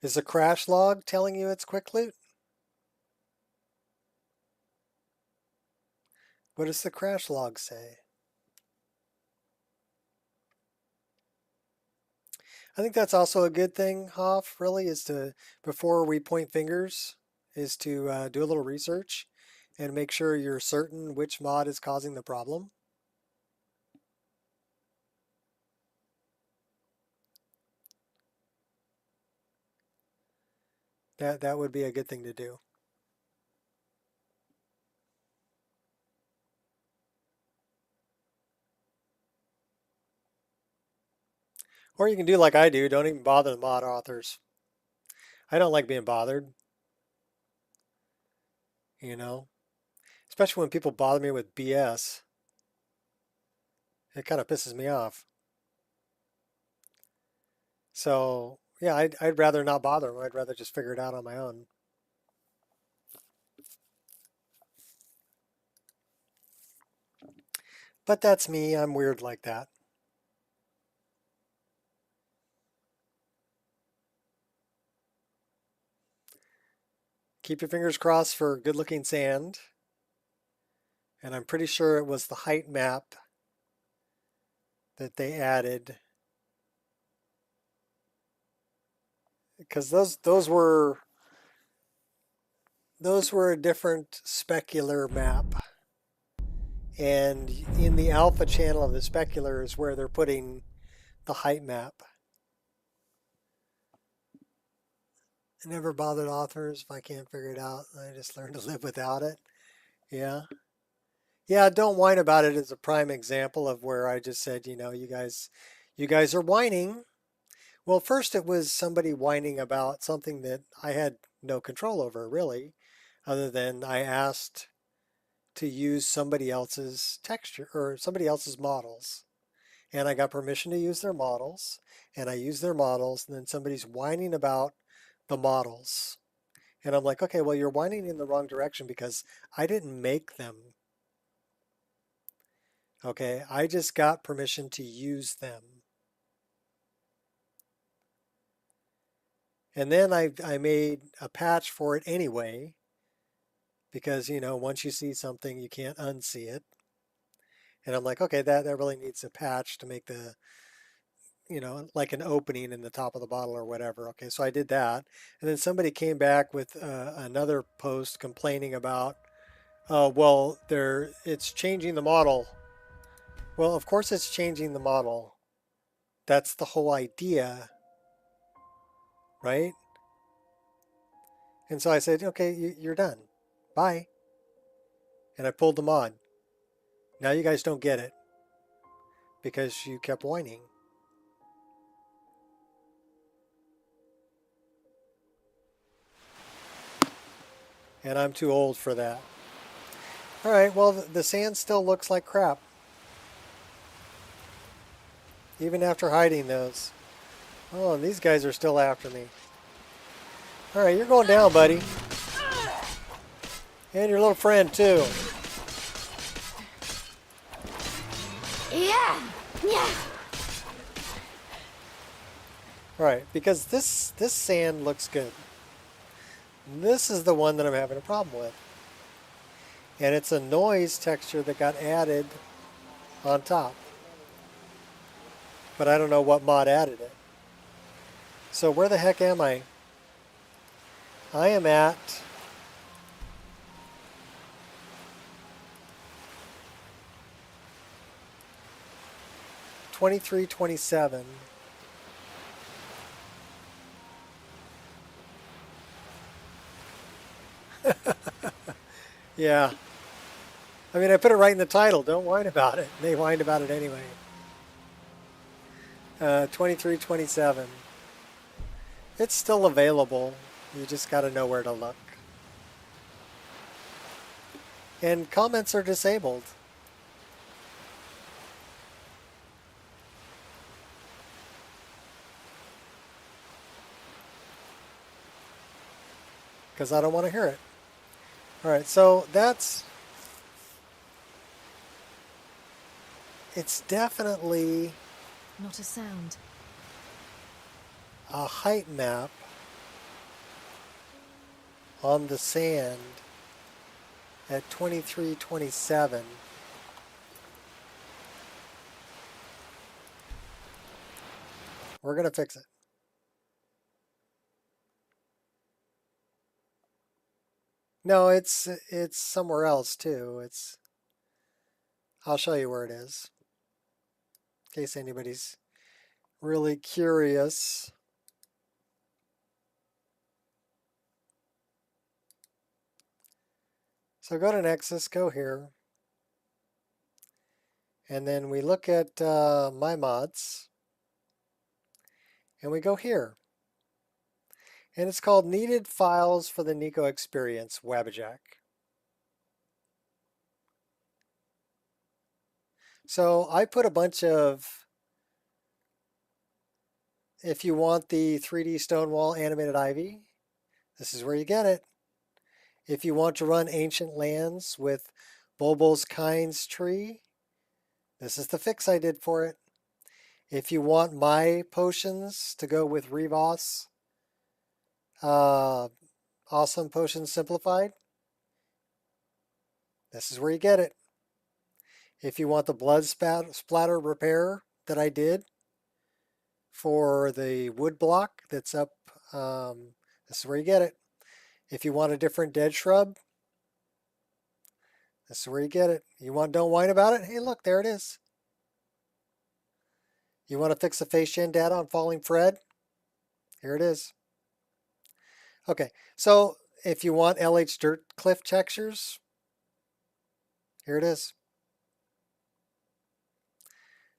Is the crash log telling you it's quick loot? What does the crash log say? I think that's also a good thing, Hoff, really, is to, before we point fingers, is to do a little research and make sure you're certain which mod is causing the problem. That would be a good thing to do. Or you can do like I do, don't even bother the mod authors. I don't like being bothered, especially when people bother me with BS. It kind of pisses me off. So, yeah, I'd rather not bother them. I'd rather just figure it out on my own. But that's me. I'm weird like that. Keep your fingers crossed for good-looking sand. And I'm pretty sure it was the height map that they added. Because those were a different specular map. And in the alpha channel of the specular is where they're putting the height map. I never bothered authors if I can't figure it out. I just learned to live without it. Yeah. Yeah, don't whine about it as a prime example of where I just said, you guys are whining. Well, first it was somebody whining about something that I had no control over, really, other than I asked to use somebody else's texture or somebody else's models. And I got permission to use their models, and I used their models, and then somebody's whining about the models. And I'm like, okay, well, you're whining in the wrong direction because I didn't make them. Okay, I just got permission to use them. And then I made a patch for it anyway, because, once you see something, you can't unsee it. And I'm like, okay, that really needs a patch to make the, like an opening in the top of the bottle or whatever. Okay, so I did that. And then somebody came back with another post complaining about, well, it's changing the model. Well, of course it's changing the model. That's the whole idea, right? And so I said, okay, you're done. Bye. And I pulled the mod. Now you guys don't get it because you kept whining. And I'm too old for that. Alright, well, the sand still looks like crap. Even after hiding those. Oh, and these guys are still after me. Alright, you're going down, buddy. And your little friend, too. Yeah. Yeah. Alright, because this sand looks good. This is the one that I'm having a problem with. And it's a noise texture that got added on top. But I don't know what mod added it. So where the heck am I? I am at 2327. Yeah. I mean, I put it right in the title. Don't whine about it. They whined about it anyway. 2327. It's still available. You just got to know where to look. And comments are disabled. Because I don't want to hear it. Alright, so that's... It's definitely Not a sound. a height map on the sand at 2327. We're going to fix it. No, it's somewhere else too. I'll show you where it is. In case anybody's really curious. So go to Nexus, go here. And then we look at my mods. And we go here. And it's called Needed Files for the Nico Experience, Wabbajack. So I put a bunch of, if you want the 3D Stonewall Animated Ivy, this is where you get it. If you want to run Ancient Lands with Bulbul's Kind's Tree, this is the fix I did for it. If you want my potions to go with Revos, Awesome Potions Simplified, this is where you get it. If you want the blood splatter repair that I did for the wood block that's up, this is where you get it. If you want a different dead shrub, this is where you get it. You want Don't Whine About It? Hey, look, there it is. You want to fix the face gen data on Falling Fred? Here it is. Okay, so if you want LH Dirt Cliff textures, here it is.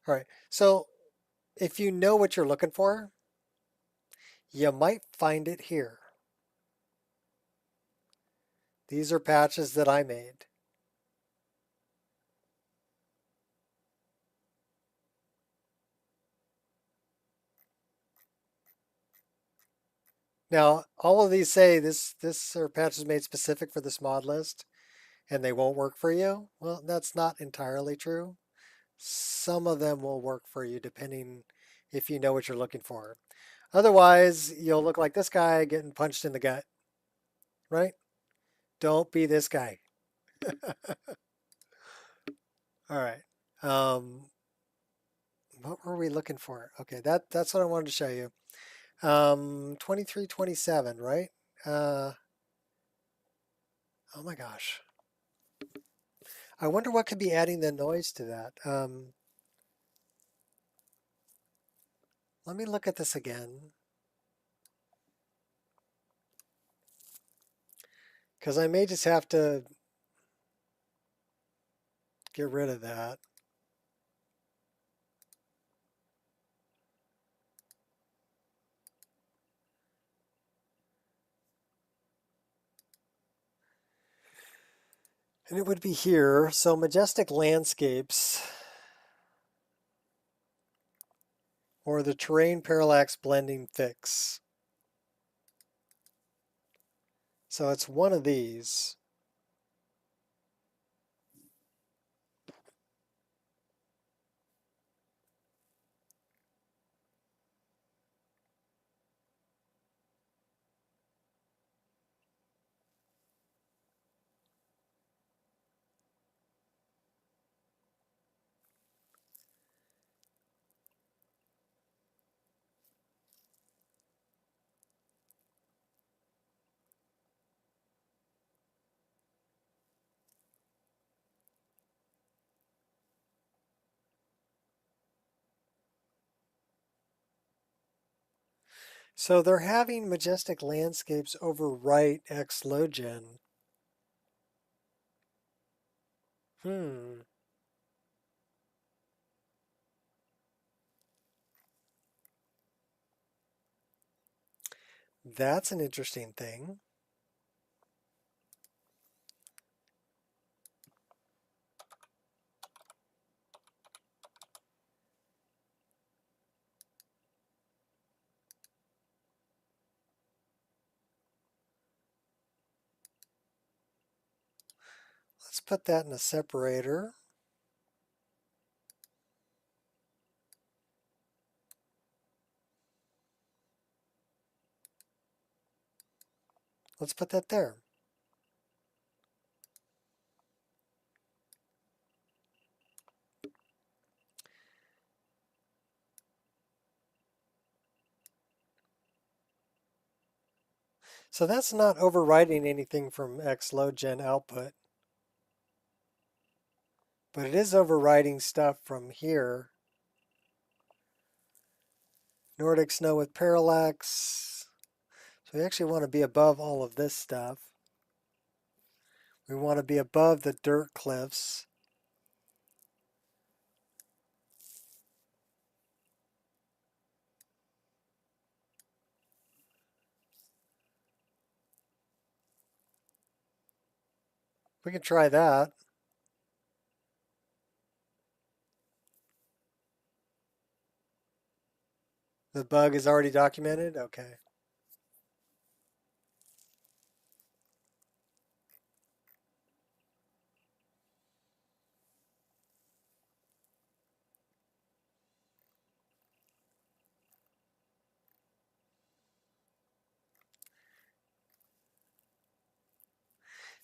All right, so if you know what you're looking for, you might find it here. These are patches that I made. Now, all of these say this are patches made specific for this mod list, and they won't work for you. Well, that's not entirely true. Some of them will work for you depending if you know what you're looking for. Otherwise, you'll look like this guy getting punched in the gut, right? Don't be this guy. All right. What were we looking for? Okay, that's what I wanted to show you. 2327, right? Oh my gosh. I wonder what could be adding the noise to that. Let me look at this again. Because I may just have to get rid of that. And it would be here. So majestic landscapes, or the terrain parallax blending fix. So it's one of these. So they're having majestic landscapes overwrite Xlogen. That's an interesting thing. Let's put that in a separator. Let's put that there. So that's not overwriting anything from Xlogen output. But it is overwriting stuff from here. Nordic snow with parallax. So we actually want to be above all of this stuff. We want to be above the dirt cliffs. We can try that. The bug is already documented? Okay.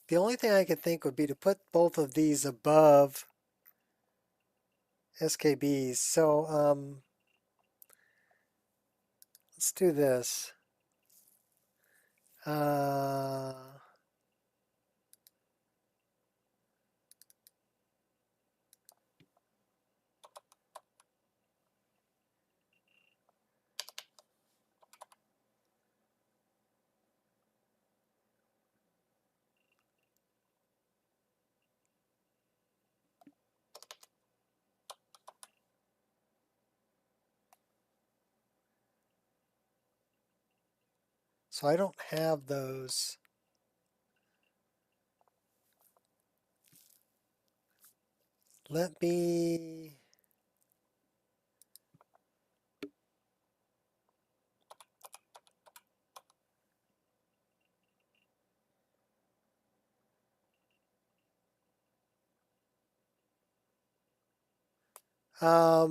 The only thing I could think would be to put both of these above SKBs. So let's do this. So I don't have those. Let me... I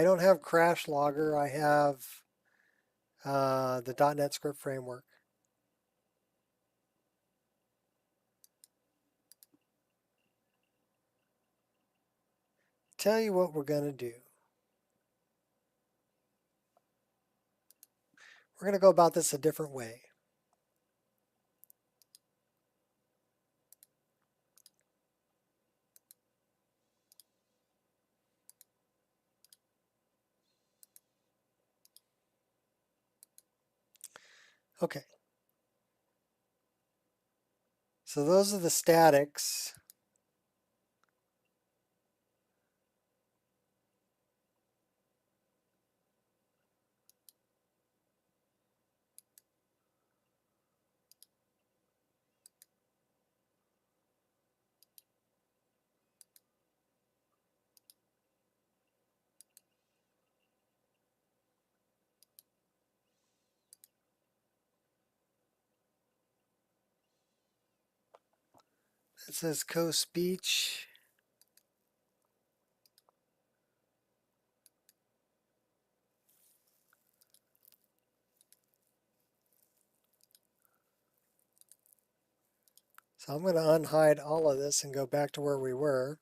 don't have Crash Logger. I have the .NET Script Framework. Tell you what we're going to do. We're going to go about this a different way. Okay. So those are the statics. It says Coast Beach. So I'm going to unhide all of this and go back to where we were.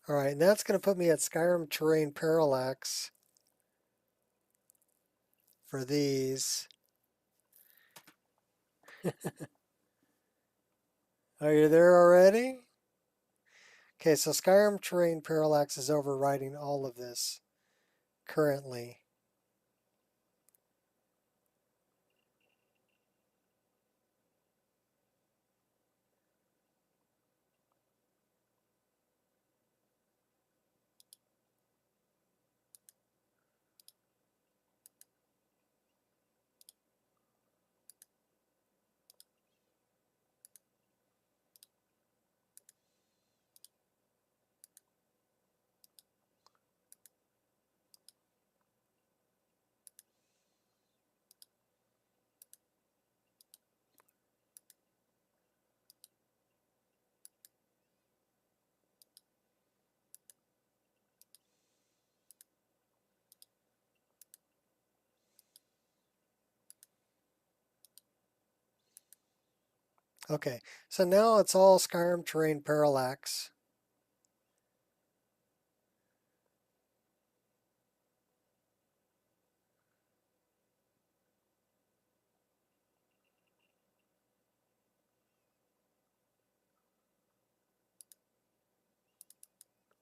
All right, and that's going to put me at Skyrim Terrain Parallax for these. Are you there already? Okay, so Skyrim Terrain Parallax is overriding all of this currently. Okay, so now it's all Skyrim Terrain Parallax.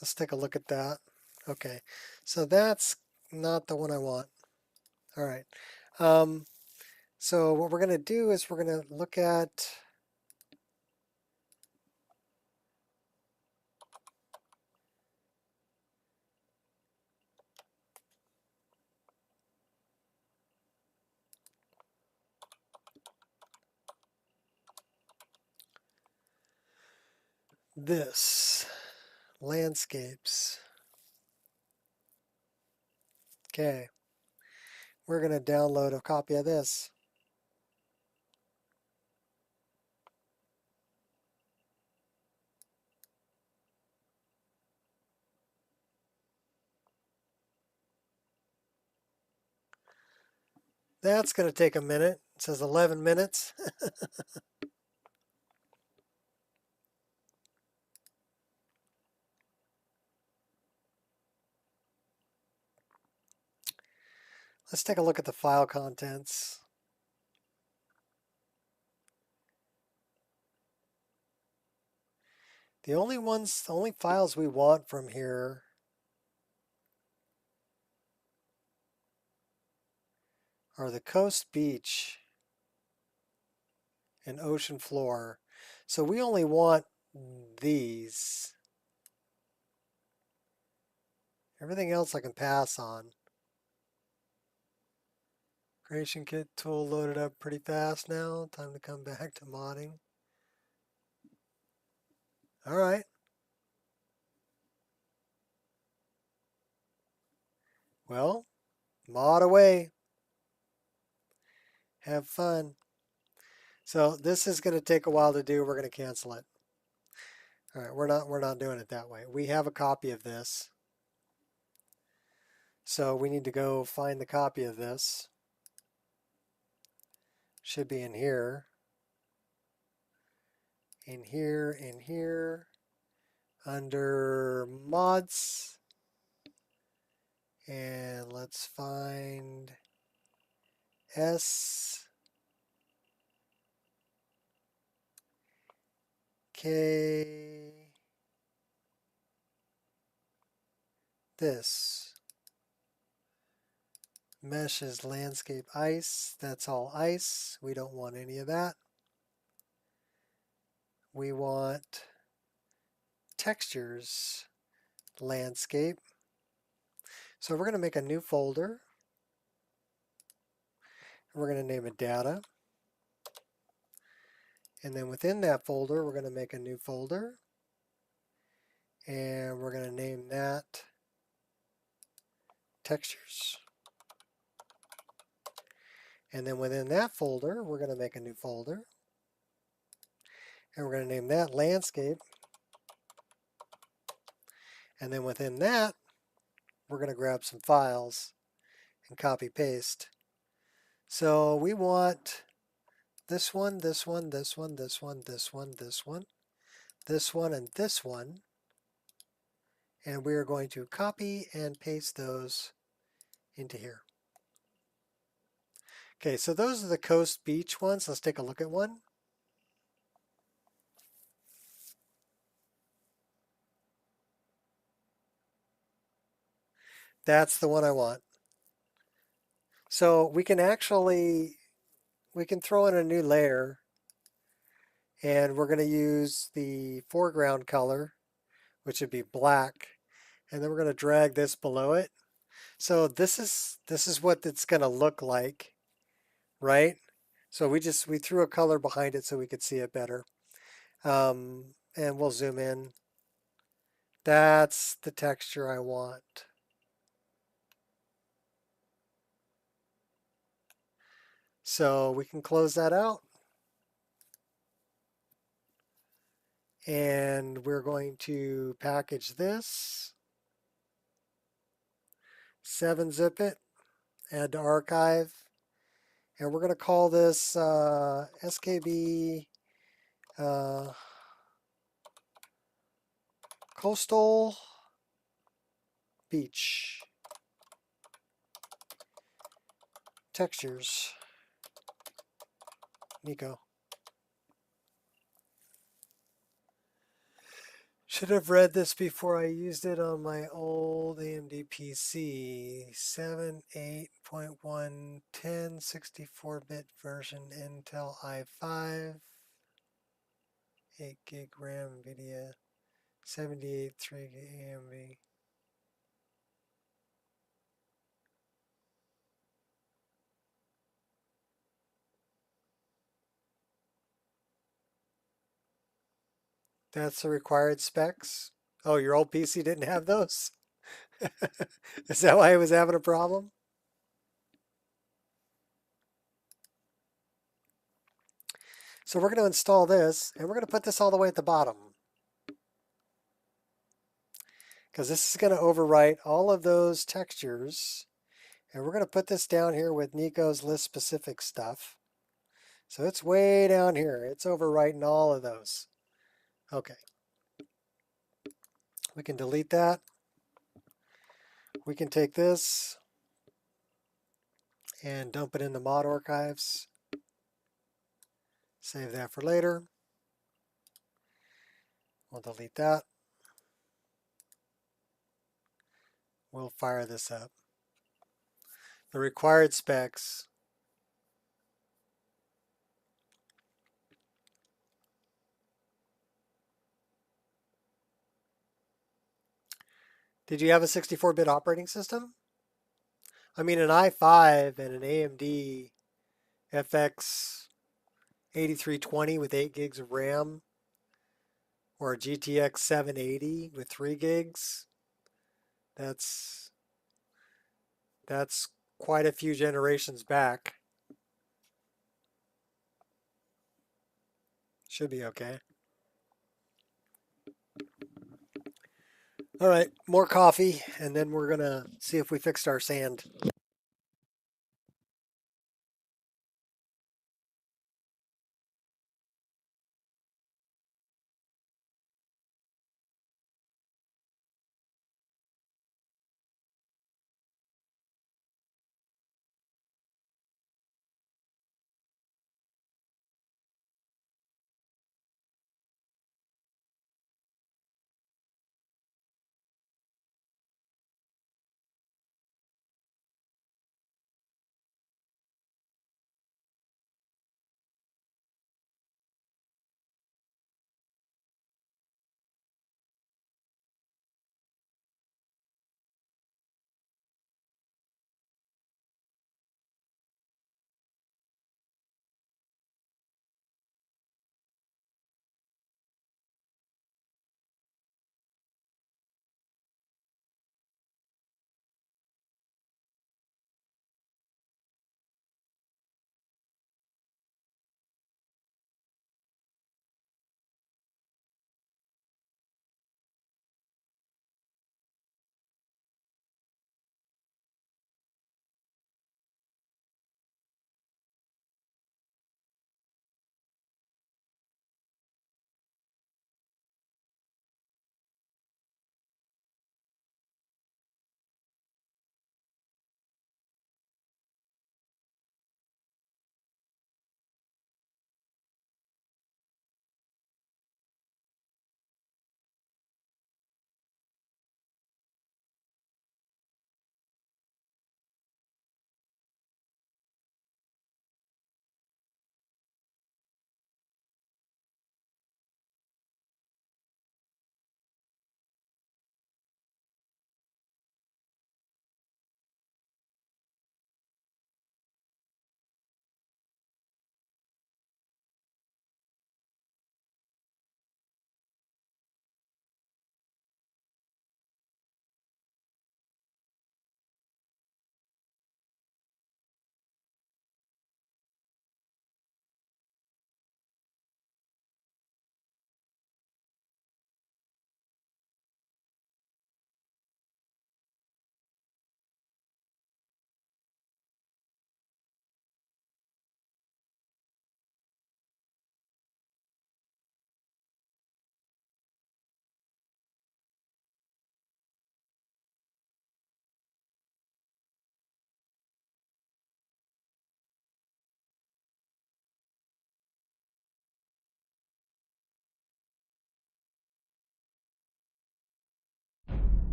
Let's take a look at that. Okay, so that's not the one I want. All right. So what we're going to do is we're going to look at this, landscapes. Okay, we're going to download a copy of this. That's going to take a minute. It says 11 minutes. Let's take a look at the file contents. The only files we want from here are the coast beach and ocean floor. So we only want these. Everything else I can pass on. Creation kit tool loaded up pretty fast now. Time to come back to modding. All right. Well, mod away. Have fun. So this is going to take a while to do. We're going to cancel it. All right, we're not doing it that way. We have a copy of this. So we need to go find the copy of this. Should be in here. In here, under mods. And let's find S K this. Mesh is landscape ice. That's all ice. We don't want any of that. We want textures landscape. So we're going to make a new folder. We're going to name it data. And then within that folder, we're going to make a new folder. And we're going to name that textures. And then within that folder, we're going to make a new folder. And we're going to name that landscape. And then within that, we're going to grab some files and copy paste. So we want this one, this one, this one, this one, this one, this one, this one, and this one. And we are going to copy and paste those into here. Okay, so those are the coast beach ones. Let's take a look at one. That's the one I want. So we can throw in a new layer, and we're going to use the foreground color, which would be black, and then we're going to drag this below it. So this is what it's going to look like, right? So we threw a color behind it so we could see it better. And we'll zoom in. That's the texture I want. So we can close that out. And we're going to package this, 7-zip it, add to archive, and we're going to call this SKB Coastal Beach Textures, Nico. Should have read this before I used it on my old AMD PC. 7.8.1 10 64-bit version Intel i5, 8 gig RAM NVIDIA, 78 3 AMD. That's the required specs. Oh, your old PC didn't have those? Is that why it was having a problem? So we're going to install this, and we're going to put this all the way at the bottom, because this is going to overwrite all of those textures. And we're going to put this down here with Nico's list specific stuff. So it's way down here. It's overwriting all of those. Okay. We can delete that. We can take this and dump it in the mod archives. Save that for later. We'll delete that. We'll fire this up. The required specs. Did you have a 64-bit operating system? I mean, an i5 and an AMD FX 8320 with 8 gigs of RAM, or a GTX 780 with 3 gigs. That's quite a few generations back. Should be okay. All right, more coffee, and then we're gonna see if we fixed our sand.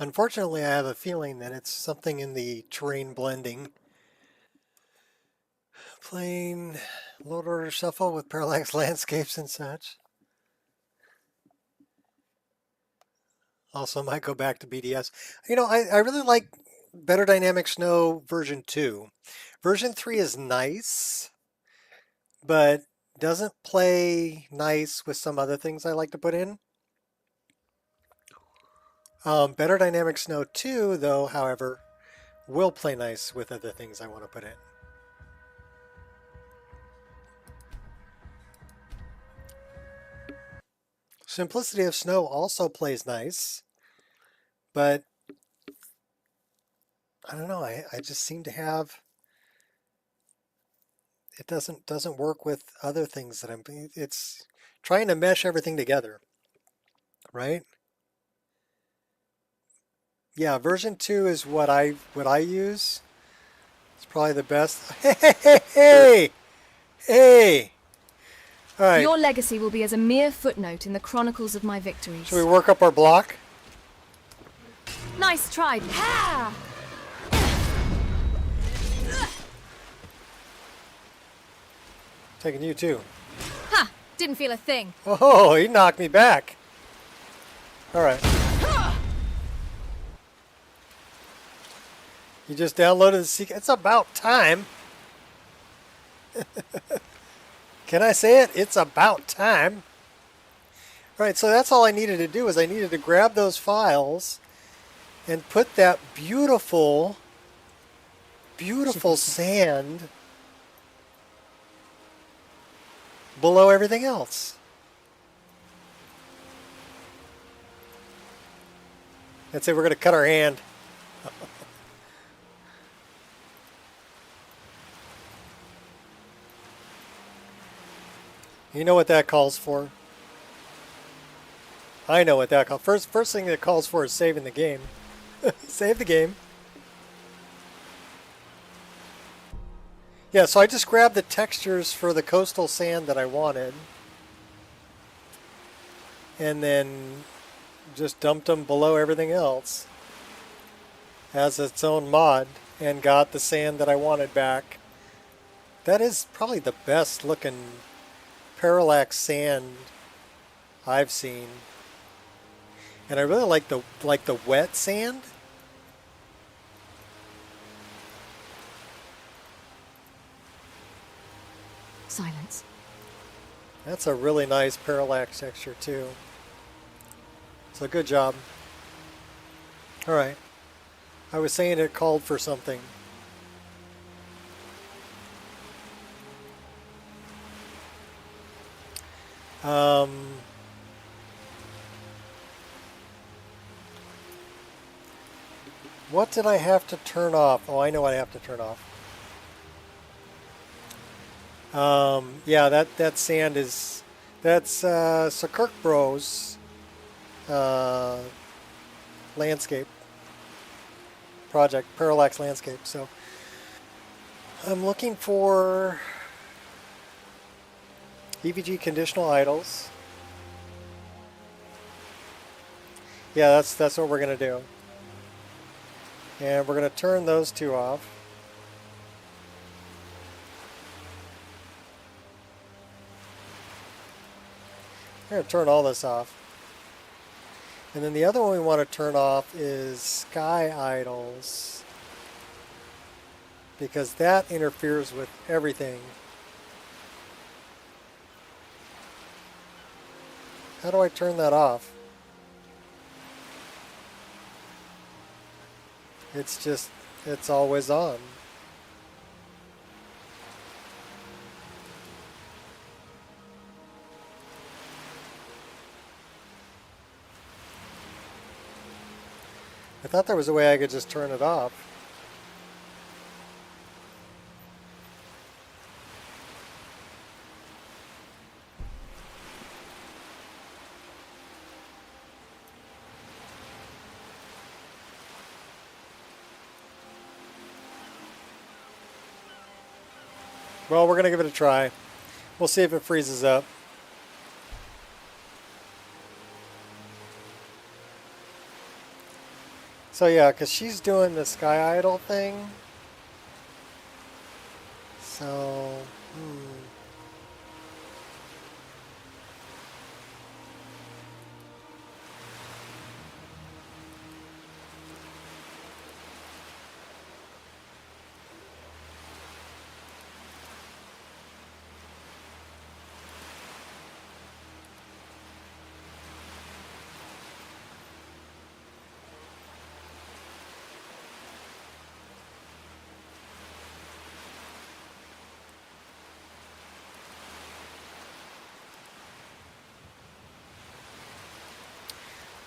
Unfortunately, I have a feeling that it's something in the terrain blending. Playing load order shuffle with parallax landscapes and such. Also might go back to BDS. You know, I really like Better Dynamic Snow version 2. Version 3 is nice, but doesn't play nice with some other things I like to put in. Better Dynamic Snow 2, though, however, will play nice with other things I want to put in. Simplicity of Snow also plays nice, but I don't know, I just seem to have, it doesn't work with other things that it's trying to mesh everything together, right? Yeah, version 2 is what I use. It's probably the best. Hey! All right. Your legacy will be as a mere footnote in the chronicles of my victories. Should we work up our block? Nice try. Ha! Taking you too. Ha! Didn't feel a thing. Oh, he knocked me back. All right. You just downloaded the secret. It's about time. Can I say it? It's about time. All right, so that's all I needed to do is I needed to grab those files and put that beautiful, beautiful sand below everything else. That's it, we're going to cut our hand. You know what that calls for? I know what that calls for. First thing that calls for is saving the game. Save the game. Yeah, so I just grabbed the textures for the coastal sand that I wanted. And then just dumped them below everything else as its own mod and got the sand that I wanted back. That is probably the best looking parallax sand I've seen. And I really like the wet sand. Silence. That's a really nice parallax texture too. So good job. All right. I was saying it called for something. What did I have to turn off? Oh, I know what I have to turn off. Yeah, that sand is, that's Sakirk Bros landscape project, parallax landscape. So I'm looking for EVG conditional idles. Yeah, that's what we're gonna do. And we're gonna turn those two off. We're gonna turn all this off. And then the other one we want to turn off is sky idles, because that interferes with everything. How do I turn that off? It's just, it's always on. I thought there was a way I could just turn it off. Well, we're going to give it a try. We'll see if it freezes up. So yeah, because she's doing the Sky Idol thing. So,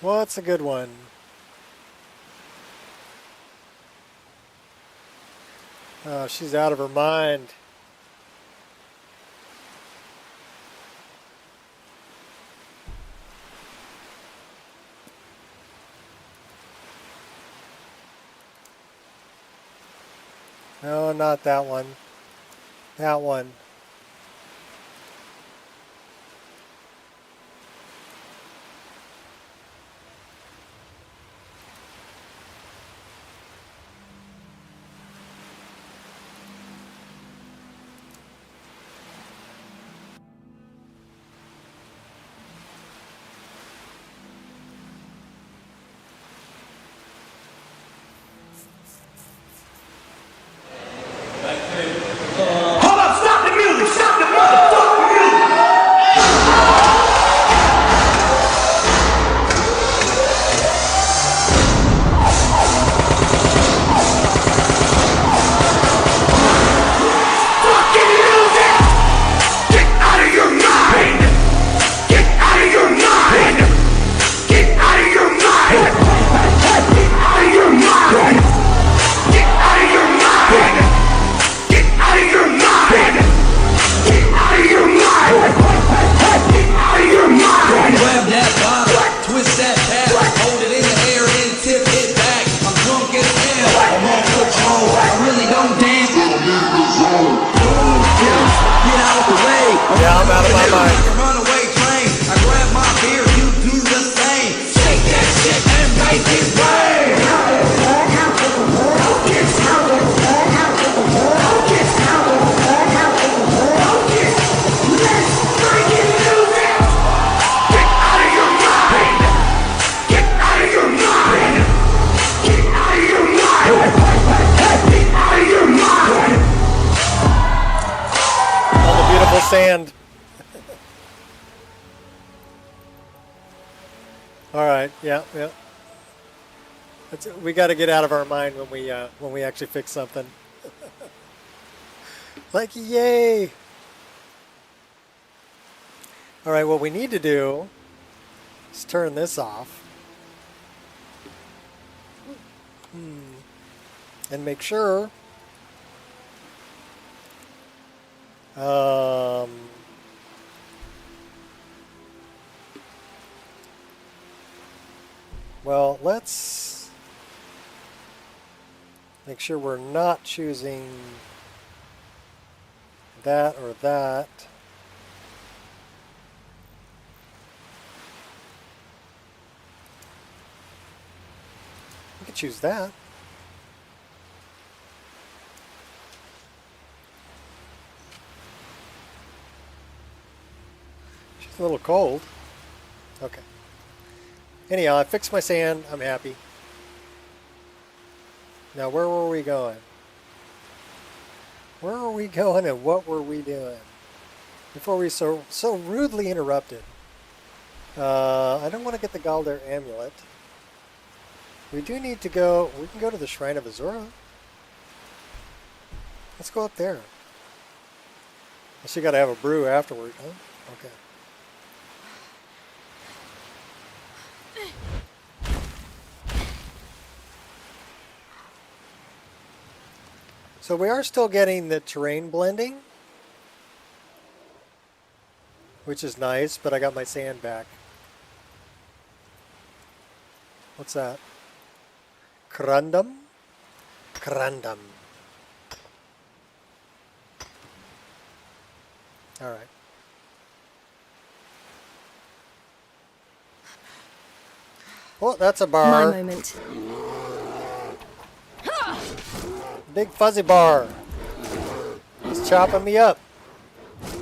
what's a good one? Oh, she's out of her mind. No, not that one. That one. Hold up, stop the music! Stop the motherfucking music! Fucking music! Get out of your mind! Get out of your mind! Get out of your mind! Get out of your mind! Get out of your mind! Get out of your mind! Get out of your mind! Get out of your mind! Grab that bottle, twist that tap, hold it in the air and tip it back. I'm drunk as hell, I'm on patrol, I really don't dance. Get out the way. Yeah, I'm out of my mind. Runaway train, I grab my beer, you do the same. Shake that shit and make it rain. On the beautiful sand. All right. Yeah. Yeah. We got to get out of our mind when we actually fix something. Like, yay! All right. What we need to do is turn this off. And make sure well, let's make sure we're not choosing that or that. We could choose that. She's a little cold. Okay. Anyhow, I fixed my sand. I'm happy. Now, where were we going? Where were we going and what were we doing? Before we so rudely interrupted. I don't want to get the Galder amulet. We do need to go. We can go to the Shrine of Azura. Let's go up there. Unless you got to have a brew afterward, huh? Okay. So we are still getting the terrain blending, which is nice, but I got my sand back. What's that? Crundum? Crundum. All right. Oh, that's a bar. My moment. Big fuzzy bar. He's chopping me up.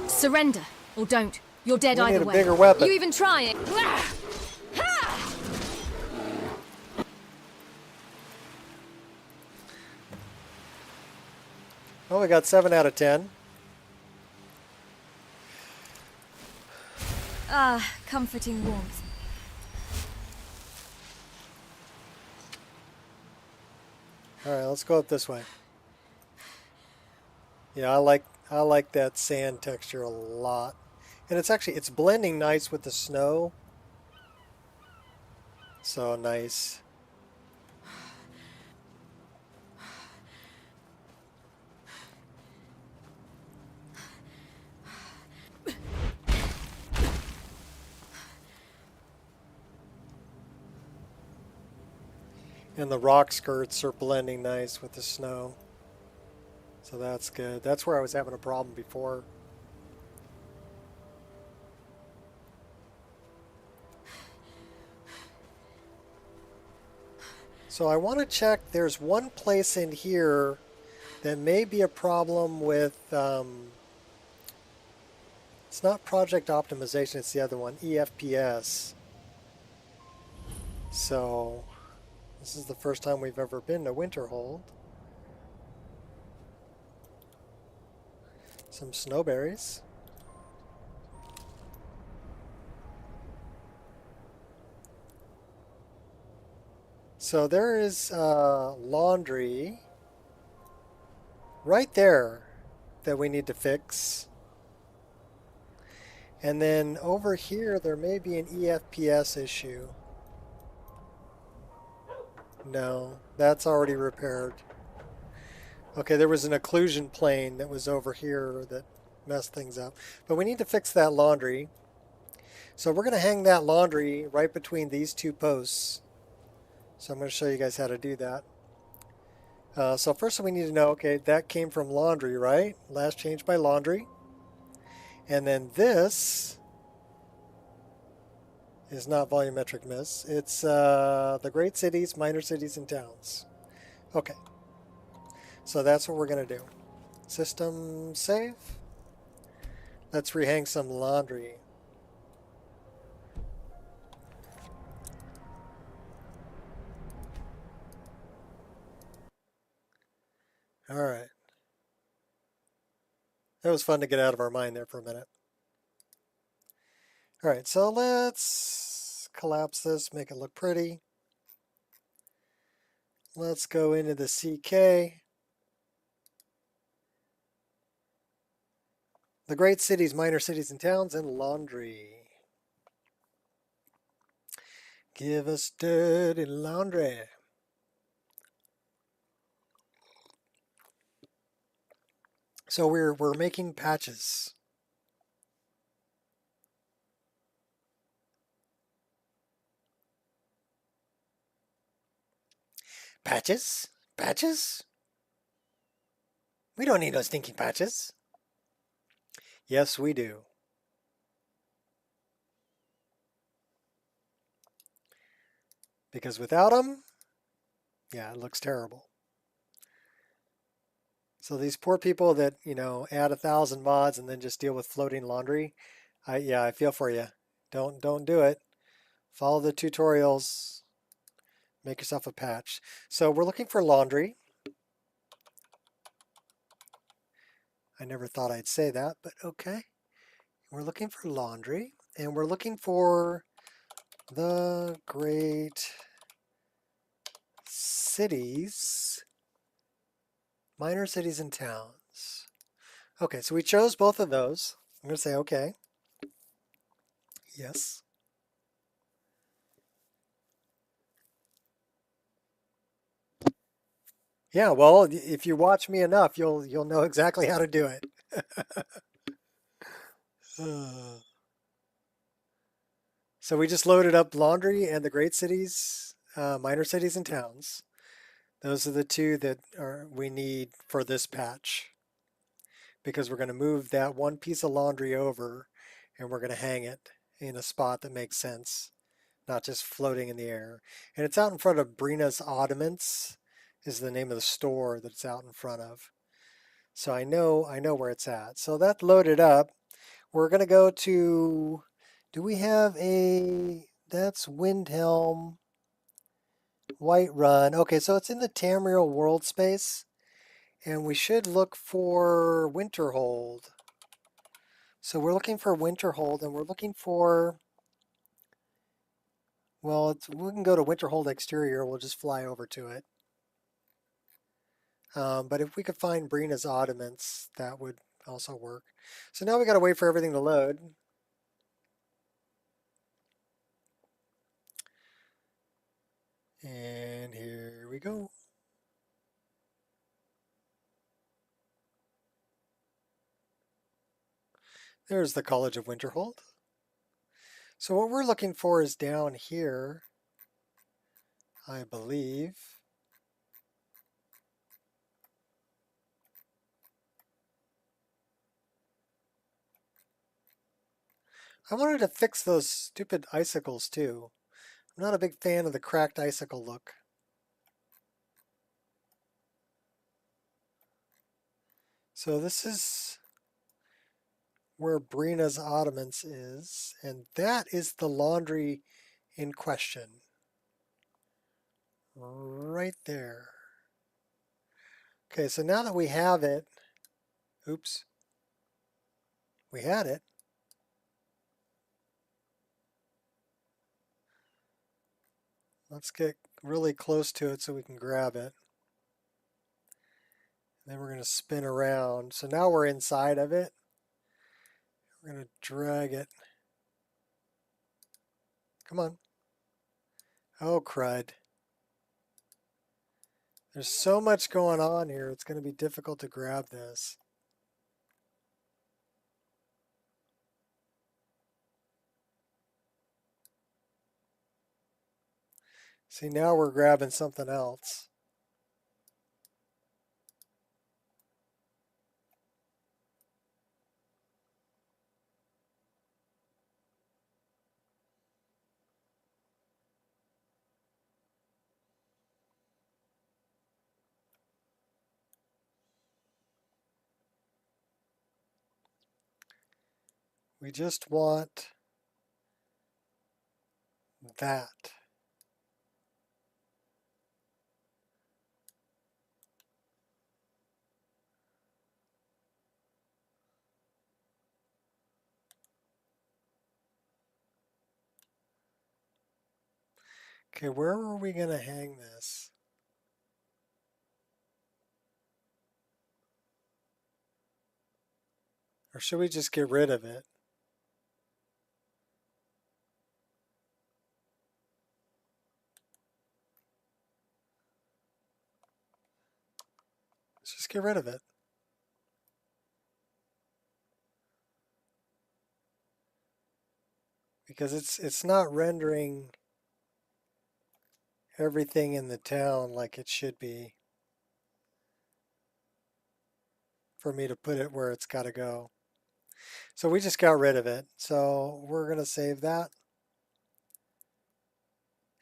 Surrender, or don't. You're dead We need either a way. bigger weapon. You even try it. Oh, we got 7 out of 10. Ah, comforting warmth. All right, let's go up this way. Yeah, I like that sand texture a lot. And it's blending nice with the snow. So nice. And the rock skirts are blending nice with the snow. So that's good. That's where I was having a problem before. So I want to check, there's one place in here that may be a problem with, it's not project optimization, it's the other one, EFPS. So this is the first time we've ever been to Winterhold. Some snowberries. So there is laundry right there that we need to fix. And then over here there may be an EFPS issue. No, that's already repaired. Okay, there was an occlusion plane that was over here that messed things up. But we need to fix that laundry. So we're going to hang that laundry right between these two posts. So I'm going to show you guys how to do that. So first we need to know, okay, that came from laundry, right? Last changed by laundry. And then this is not volumetric miss. It's the great cities, minor cities, and towns. Okay. So that's what we're going to do. System save. Let's rehang some laundry. All right. That was fun to get out of our mind there for a minute. All right, so let's collapse this, make it look pretty. Let's go into the CK. The great cities, minor cities and towns, and laundry. Give us dirty laundry. So we're making patches. Patches? Patches? We don't need no stinking patches. Yes, we do. Because without them, yeah, it looks terrible. So these poor people that, you know, add 1,000 mods and then just deal with floating laundry, I feel for you. Don't do it. Follow the tutorials. Make yourself a patch. So we're looking for laundry. I never thought I'd say that, but okay. We're looking for laundry, and we're looking for the great cities, minor cities and towns. Okay, so we chose both of those. I'm going to say okay. Yes. Yeah, well, if you watch me enough, you'll know exactly how to do it. So we just loaded up laundry and the great cities, minor cities and towns. Those are the two that we need for this patch. Because we're going to move that one piece of laundry over and we're going to hang it in a spot that makes sense, not just floating in the air. And it's out in front of Brina's Ottomans, is the name of the store that it's out in front of. So I know where it's at. So that loaded up. We're going to go to, do we have a, that's Windhelm, Whiterun. Okay, so it's in the Tamriel world space. And we should look for Winterhold. So we're looking for Winterhold, and we're looking for, well, we can go to Winterhold exterior. We'll just fly over to it. But if we could find Brina's Ottomans, that would also work. So now we got to wait for everything to load. And here we go. There's the College of Winterhold. So what we're looking for is down here, I believe. I wanted to fix those stupid icicles too. I'm not a big fan of the cracked icicle look. So this is where Brina's Ottomans is, and that is the laundry in question. Right there. Okay, so now that we have it, oops, we had it. Let's get really close to it so we can grab it. Then we're going to spin around. So now we're inside of it. We're going to drag it. Come on. Oh, crud. There's so much going on here, it's going to be difficult to grab this. See, now we're grabbing something else. We just want that. Okay, where are we going to hang this? Or should we just get rid of it? Let's just get rid of it. Because it's not rendering everything in the town like it should be for me to put it where it's got to go. So we just got rid of it. So we're going to save that.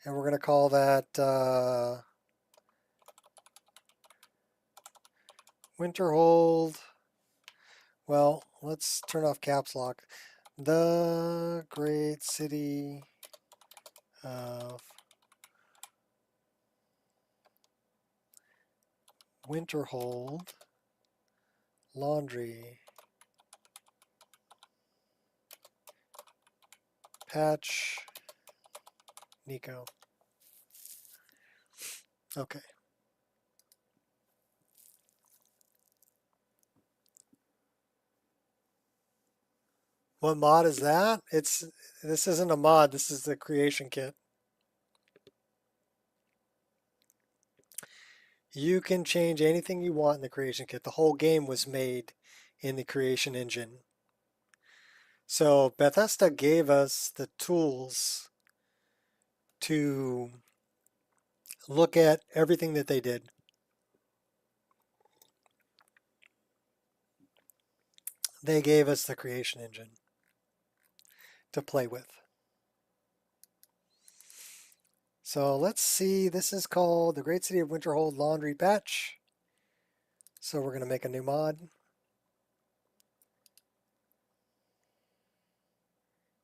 And we're going to call that Winterhold. Well, let's turn off caps lock. The great city of Winterhold laundry patch Nico. Okay. What mod is that? This isn't a mod, this is the creation kit. You can change anything you want in the creation kit. The whole game was made in the creation engine. So Bethesda gave us the tools to look at everything that they did. They gave us the creation engine to play with. So let's see, this is called the Great City of Winterhold Laundry Patch. So we're going to make a new mod.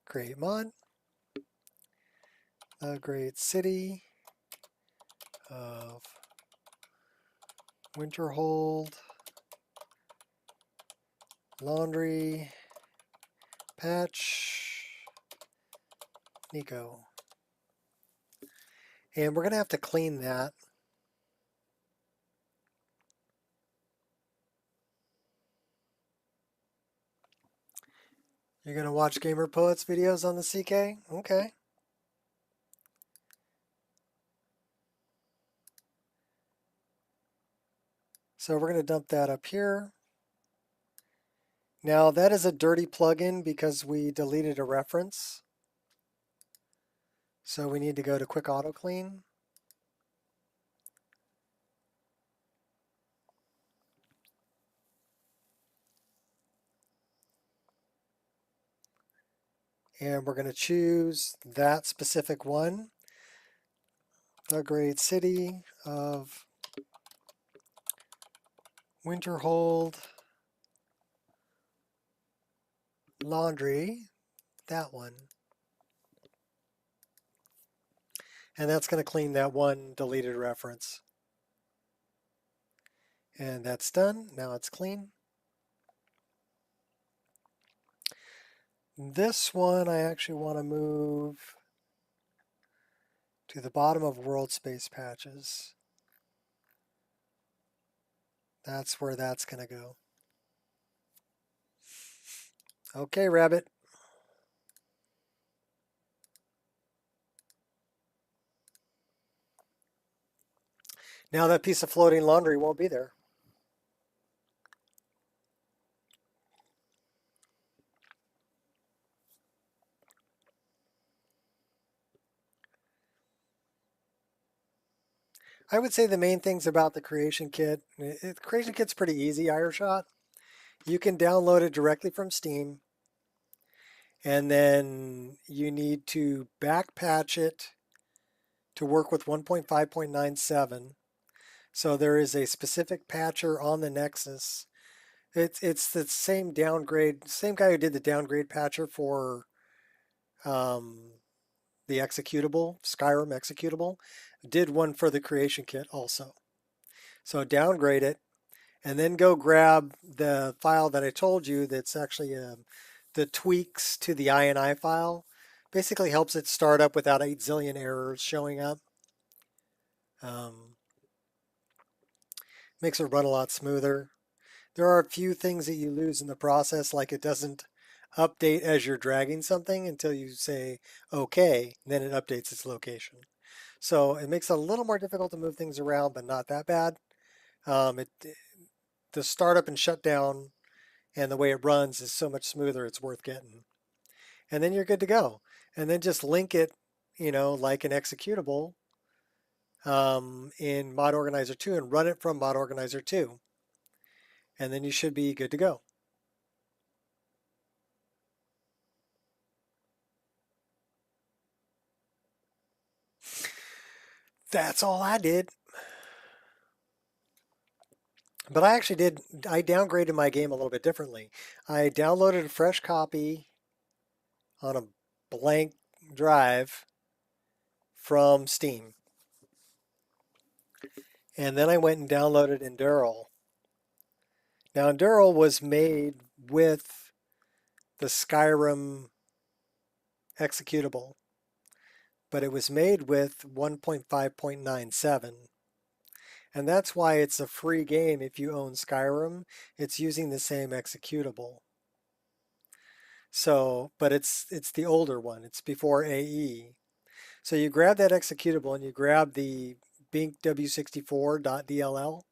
Create mod. The Great City of Winterhold Laundry Patch Nico. And we're going to have to clean that. You're going to watch Gamer Poets videos on the CK? Okay. So we're going to dump that up here. Now that is a dirty plugin because we deleted a reference. So we need to go to Quick Auto Clean. And we're going to choose that specific one. The Great City of Winterhold Laundry. That one. And that's going to clean that one deleted reference. And that's done. Now it's clean. This one I actually want to move to the bottom of World Space Patches. That's where that's going to go. Okay, Rabbit. Now that piece of floating laundry won't be there. I would say the main things about the creation kit, the creation kit's pretty easy, Ireshot. You can download it directly from Steam, and then you need to back patch it to work with 1.5.97. So there is a specific patcher on the Nexus. It's the same downgrade, same guy who did the downgrade patcher for the executable, Skyrim executable, did one for the creation kit also. So downgrade it, and then go grab the file that I told you that's actually the tweaks to the INI file. Basically helps it start up without 8 zillion errors showing up. Makes it run a lot smoother. There are a few things that you lose in the process, like it doesn't update as you're dragging something until you say OK, then it updates its location. So it makes it a little more difficult to move things around, but not that bad. The startup and shutdown and the way it runs is so much smoother, it's worth getting. And then you're good to go. And then just link it, like an executable in Mod Organizer 2 and run it from Mod Organizer 2. And then you should be good to go. That's all I did. But I downgraded my game a little bit differently. I downloaded a fresh copy on a blank drive from Steam. And then I went and downloaded Endural. Now Endural was made with the Skyrim executable, but it was made with 1.5.97. And that's why it's a free game if you own Skyrim. It's using the same executable. So, but it's the older one. It's before AE. So you grab that executable and you grab the Bink W64.dll.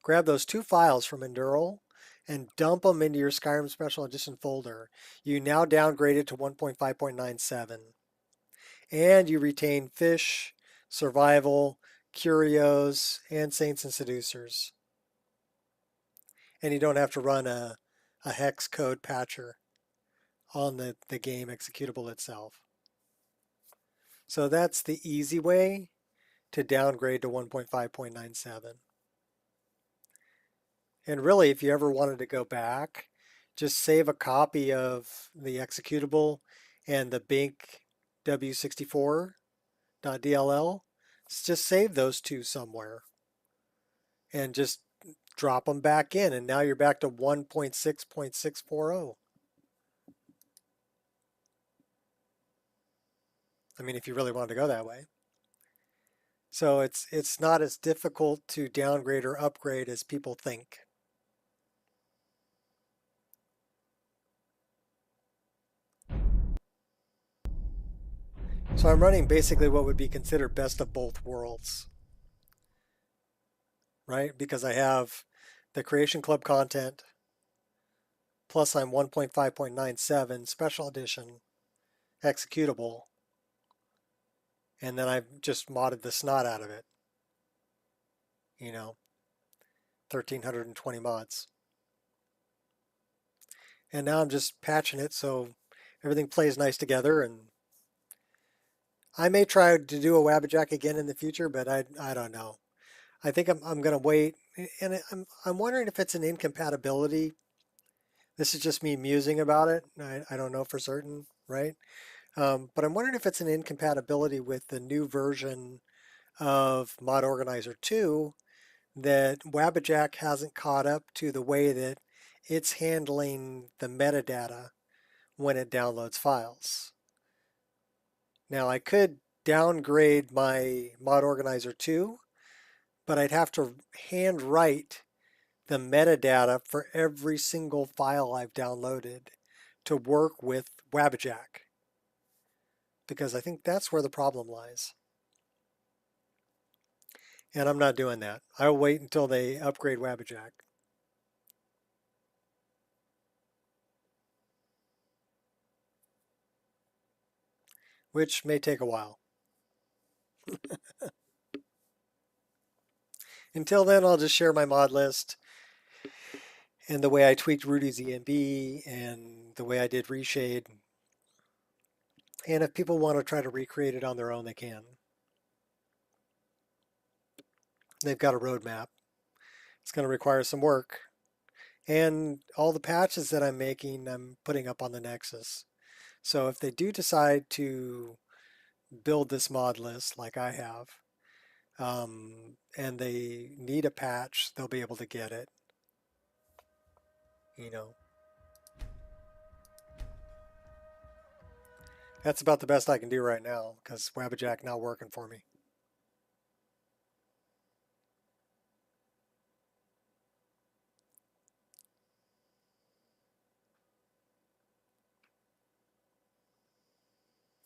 Grab those two files from Endural and dump them into your Skyrim Special Edition folder. You now downgrade it to 1.5.97. And you retain Fish, Survival, Curios, and Saints and Seducers. And you don't have to run a hex code patcher on the game executable itself. So that's the easy way to downgrade to 1.5.97. And really, if you ever wanted to go back, just save a copy of the executable and the Bink W64.dll. Just save those two somewhere and just drop them back in. And now you're back to 1.6.640. I mean, if you really wanted to go that way. So it's not as difficult to downgrade or upgrade as people think. So I'm running basically what would be considered best of both worlds, right? Because I have the Creation Club content, plus I'm 1.5.97 special edition executable, and then I've just modded the snot out of it. 1,320 mods. And now I'm just patching it so everything plays nice together, and I may try to do a Wabbajack again in the future, but I don't know. I think I'm going to wait, and I'm wondering if it's an incompatibility. This is just me musing about it. I don't know for certain, right? But I'm wondering if it's an incompatibility with the new version of Mod Organizer 2 that Wabbajack hasn't caught up to the way that it's handling the metadata when it downloads files. Now I could downgrade my Mod Organizer 2, but I'd have to hand write the metadata for every single file I've downloaded to work with Wabbajack, because I think that's where the problem lies. And I'm not doing that. I'll wait until they upgrade Wabbajack. Which may take a while. Until then, I'll just share my mod list and the way I tweaked Rudy's ENB and the way I did Reshade. And if people want to try to recreate it on their own, they can. They've got a roadmap. It's going to require some work. And all the patches that I'm making, I'm putting up on the Nexus. So if they do decide to build this mod list like I have, and they need a patch, they'll be able to get it. That's about the best I can do right now, because Wabbajack not working for me.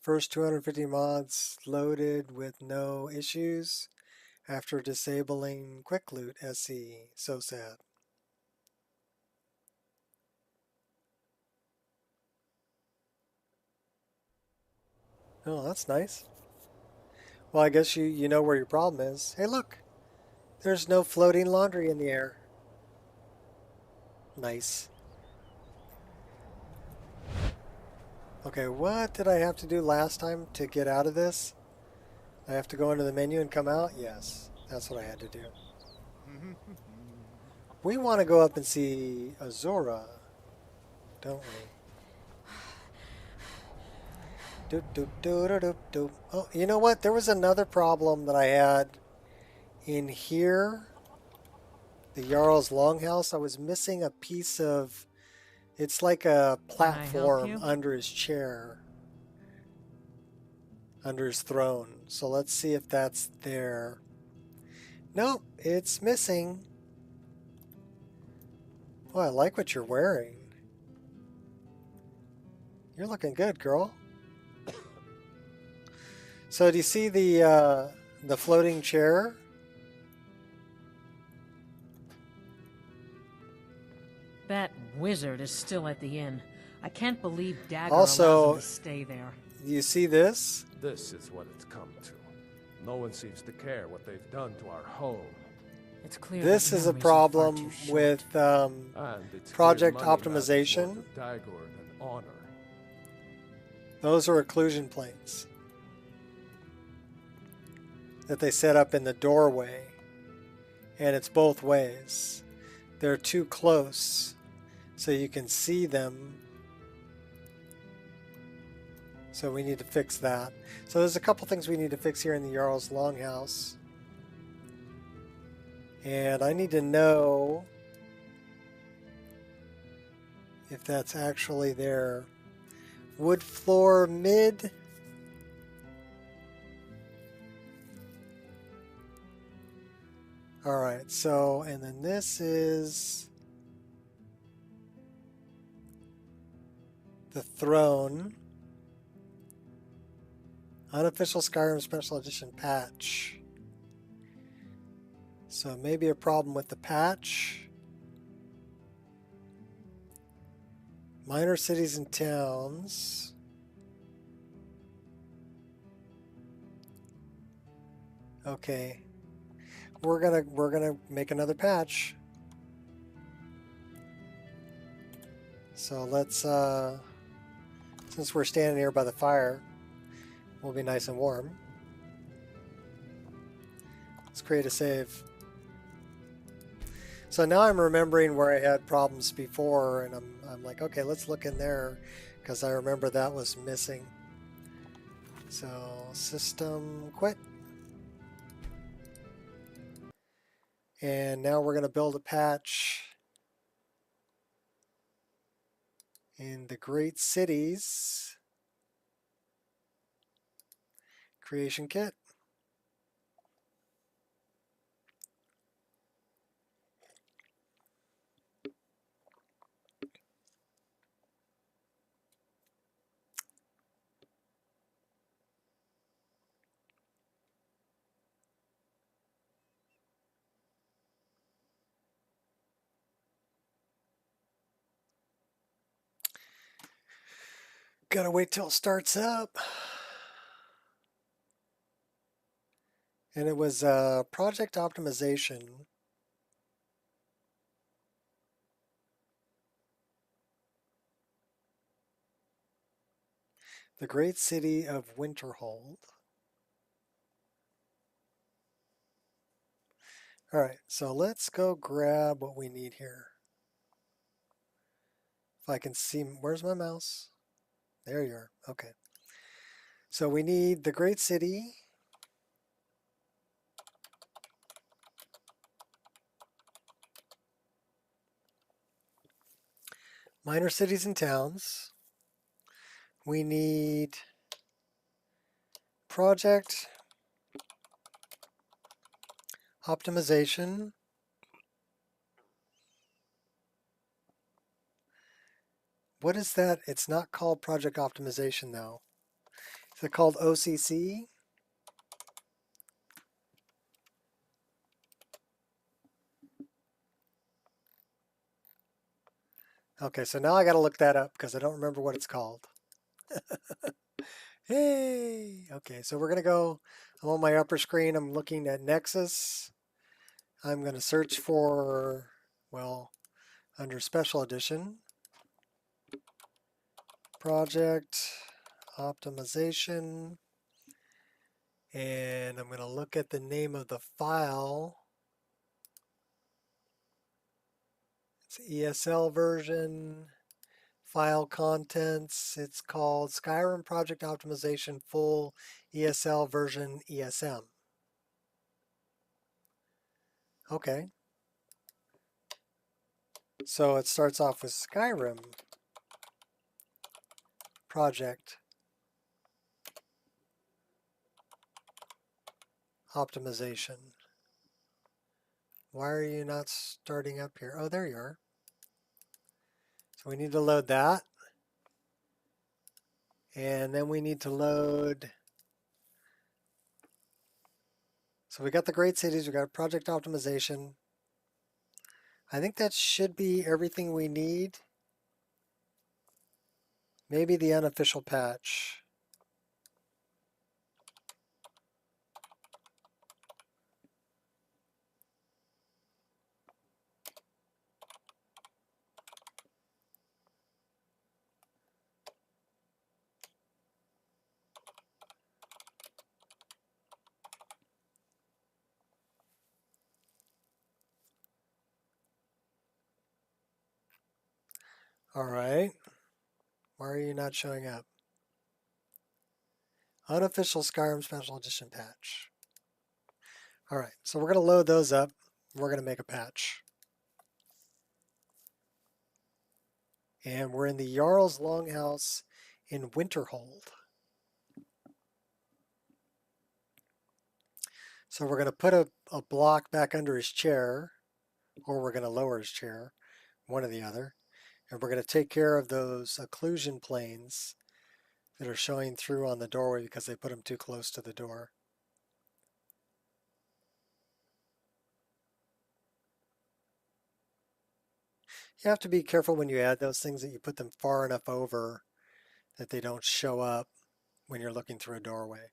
First 250 mods loaded with no issues after disabling Quick Loot SE. So sad. Oh, that's nice. Well, I guess you know where your problem is. Hey, look. There's no floating laundry in the air. Nice. Okay, what did I have to do last time to get out of this? I have to go into the menu and come out? Yes, that's what I had to do. We want to go up and see Azura, don't we? Oh, you know what? There was another problem that I had in here. The Jarl's Longhouse. I was missing a piece of... It's like a platform under his chair. Under his throne. So let's see if that's there. Nope, it's missing. Oh, I like what you're wearing. You're looking good, girl. So do you see the floating chair? That wizard is still at the inn. I can't believe Dagger Also, allows him to stay there. You see this? This is what it's come to. No one seems to care what they've done to our home. It's clear this is a problem with project optimization. Those are occlusion plates. that they set up in the doorway. And it's both ways. They're too close so you can see them. So we need to fix that. So there's a couple things we need to fix here in the Jarl's Longhouse. And I need to know if that's actually there. Wood floor mid. Alright, so, and then this is the throne. Unofficial Skyrim Special Edition patch. So maybe a problem with the patch. Minor cities and towns. Okay. We're gonna make another patch. So let's since we're standing here by the fire, we'll be nice and warm. Let's create a save. So now I'm remembering where I had problems before, and I'm like, okay, let's look in there because I remember that was missing. So system quit. And now we're going to build a patch in the Great Cities creation kit. Gotta wait till it starts up. And it was project optimization. The Great City of Winterhold. All right, so let's go grab what we need here. If I can see, where's my mouse? There you are, okay. So we need the Great City. Minor cities and towns. We need project optimization. What is that? It's not called project optimization though. Is it called OCC? Okay, so now I got to look that up because I don't remember what it's called. Hey! Okay, so we're going to go, I'm on my upper screen, I'm looking at Nexus. I'm going to search for, well, under Special Edition, Project Optimization, and I'm going to look at the name of the file. It's ESL version, file contents. It's called Skyrim Project Optimization Full ESL version ESM. Okay. So it starts off with Skyrim Project Optimization. Why are you not starting up here? Oh, there you are. So we need to load that. And then we need to load. So we got the Great Cities, we got Project Optimization. I think that should be everything we need. Maybe the unofficial patch. All right. Why are you not showing up? Unofficial Skyrim Special Edition patch. All right, so we're going to load those up. We're going to make a patch. And we're in the Jarl's Longhouse in Winterhold. So we're going to put a block back under his chair, or we're going to lower his chair, one or the other. And we're going to take care of those occlusion planes that are showing through on the doorway because they put them too close to the door. You have to be careful when you add those things that you put them far enough over that they don't show up when you're looking through a doorway.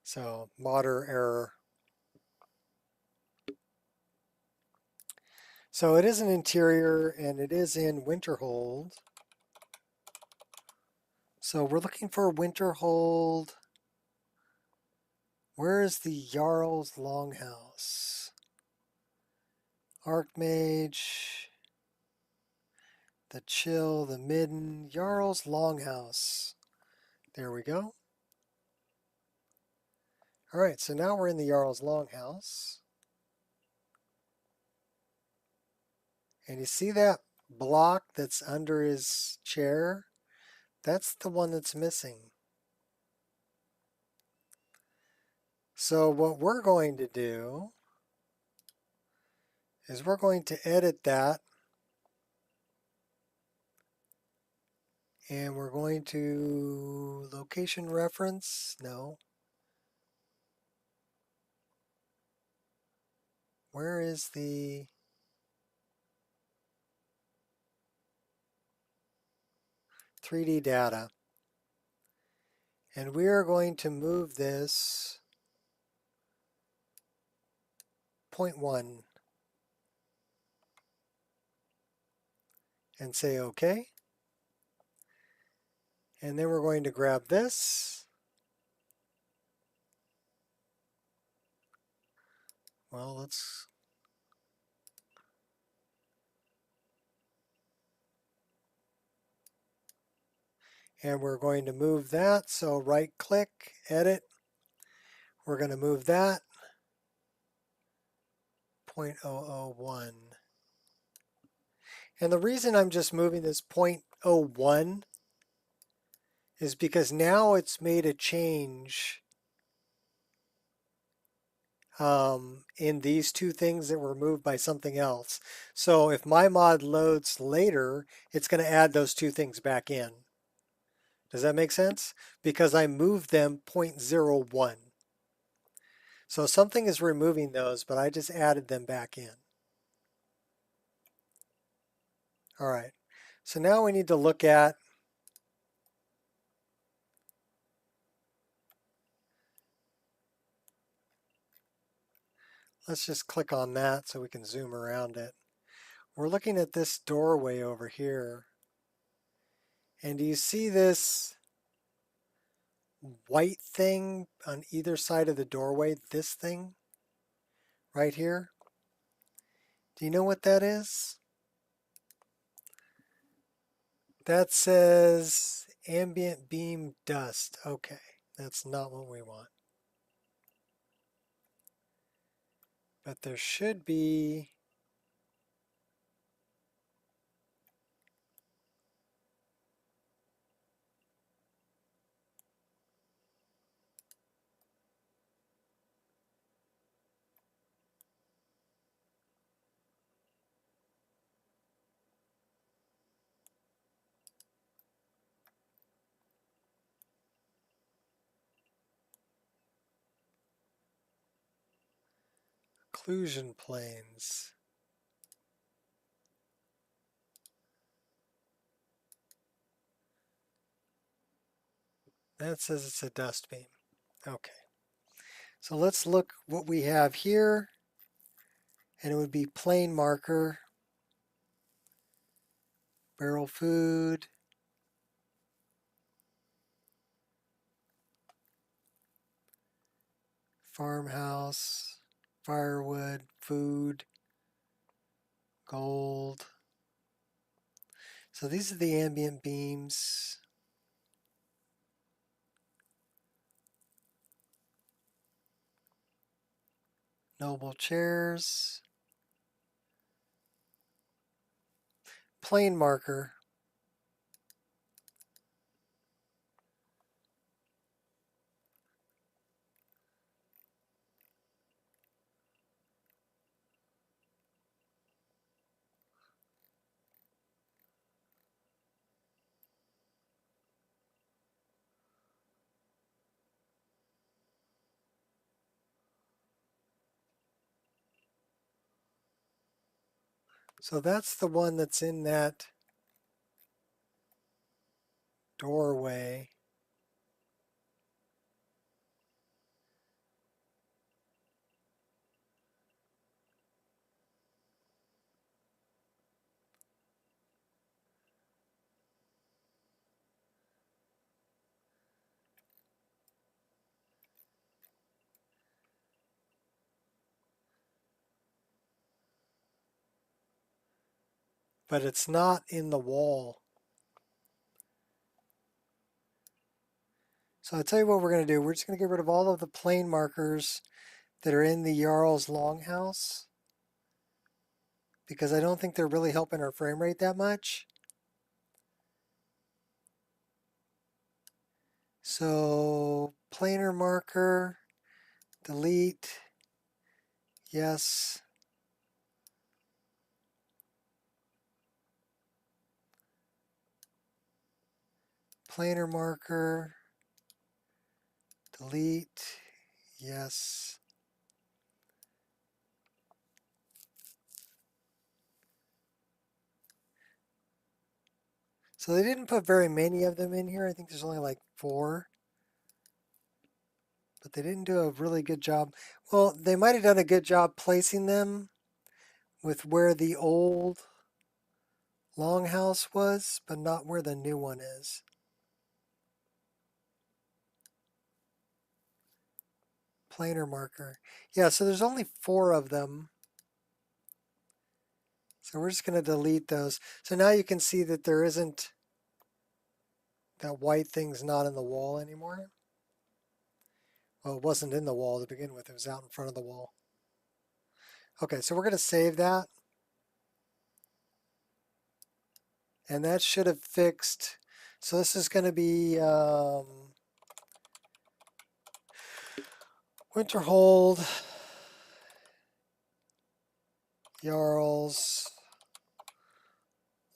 So, modder error. So it is an interior and it is in Winterhold. So we're looking for Winterhold. Where is the Jarl's Longhouse? Archmage, the Chill, the Midden, Jarl's Longhouse. There we go. All right, so now we're in the Jarl's Longhouse. And you see that block that's under his chair? That's the one that's missing. So what we're going to do is we're going to edit that. And we're going to location reference, no. Where is the 3D data? And we are going to move this 0.1 and say OK. And then we're going to grab this. Well, let's and we're going to move that. So right click, edit. We're going to move that 0.001. And the reason I'm just moving this 0.01 is because now it's made a change in these two things that were moved by something else. So if my mod loads later, it's going to add those two things back in. Does that make sense? Because I moved them 0.01. So something is removing those, but I just added them back in. All right. So now we need to look at let's just click on that so we can zoom around it. We're looking at this doorway over here. And do you see this white thing on either side of the doorway? This thing right here? Do you know what that is? That says ambient beam dust. Okay, that's not what we want. But there should be occlusion planes. That says it's a dust beam. Okay. So let's look what we have here. And it would be plane marker, barrel food, farmhouse, firewood, food, gold. So these are the ambient beams. Noble chairs. Plane marker. So that's the one that's in that doorway. But it's not in the wall. So I'll tell you what we're going to do. We're just going to get rid of all of the plane markers that are in the Jarl's Longhouse, because I don't think they're really helping our frame rate that much. So planar marker, delete, yes. Planar marker, delete, yes. So they didn't put very many of them in here. I think there's only like 4. But they didn't do a really good job. Well, they might have done a good job placing them with where the old longhouse was, but not where the new one is. Planar marker. Yeah, so there's only 4 of them. So we're just going to delete those. So now you can see that there isn't, that white thing's not in the wall anymore. Well, it wasn't in the wall to begin with. It was out in front of the wall. Okay, so we're going to save that. And that should have fixed. So this is going to be Winterhold, Jarl's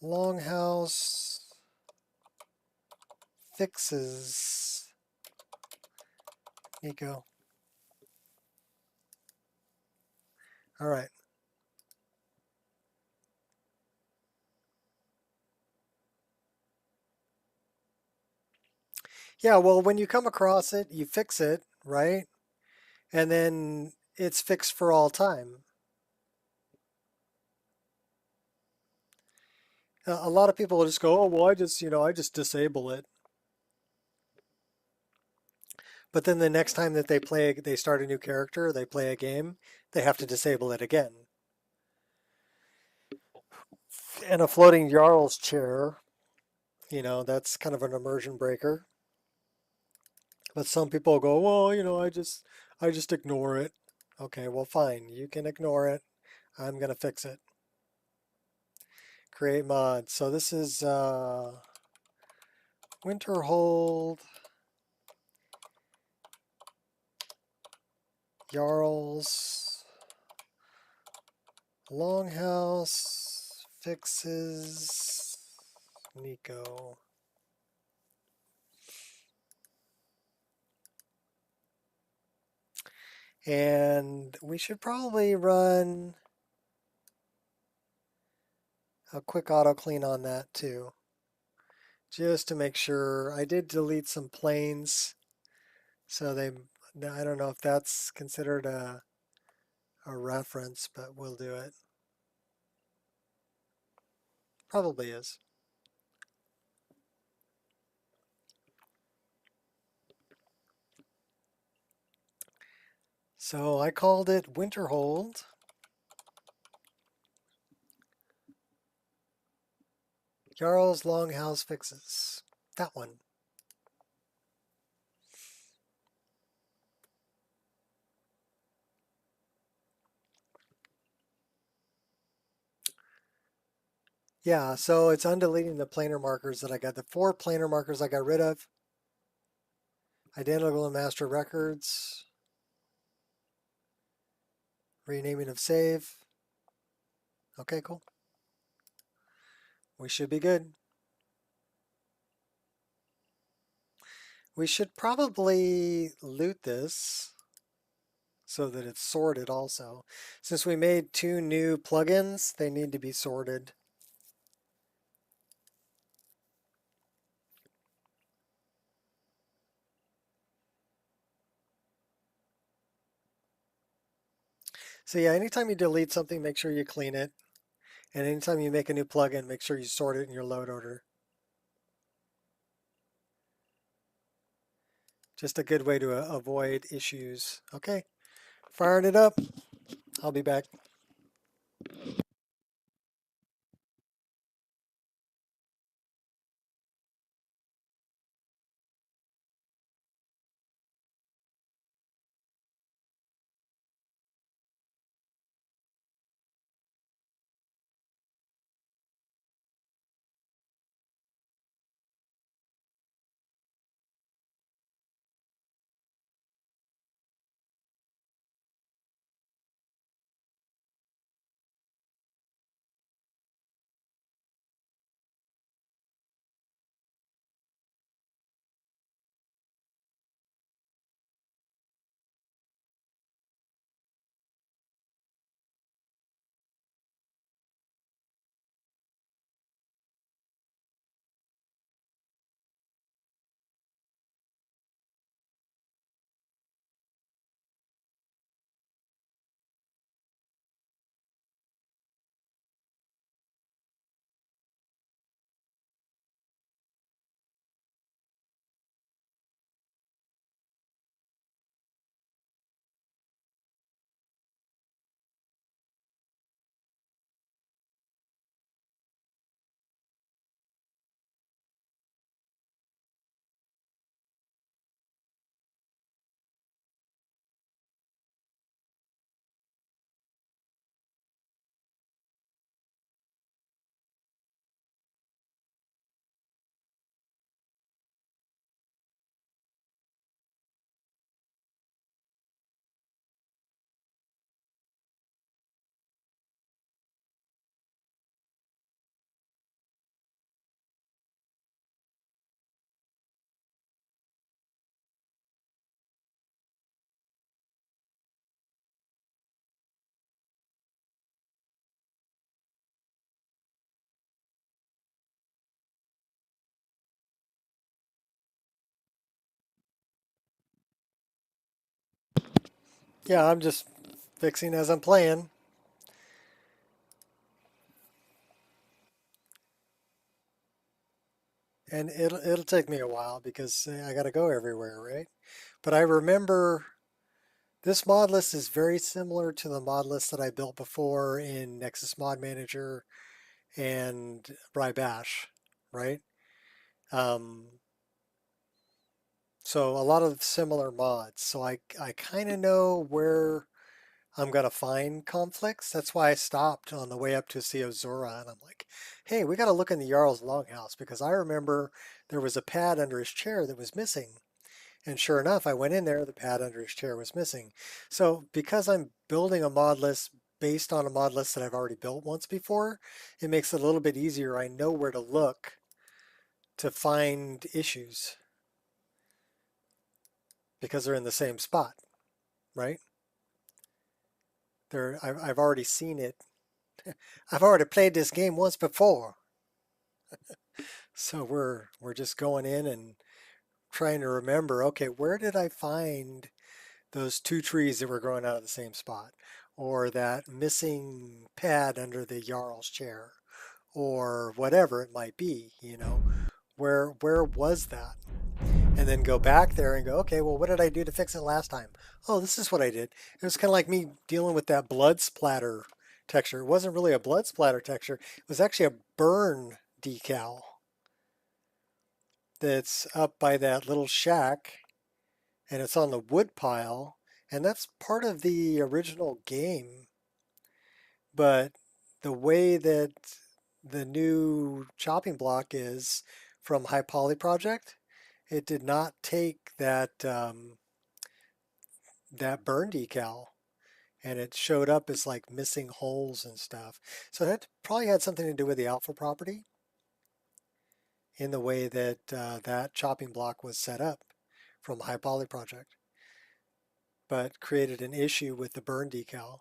Longhouse fixes Nico. All right. Yeah, well, when you come across it, you fix it, right? And then it's fixed for all time. A lot of people will just go, oh, well, I just disable it. But then the next time that they start a new character, they play a game, they have to disable it again. And a floating Jarl's chair, that's kind of an immersion breaker. But some people go, well, I just ignore it. Okay, well, fine. You can ignore it. I'm going to fix it. Create mod. So this is Winterhold, Jarl's Longhouse fixes Nico. And we should probably run a quick auto clean on that too, just to make sure. I did delete some planes, so I don't know if that's considered a reference, but we'll do it. Probably is. So I called it Winterhold. Jarl's Longhouse Fixes. That one. Yeah, so it's undeleting the planar markers that I got. The 4 planar markers I got rid of. Identical and master records. Renaming of save. Okay, cool. We should be good. We should probably loot this so that it's sorted also. Since we made 2 new plugins, they need to be sorted. So yeah, anytime you delete something, make sure you clean it. And anytime you make a new plugin, make sure you sort it in your load order. Just a good way to avoid issues. Okay, firing it up. I'll be back. Yeah, I'm just fixing as I'm playing. And it'll take me a while because I got to go everywhere, right? But I remember this mod list is very similar to the mod list that I built before in Nexus Mod Manager and Bash, right? So a lot of similar mods. So I kind of know where I'm going to find conflicts. That's why I stopped on the way up to see Ozora. And I'm like, hey, we got to look in the Jarl's Longhouse because I remember there was a pad under his chair that was missing. And sure enough, I went in there, the pad under his chair was missing. So because I'm building a mod list based on a mod list that I've already built once before, it makes it a little bit easier. I know where to look to find issues because they're in the same spot, right? I've already seen it. I've already played this game once before. So we're just going in and trying to remember, okay, where did I find those 2 trees that were growing out of the same spot? Or that missing pad under the Jarl's chair? Or whatever it might be, you know. Where was that? and then go back there and go, okay, well, what did I do to fix it last time? Oh, this is what I did. It was kind of like me dealing with that blood splatter texture. It wasn't really a blood splatter texture. It was actually a burn decal that's up by that little shack, and it's on the wood pile, and that's part of the original game. But the way that the new chopping block is from High Poly Project, it did not take that that burn decal, and it showed up as like missing holes and stuff. So that probably had something to do with the alpha property in the way that that chopping block was set up from High Poly Project, but created an issue with the burn decal.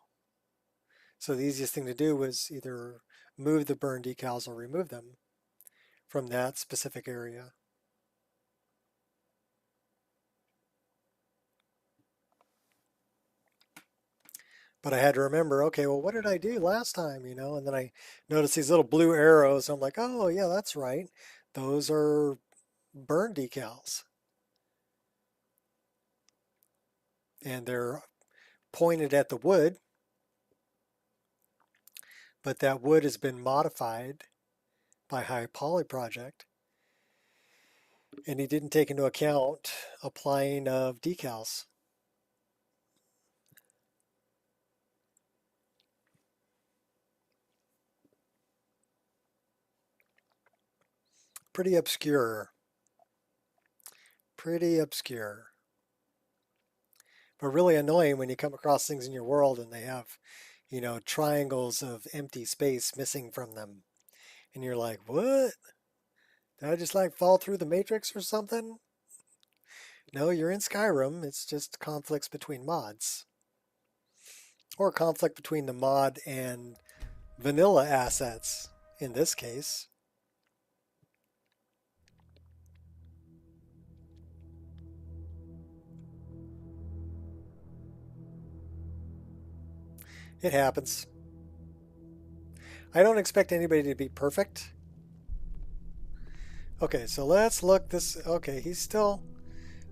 So the easiest thing to do was either move the burn decals or remove them from that specific area. But I had to remember, okay, well, what did I do last time, you know? And then I noticed these little blue arrows. I'm like, oh, yeah, that's right. Those are burn decals. And they're pointed at the wood, but that wood has been modified by High Poly Project, and he didn't take into account applying of decals. Pretty obscure. Pretty obscure. But really annoying when you come across things in your world and they have, you know, triangles of empty space missing from them. And you're like, what? Did I just like fall through the matrix or something? No, you're in Skyrim. It's just conflicts between mods. Or conflict between the mod and vanilla assets in this case. It happens. I don't expect anybody to be perfect. Okay, so let's look this. Okay, he's still.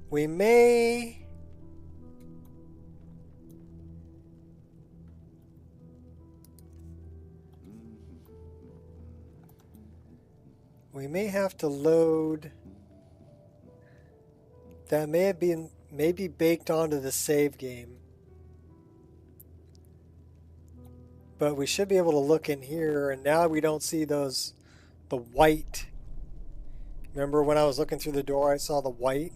We may. We may have to load. That may have been maybe baked onto the save game. But we should be able to look in here, and now we don't see those, the white. Remember when I was looking through the door, I saw the white?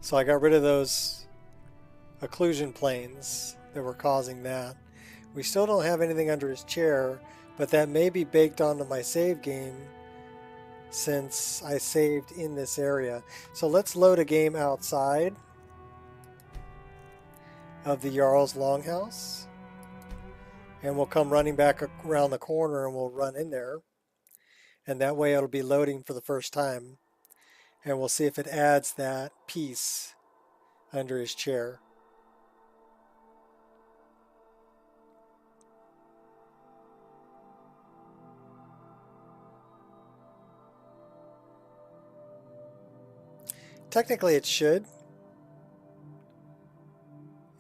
So I got rid of those occlusion planes that were causing that. We still don't have anything under his chair, but that may be baked onto my save game since I saved in this area. So let's load a game outside of the Jarl's Longhouse. And we'll come running back around the corner and we'll run in there. And that way it'll be loading for the first time. And we'll see if it adds that piece under his chair. Technically it should.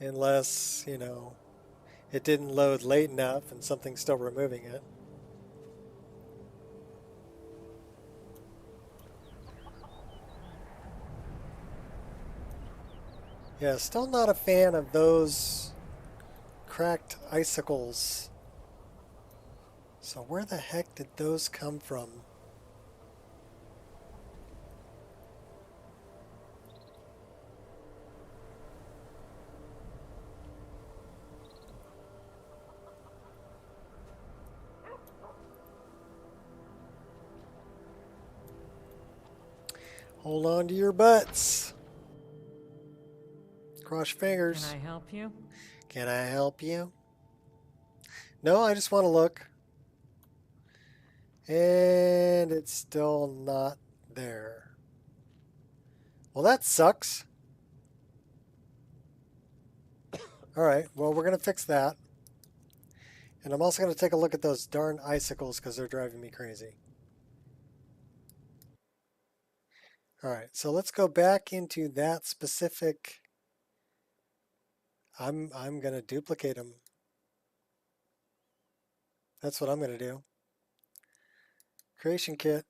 Unless, you know, it didn't load late enough and something's still removing it. Yeah, still not a fan of those cracked icicles. So where the heck did those come from? Hold on to your butts. Cross your fingers. Can I help you? Can I help you? No, I just want to look. And it's still not there. Well, that sucks. Alright, well, we're going to fix that. And I'm also going to take a look at those darn icicles because they're driving me crazy. All right, so let's go back into that specific. I'm going to duplicate them. That's what I'm going to do. Creation kit.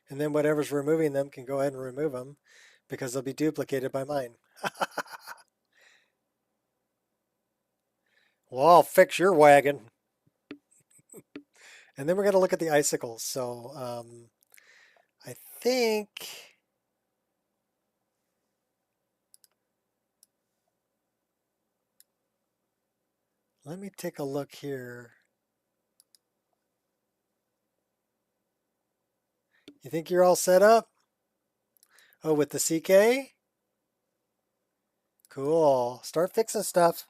And then whatever's removing them can go ahead and remove them because they'll be duplicated by mine. Well, I'll fix your wagon. And then we're going to look at the icicles. So I think... Let me take a look here. You think you're all set up? Oh, with the CK? Cool. Start fixing stuff.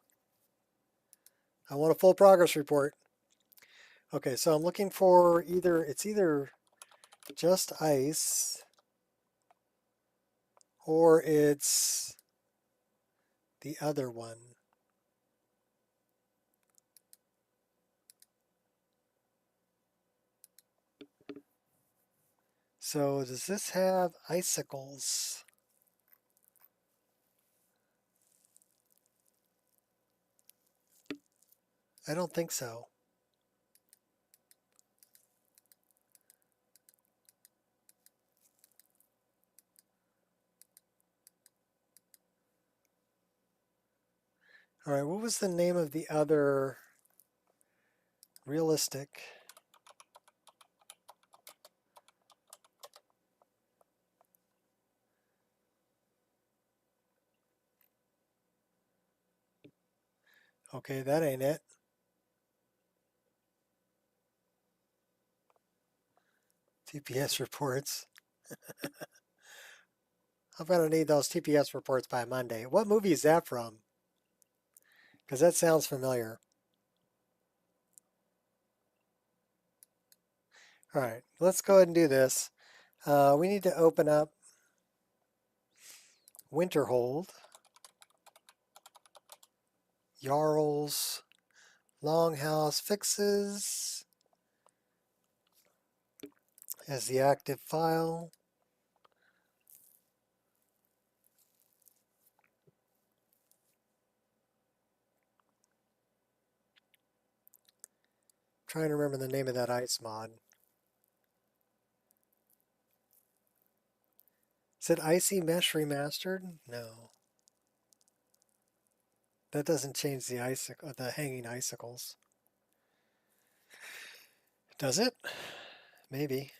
I want a full progress report. Okay, so I'm looking for it's either just ice or it's the other one. So does this have icicles? I don't think so. All right, what was the name of the other realistic? Okay, that ain't it. TPS reports. I'm going to need those TPS reports by Monday. What movie is that from? Because that sounds familiar. All right, let's go ahead and do this. We need to open up Winterhold, Jarl's, Longhouse Fixes as the active file. Trying to remember the name of that ice mod. Is it Icy Mesh Remastered? No. That doesn't change the hanging icicles. Does it? Maybe.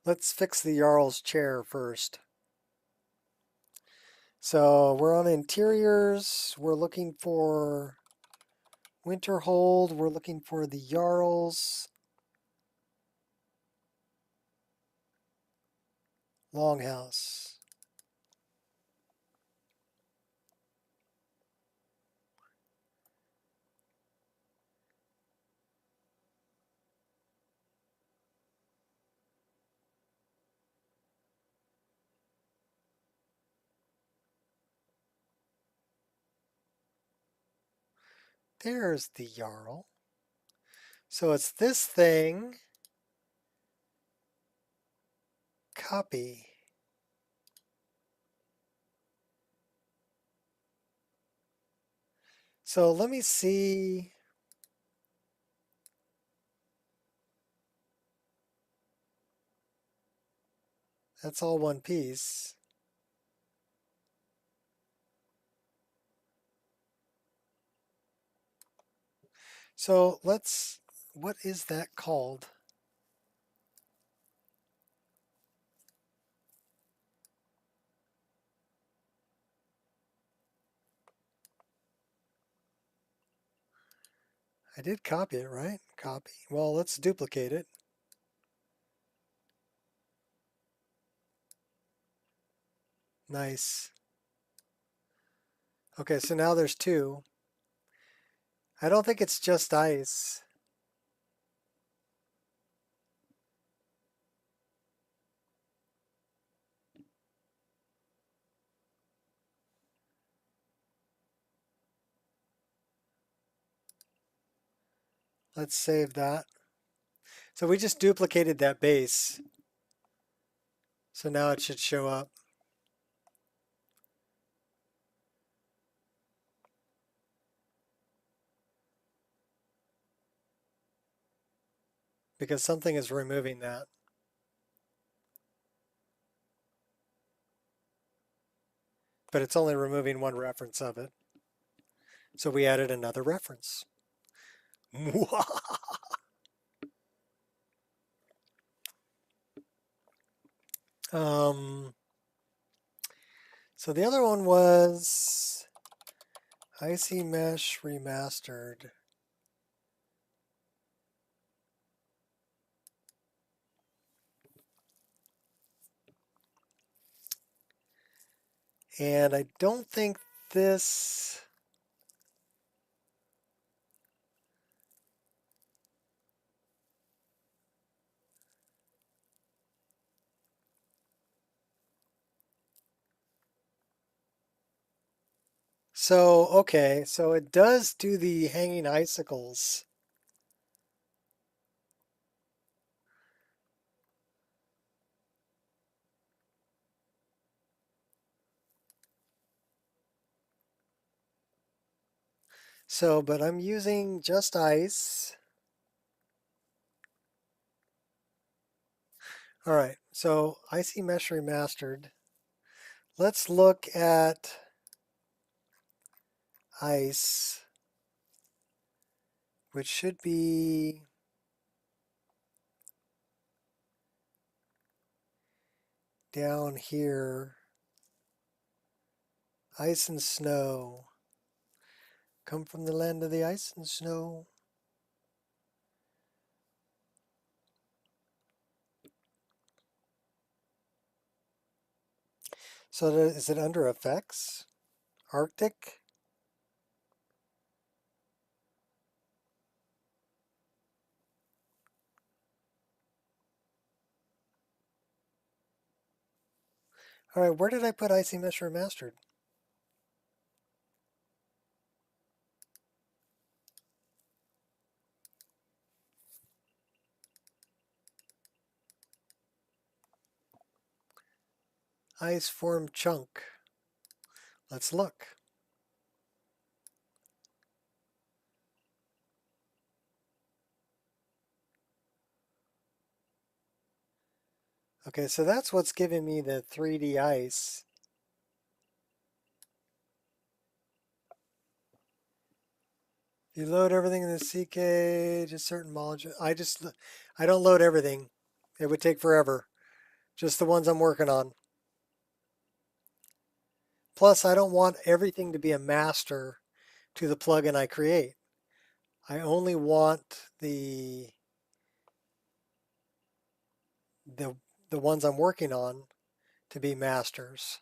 Let's fix the Jarl's chair first. So we're on interiors. We're looking for Winterhold. We're looking for the Jarl's Longhouse. There's the Jarl. So it's this thing. Copy. So let me see. That's all one piece. So what is that called? I did copy it, right? Copy. Well, let's duplicate it. Nice. Okay, so now there's two. I don't think it's just ice. Let's save that. So we just duplicated that base. So now it should show up. Because something is removing that. But it's only removing one reference of it. So we added another reference. So the other one was Icy Mesh Remastered. And I don't think this... So, okay, so it does do the hanging icicles. So, but I'm using just ice. All right, so Icy Mesh Remastered. Let's look at ice, which should be down here. Ice and snow. Come from the land of the ice and snow. So is it under effects? Arctic? All right, where did I put Icy Mesh Remastered? Ice form chunk. Let's look. Okay, so that's what's giving me the 3D ice. You load everything in the CK, just certain modules. I don't load everything. It would take forever. Just the ones I'm working on. Plus, I don't want everything to be a master to the plugin I create. I only want the ones I'm working on to be masters.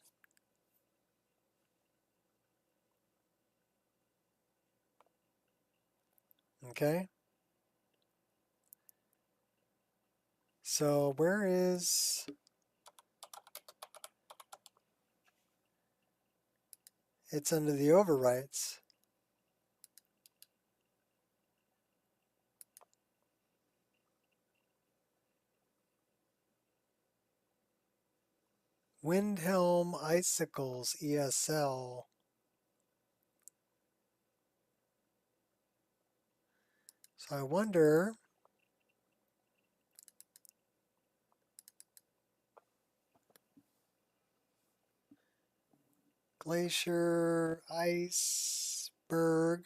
Okay. So where is... It's under the overwrites. Windhelm Icicles ESL. So I wonder... Glacier, iceberg,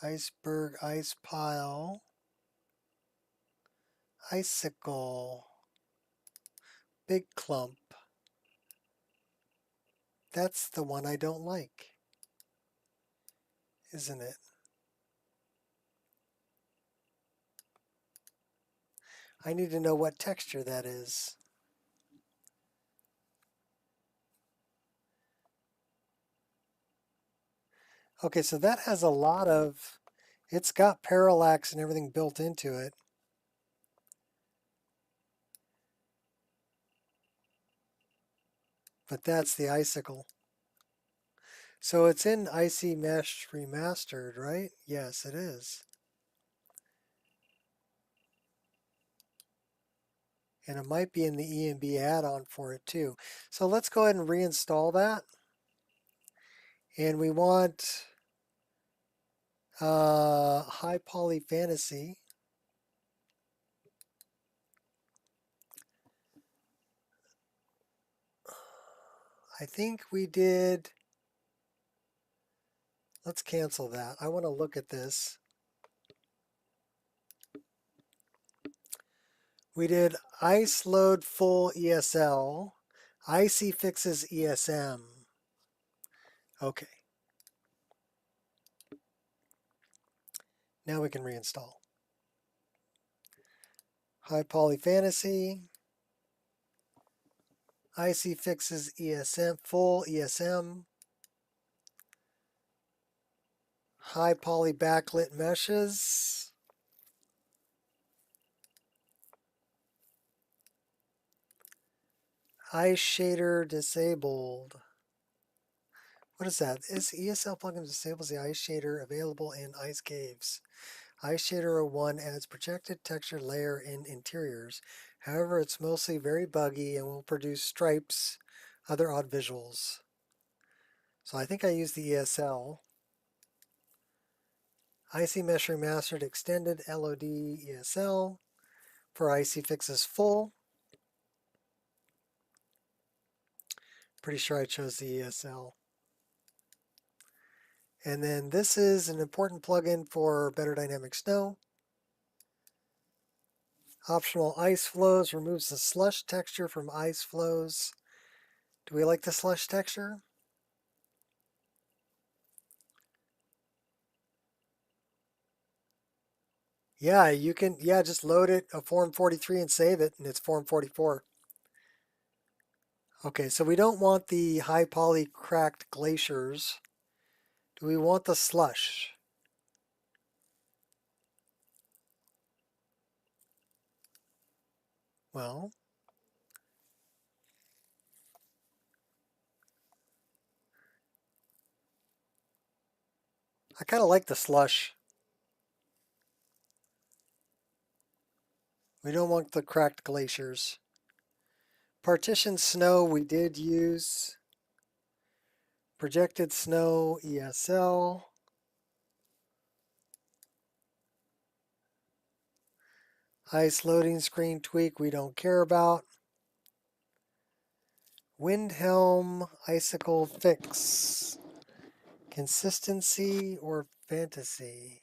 ice pile, icicle, big clump. That's the one I don't like, isn't it? I need to know what texture that is. Okay, so that has a lot of, it's got parallax and everything built into it. But that's the icicle. So it's in Icy Mesh Remastered, right? Yes, it is. And it might be in the EMB add-on for it too. So let's go ahead and reinstall that. And we want High Poly Fantasy. I think we did. Let's cancel that. I want to look at this. We did Ice Load Full ESL. Icy Fixes ESM. Okay. Now we can reinstall. High Poly Fantasy. Icy Fixes ESM. Full ESM. High Poly Backlit Meshes. Ice Shader Disabled. What is that? This ESL plugin disables the ice shader available in ice caves. Ice Shader 01 adds projected texture layer in interiors. However, it's mostly very buggy and will produce stripes, other odd visuals. So I think I used the ESL. Icy Mesh Remastered Extended LOD ESL for Icy Fixes Full. Pretty sure I chose the ESL. And then this is an important plugin for Better Dynamic Snow. Optional ice flows removes the slush texture from ice flows. Do we like the slush texture? Yeah, you can, just load it a Form 43 and save it, and it's Form 44. Okay, so we don't want the high poly cracked glaciers. Do we want the slush? Well, I kind of like the slush. We don't want the cracked glaciers. Partition snow we did use. Projected snow ESL. Ice loading screen tweak we don't care about. Windhelm icicle fix. Consistency or fantasy?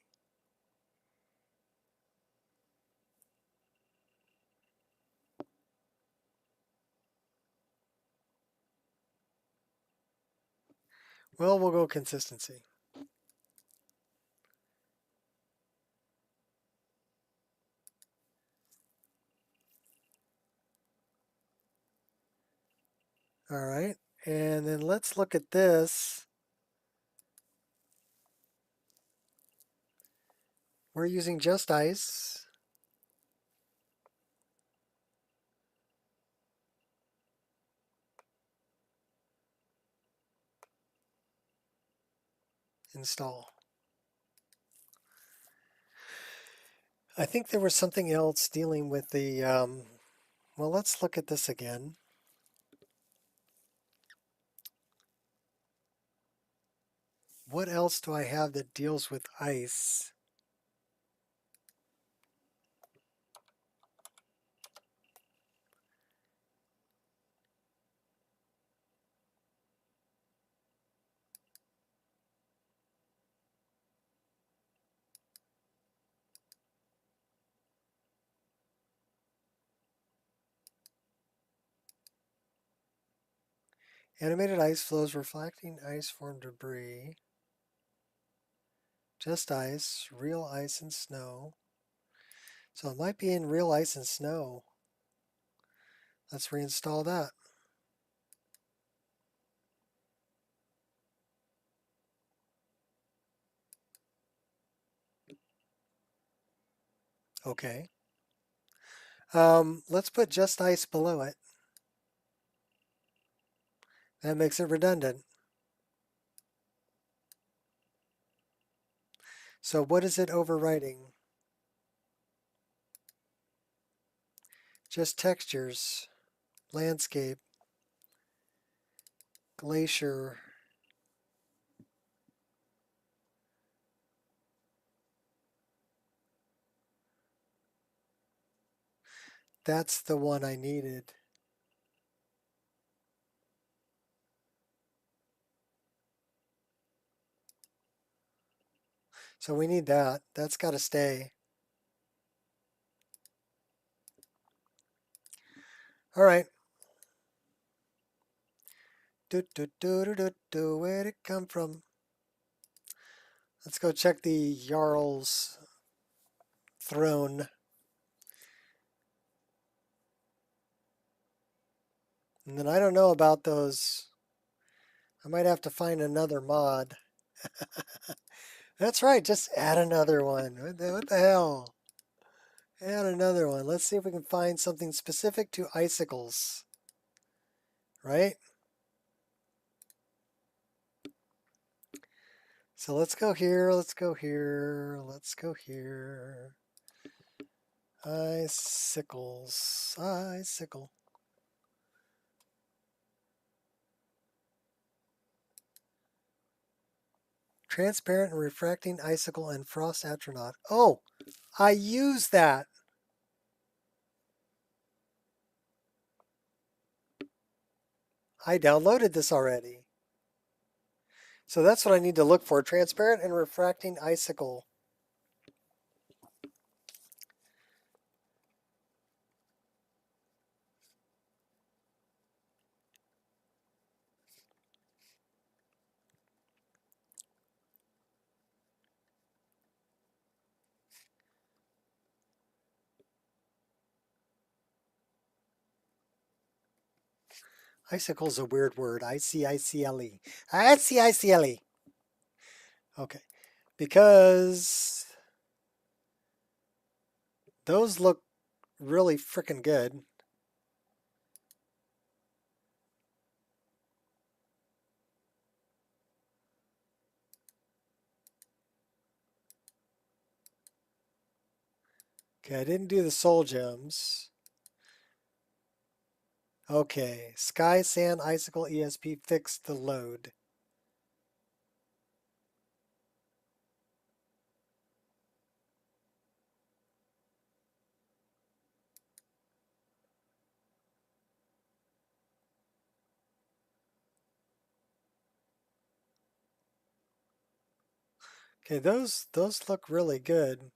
Well, we'll go consistency. All right, and then let's look at this. We're using just ice. Install. I think there was something else dealing with the, well, let's look at this again. What else do I have that deals with ice? Animated ice flows reflecting ice form debris. Just ice, real ice and snow. So it might be in real ice and snow. Let's reinstall that. Okay. Let's put just ice below it. That makes it redundant. So what is it overwriting? Just textures, landscape, glacier. That's the one I needed. So we need that. That's got to stay. All right. Where'd it come from? Let's go check the Jarl's throne. And then I don't know about those. I might have to find another mod. That's right, just add another one. What the hell? Add another one. Let's see if we can find something specific to icicles. Right? So let's go here, let's go here, let's go here. Icicles, icicle. Transparent and refracting icicle and frost astronaut. Oh, I use that. I downloaded this already. So that's what I need to look for. Transparent and refracting icicle. Icicle is a weird word. I-C-I-C-L-E. I-C-I-C-L-E. Okay. Because those look really freaking good. Okay, I didn't do the soul gems. Okay, Sky, Sand, Icicle, ESP, fixed the load. Okay, those look really good.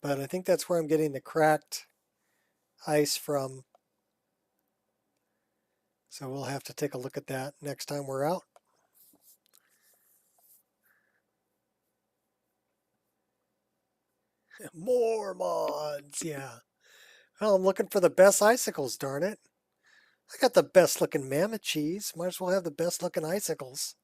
But I think that's where I'm getting the cracked ice from. So we'll have to take a look at that next time we're out. More mods, yeah. Well, I'm looking for the best icicles, darn it. I got the best looking mammoth cheese. Might as well have the best looking icicles.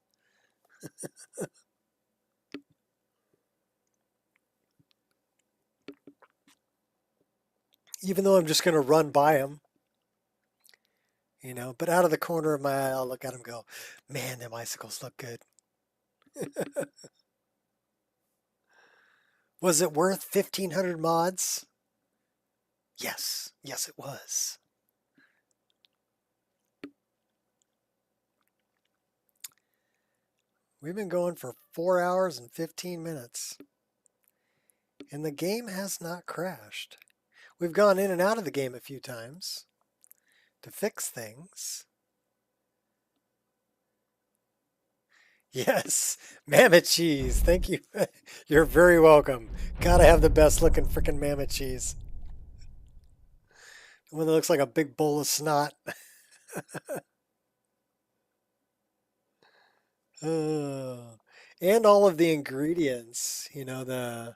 Even though I'm just going to run by them. You know, but out of the corner of my eye, I'll look at them and go, man, them icicles look good. Was it worth 1,500 mods? Yes. Yes, it was. We've been going for 4 hours and 15 minutes. And the game has not crashed. We've gone in and out of the game a few times to fix things. Yes, mammoth cheese. Thank you. You're very welcome. Gotta have the best looking freaking mammoth cheese. The one that looks like a big bowl of snot. Oh. And all of the ingredients, you know, the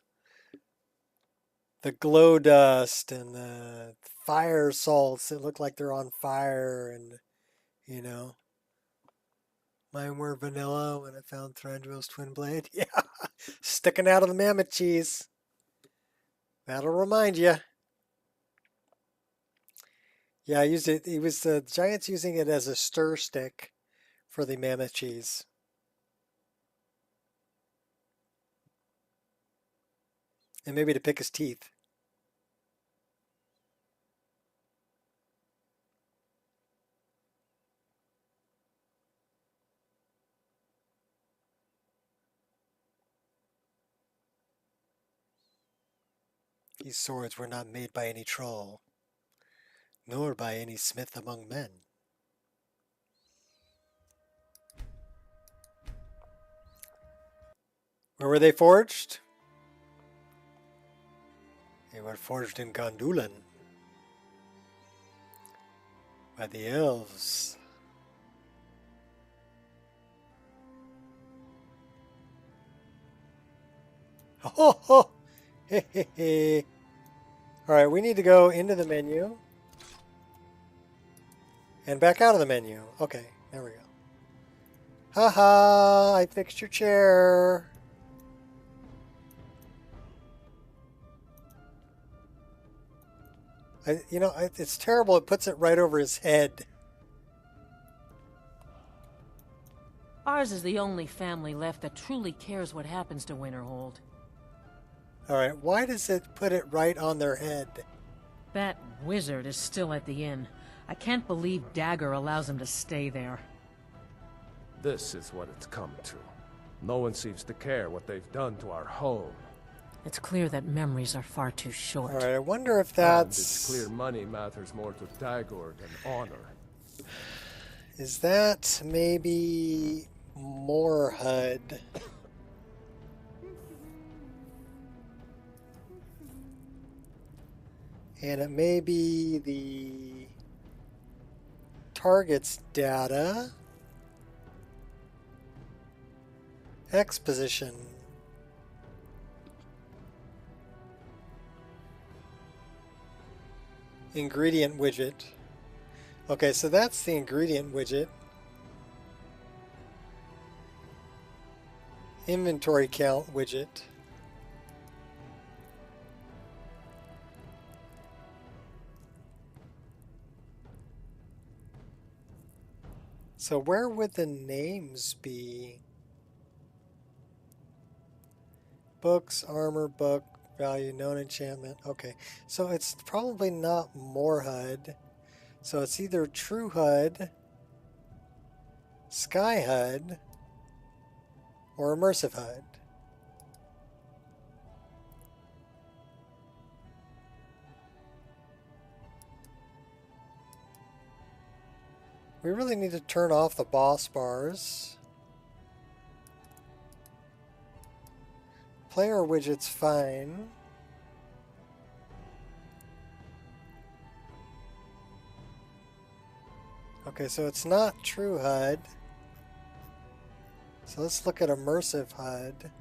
glow dust and the fire salts that look like they're on fire, and you know, mine were vanilla when I found Thranduil's twin blade. Yeah, sticking out of the mammoth cheese. That'll remind you. Yeah, I used it. It was the Giants using it as a stir stick for the mammoth cheese. And maybe to pick his teeth. These swords were not made by any troll, nor by any smith among men. Where were they forged? They were forged in Gondolin by the elves. Ho ho! Hey, hey, hey. All right, we need to go into the menu and back out of the menu. Okay, there we go. Haha, I fixed your chair. It's terrible. It puts it right over his head. Ours is the only family left that truly cares what happens to Winterhold. All right, why does it put it right on their head? That wizard is still at the inn. I can't believe Dagger allows him to stay there. This is what it's come to. No one seems to care what they've done to our home. It's clear that memories are far too short. All right, I wonder if And that's... it's clear money matters more to Dagor than honor. Is that maybe more HUD? And it may be the target's data. X position. Ingredient widget. Okay, so that's the ingredient widget. Inventory count widget. So where would the names be? Books, armor, book, value, known enchantment. Okay, so it's probably not more HUD. So it's either true HUD, sky HUD, or immersive HUD. We really need to turn off the boss bars. Player widget's fine. Okay, so it's not true HUD. So let's look at immersive HUD.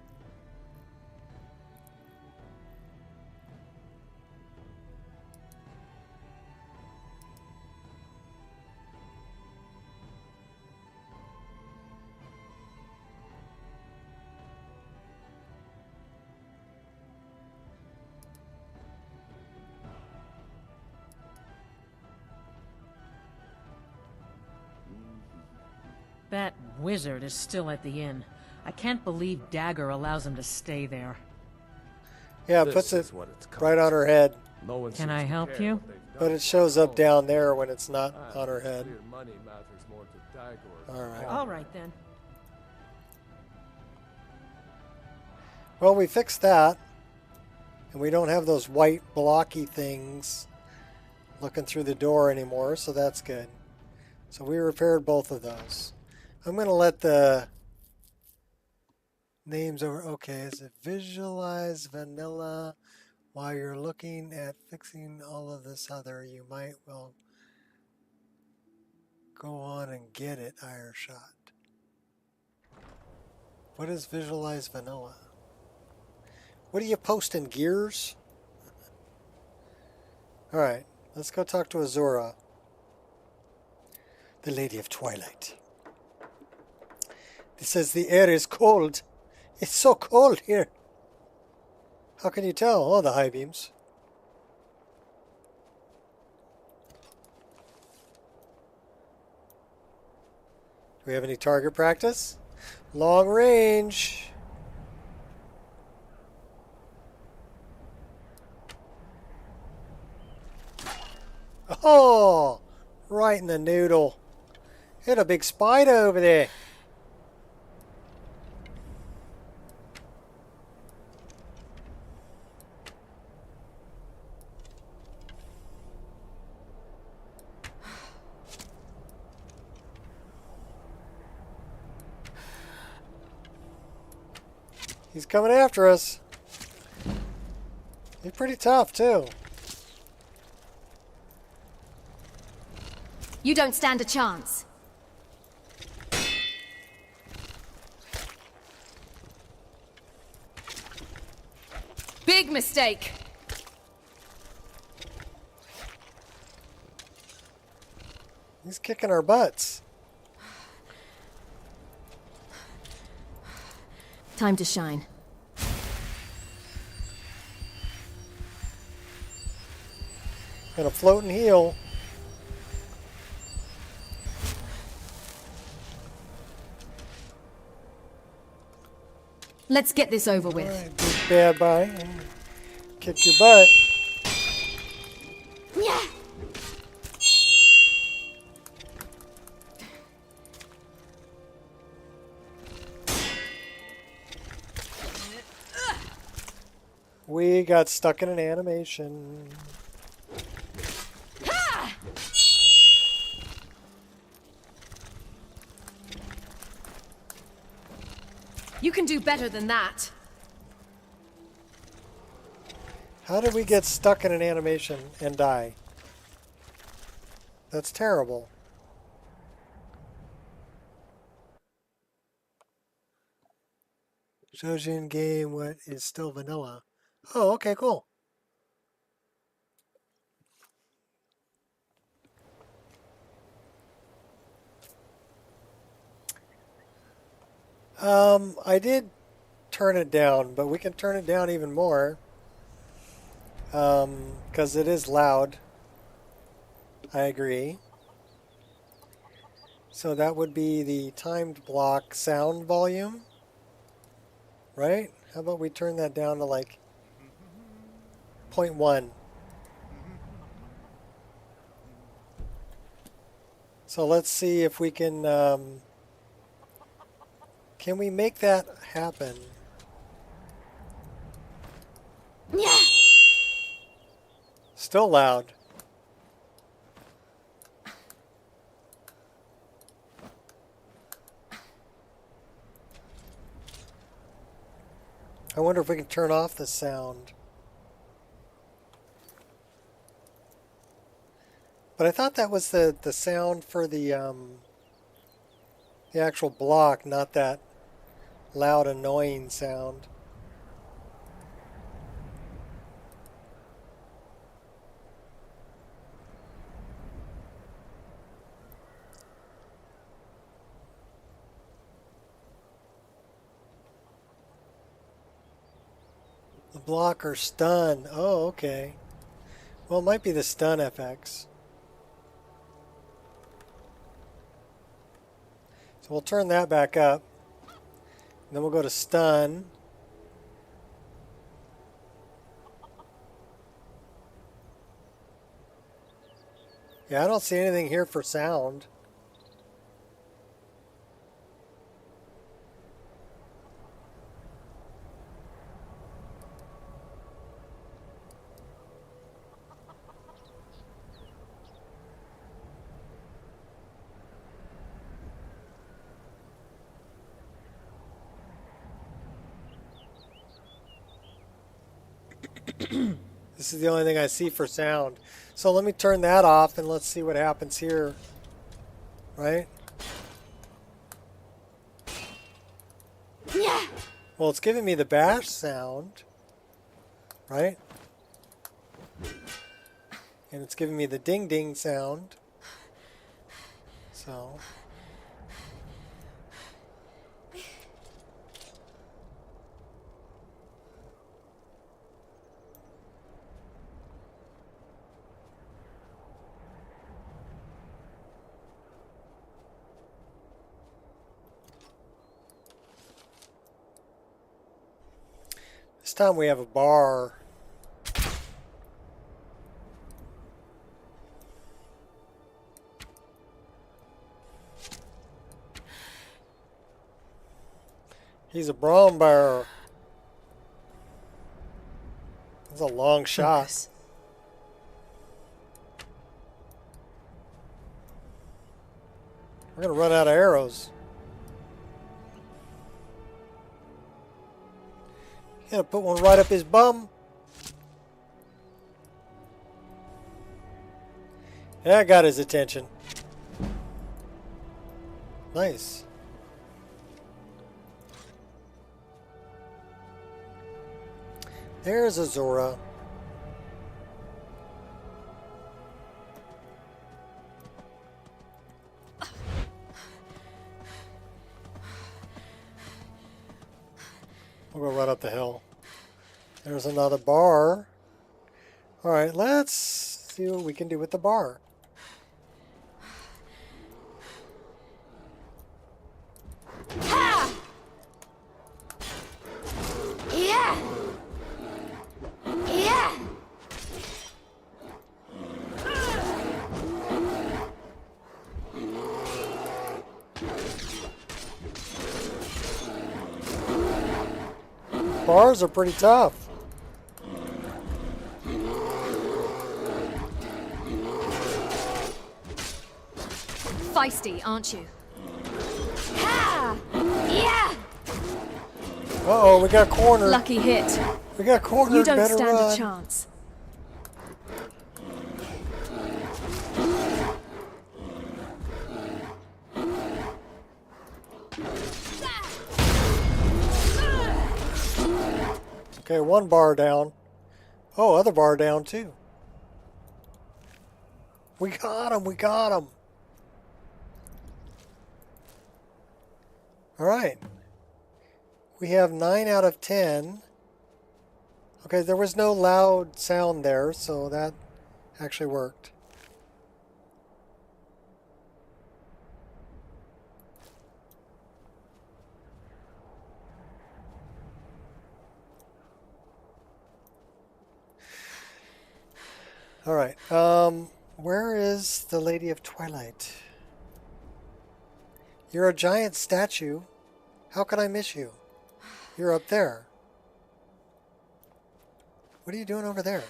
That wizard is still at the inn. I can't believe Dagger allows him to stay there. Yeah, it This puts it is what it's come right to. on her head. No one Can seems I to help care you? what they've done But it to shows our up home. down there when it's not And on her it's head. clear money matters more to Dagor than All right. honor. All right then. Well, we fixed that. And we don't have those white blocky things looking through the door anymore, so that's good. So we repaired both of those. I'm going to let the names over. Okay, is it visualize vanilla while you're looking at fixing all of this other? You might well go on and get it, Ireshot. What is visualize vanilla? What are you posting, Gears? Alright, let's go talk to Azura, the Lady of Twilight. It says the air is cold. It's so cold here. How can you tell? Oh, the high beams. Do we have any target practice? Long range. Oh, right in the noodle. Hit a big spider over there. He's coming after us. He's pretty tough, too. You don't stand a chance. Big mistake. He's kicking our butts. Time to shine. Gonna float and heal. Let's get this over with. Alright, big bad boy. Kick your butt. Yeah. We got stuck in an animation. You can do better than that. How did we get stuck in an animation and die? That's terrible. Shows you in game what is still vanilla. Oh, okay, cool. I did turn it down, but we can turn it down even more. Because it is loud. I agree. So that would be the timed block sound volume. Right? How about we turn that down to like 0.1. So let's see if we can we make that happen? Yeah. Still loud. I wonder if we can turn off the sound. But I thought that was the sound for the actual block, not that loud, annoying sound. The block or stun. Oh, okay. Well, it might be the stun FX. So we'll turn that back up. And then we'll go to stun. Yeah, I don't see anything here for sound. This is the only thing I see for sound. So let me turn that off and let's see what happens here. Right? Yeah. Well, it's giving me the bash sound. Right? And it's giving me the ding ding sound. So... time we have a bar. He's a brown bear. That's a long shot. Focus. We're gonna run out of arrows. Gonna put one right up his bum. That got his attention. Nice. There's Azura. We'll go run up the hill. There's another bar. Alright, let's see what we can do with the bar. Ha! Yeah! Yeah! Bars are pretty tough. Feisty, aren't you? Ha! Yeah! Uh-oh, we got cornered. Lucky hit. We got cornered. You don't Better stand run. a chance. Okay, one bar down. Oh, other bar down too. We got him. We got him. All right. We have 9 out of 10. Okay, there was no loud sound there, so that actually worked. All right. Where is the Lady of Twilight? You're a giant statue. How could I miss you? You're up there. What are you doing over there?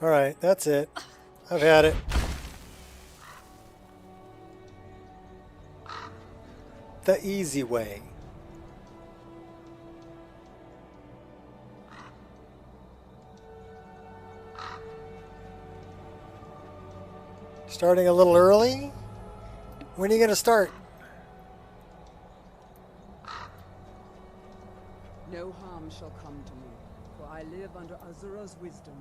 All right, that's it. I've had it. The easy way. Starting a little early? When are you going to start? No harm shall come to me, for I live under Azura's wisdom.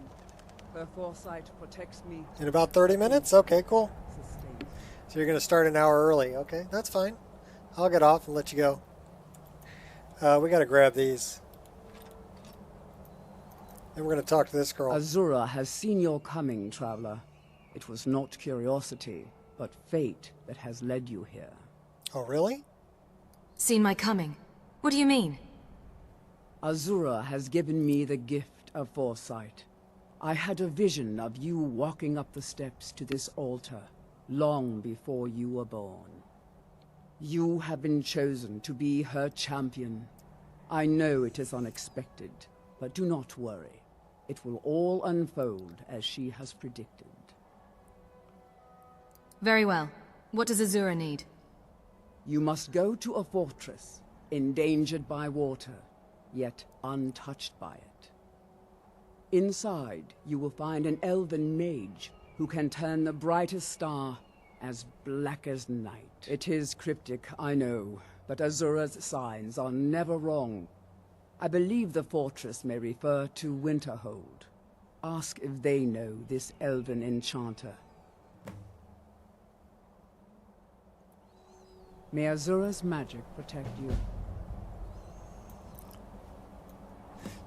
Her foresight protects me. In about 30 minutes? Okay, cool. Sustains. So you're going to start an hour early. Okay, that's fine. I'll get off and let you go. We got to grab these. Then we're going to talk to this girl. Azura has seen your coming, traveler. It was not curiosity, but fate that has led you here. Oh, really? Seen my coming? What do you mean? Azura has given me the gift of foresight. I had a vision of you walking up the steps to this altar, long before you were born. You have been chosen to be her champion. I know it is unexpected, but do not worry. It will all unfold as she has predicted. Very well. What does Azura need? You must go to a fortress, endangered by water, yet untouched by it. Inside, you will find an elven mage who can turn the brightest star as black as night. It is cryptic, I know, but Azura's signs are never wrong. I believe the fortress may refer to Winterhold. Ask if they know this elven enchanter. May Azura's magic protect you.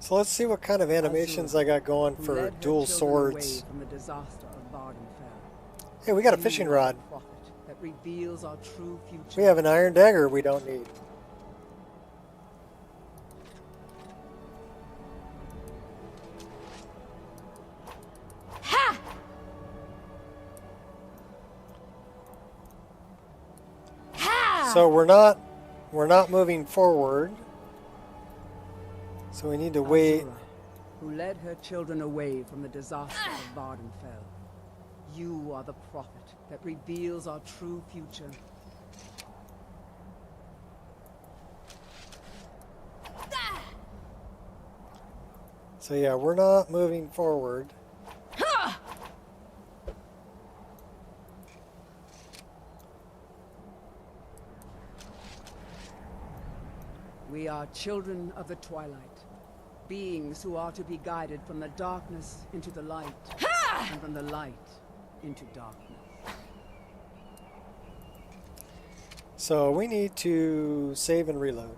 So let's see what kind of animations I got going who for led her dual children away swords. from the disaster of Vardenfell. Hey, we got a You fishing are the rod. prophet that reveals our true future. We have an iron dagger we don't need. Ha! Ha! So we're not moving forward. So we need to wait. Azura, who led her children away from the disaster of Vardenfell. You are the prophet that reveals our true future. So yeah, we're not moving forward. We are children of the twilight, beings who are to be guided from the darkness into the light, and from the light into darkness. So we need to save and reload.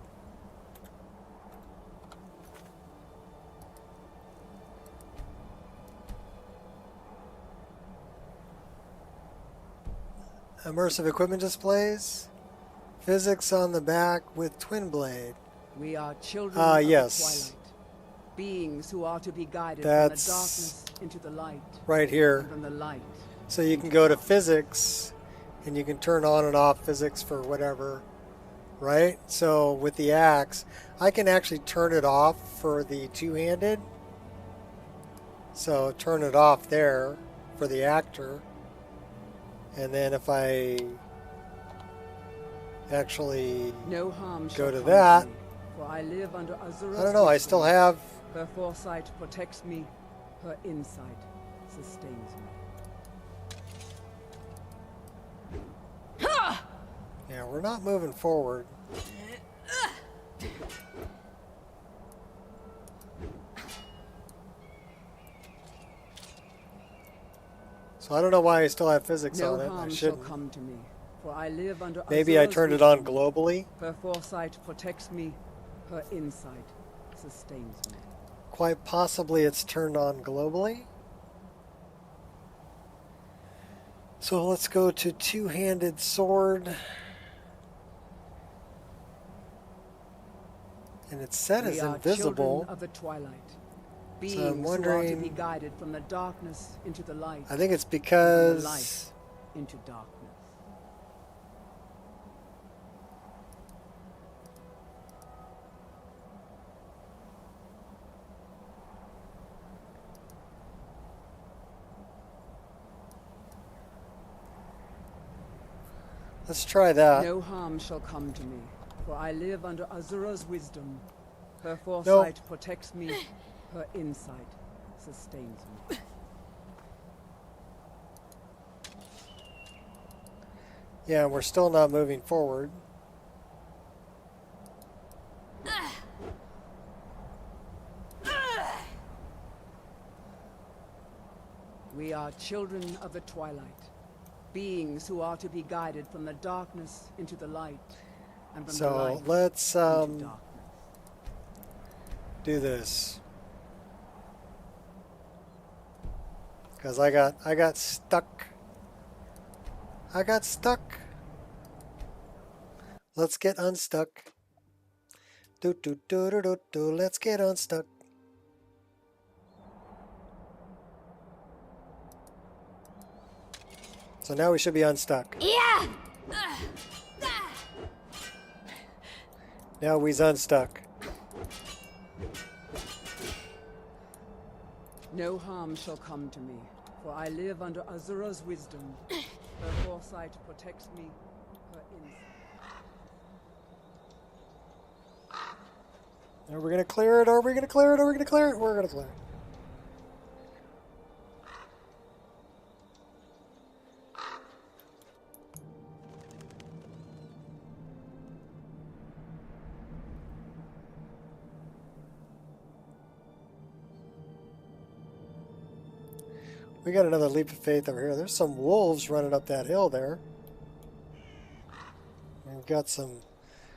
Immersive equipment displays. Physics on the back with twin blade. We are children of yes. the twilight, beings who are to be guided That's from the darkness into the light, right here. and from the light. So you can go to physics and you can turn on and off physics for whatever, right? So with the axe, I can actually turn it off for the two-handed. So turn it off there for the actor. And then if I actually No harm go shall to come that, me, for I live under Azura's I don't know, I still wisdom. have, Her foresight protects me, her insight sustains me. yeah, we're not moving forward. So I don't know why I still have physics No on it. I harm shall shouldn't. come to me, for I live under Maybe I Azura's turned it on wisdom. globally. Her foresight protects me, her insight sustains me. Quite possibly it's turned on globally. So let's go to two-handed sword. And it's set We as are invisible. children of the twilight, beings So I'm who are to be wondering, guided from the darkness into the light, I think it's and from the because light into darkness. let's try that. No harm shall come to me, for I live under Azura's wisdom. Her foresight protects me, her insight sustains me. Yeah, we're still not moving forward. We are children of the twilight, beings who are to be guided from the darkness into the light, and from the So light let's into darkness. do this. Because I got stuck. I got stuck. Let's get unstuck. Do do do do do do. Let's get unstuck. So now we should be unstuck. Yeah! Now we's unstuck. No harm shall come to me, for I live under Azura's wisdom. Her foresight protects me, her insight. Are we gonna clear it? Are we gonna clear it? Are we gonna clear it? We're gonna clear it. We got another leap of faith over here. There's some wolves running up that hill there. We've got some,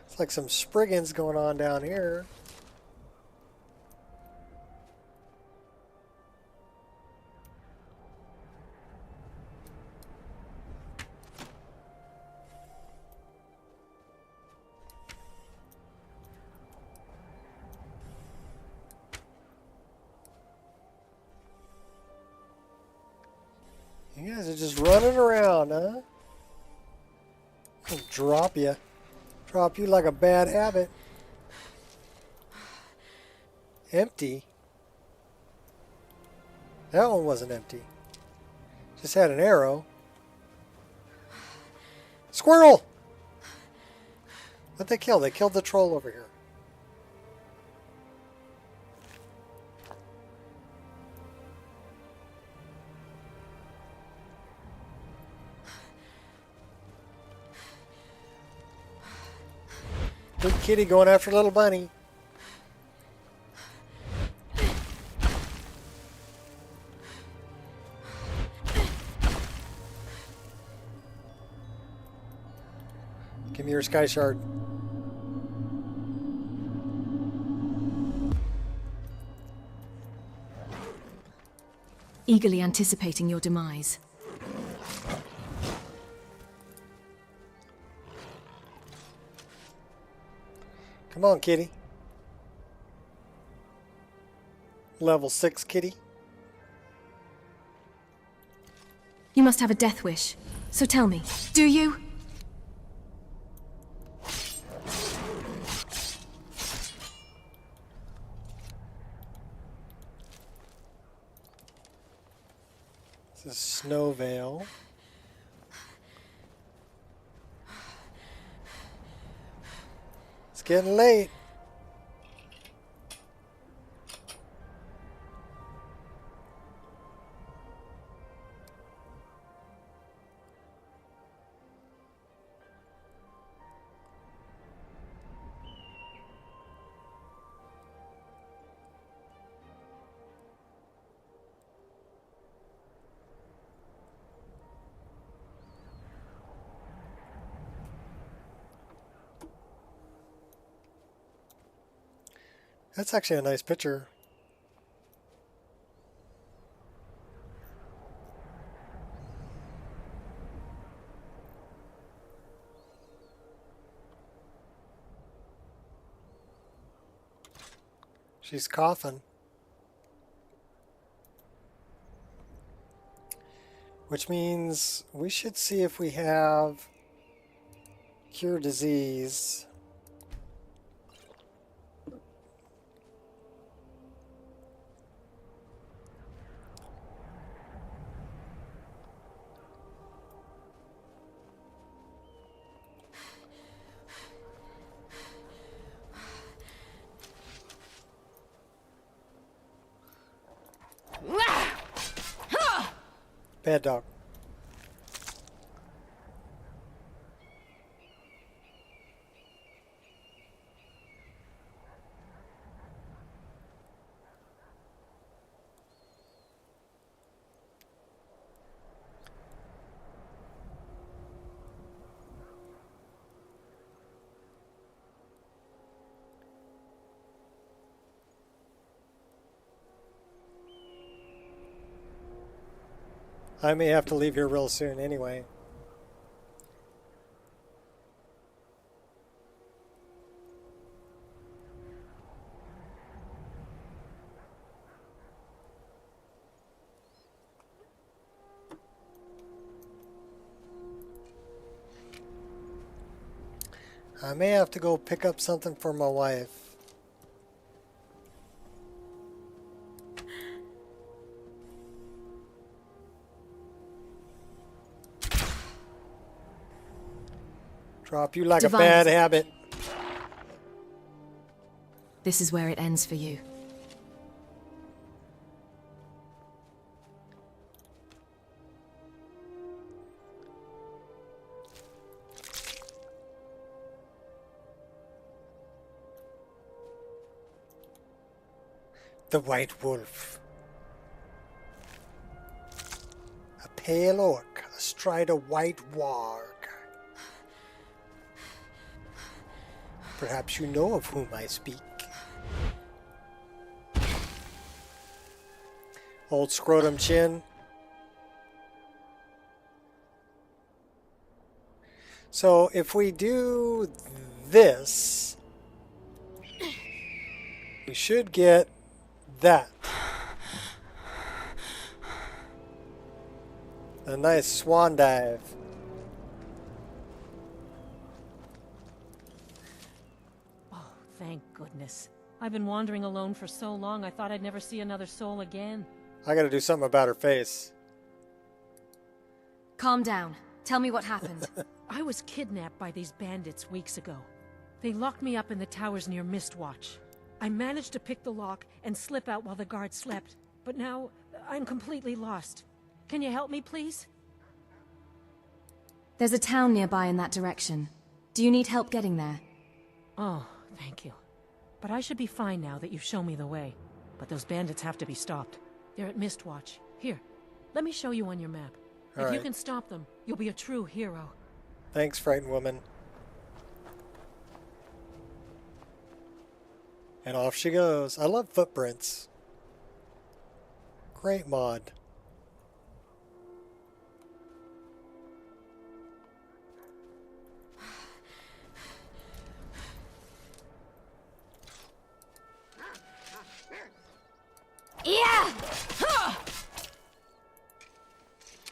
it's like some spriggans going on down here. You guys are just running around, huh? I'll drop you. Drop you like a bad habit. Empty? That one wasn't empty. Just had an arrow. Squirrel! What'd they kill? They killed the troll over here. Big kitty going after little bunny. Give me your sky shard. Eagerly anticipating your demise. Come on, kitty. Level 6 kitty. You must have a death wish. So tell me, do you? This is Snow Veil. It's getting late. That's actually a nice picture. She's coughing. Which means we should see if we have cure disease. Bad dog. I may have to leave here real soon anyway. I may have to go pick up something for my wife. Drop you like a bad habit. This is where it ends for you. The White Wolf. A pale orc astride a white warg. Perhaps you know of whom I speak. Old scrotum chin. So if we do this, we should get that. A nice swan dive. Oh, thank goodness. I've been wandering alone for so long, I thought I'd never see another soul again. I gotta do something about her face. Calm down. Tell me what happened. I was kidnapped by these bandits weeks ago. They locked me up in the towers near Mistwatch. I managed to pick the lock and slip out while the guards slept, but now I'm completely lost. Can you help me, please? There's a town nearby in that direction. Do you need help getting there? Oh, thank you. But I should be fine now that you've shown me the way. But those bandits have to be stopped. They're at Mistwatch. Here, let me show you on your map. All If you right. can stop them, you'll be a true hero. Thanks, frightened woman. And off she goes. I love footprints. Great mod. Yeah!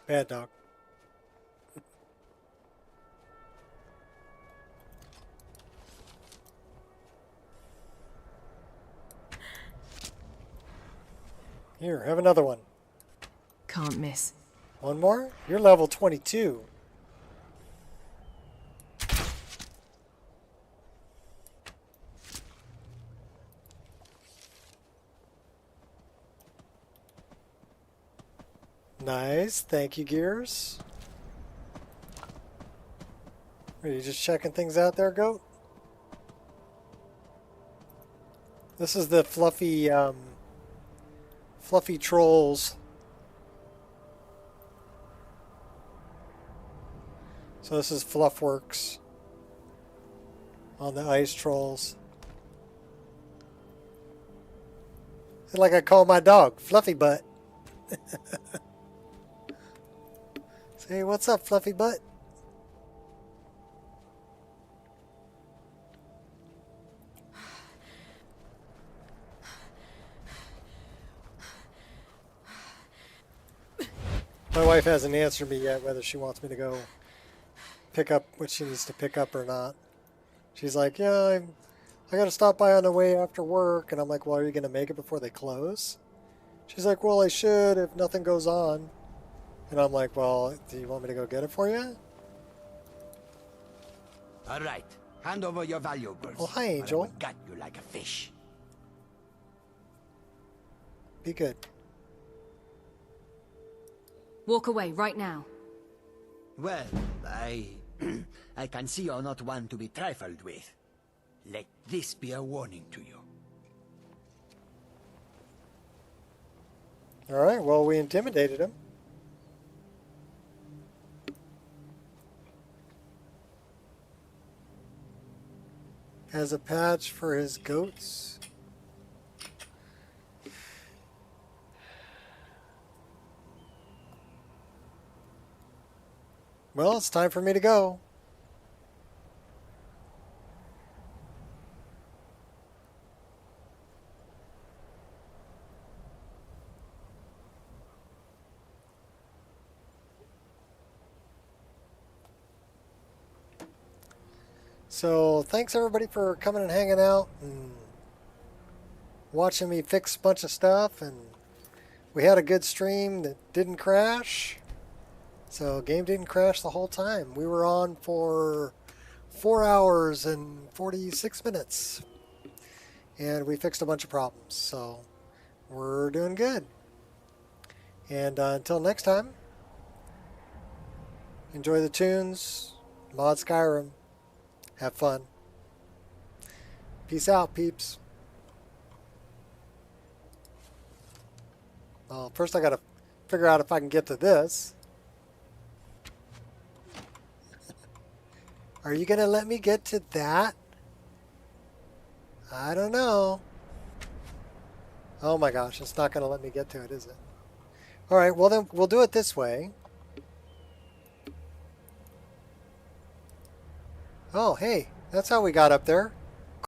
Bad dog. Here, have another one. Can't miss. One more? You're level 22. Nice. Thank you, Gears. Are you just checking things out there, Goat? This is the fluffy, fluffy trolls. So this is Fluffworks on the ice trolls. It's like I call my dog, Fluffy Butt. Say, what's up, Fluffy Butt? My wife hasn't answered me yet whether she wants me to go pick up what she needs to pick up or not. She's like, yeah, I gotta stop by on the way after work. And I'm like, well, are you gonna make it before they close? She's like, well, I should if nothing goes on. And I'm like, well, do you want me to go get it for you? All right, hand over your valuables. Oh, hi, or I Angel. will gut you like a fish. Be good. Walk away right now. Well, I can see you're not one to be trifled with. Let this be a warning to you. All right, well, we intimidated him. Has a patch for his goats. Well, it's time for me to go. So, thanks everybody for coming and hanging out and watching me fix a bunch of stuff. And we had a good stream that didn't crash. So, game didn't crash the whole time. We were on for 4 hours and 46 minutes. And we fixed a bunch of problems. So, we're doing good. And until next time, enjoy the tunes, mod Skyrim. Have fun. Peace out, peeps. Well, first I gotta figure out if I can get to this. Are you gonna let me get to that? I don't know. Oh my gosh, it's not gonna let me get to it, is it? Alright, well then we'll do it this way. Oh, hey, that's how we got up there.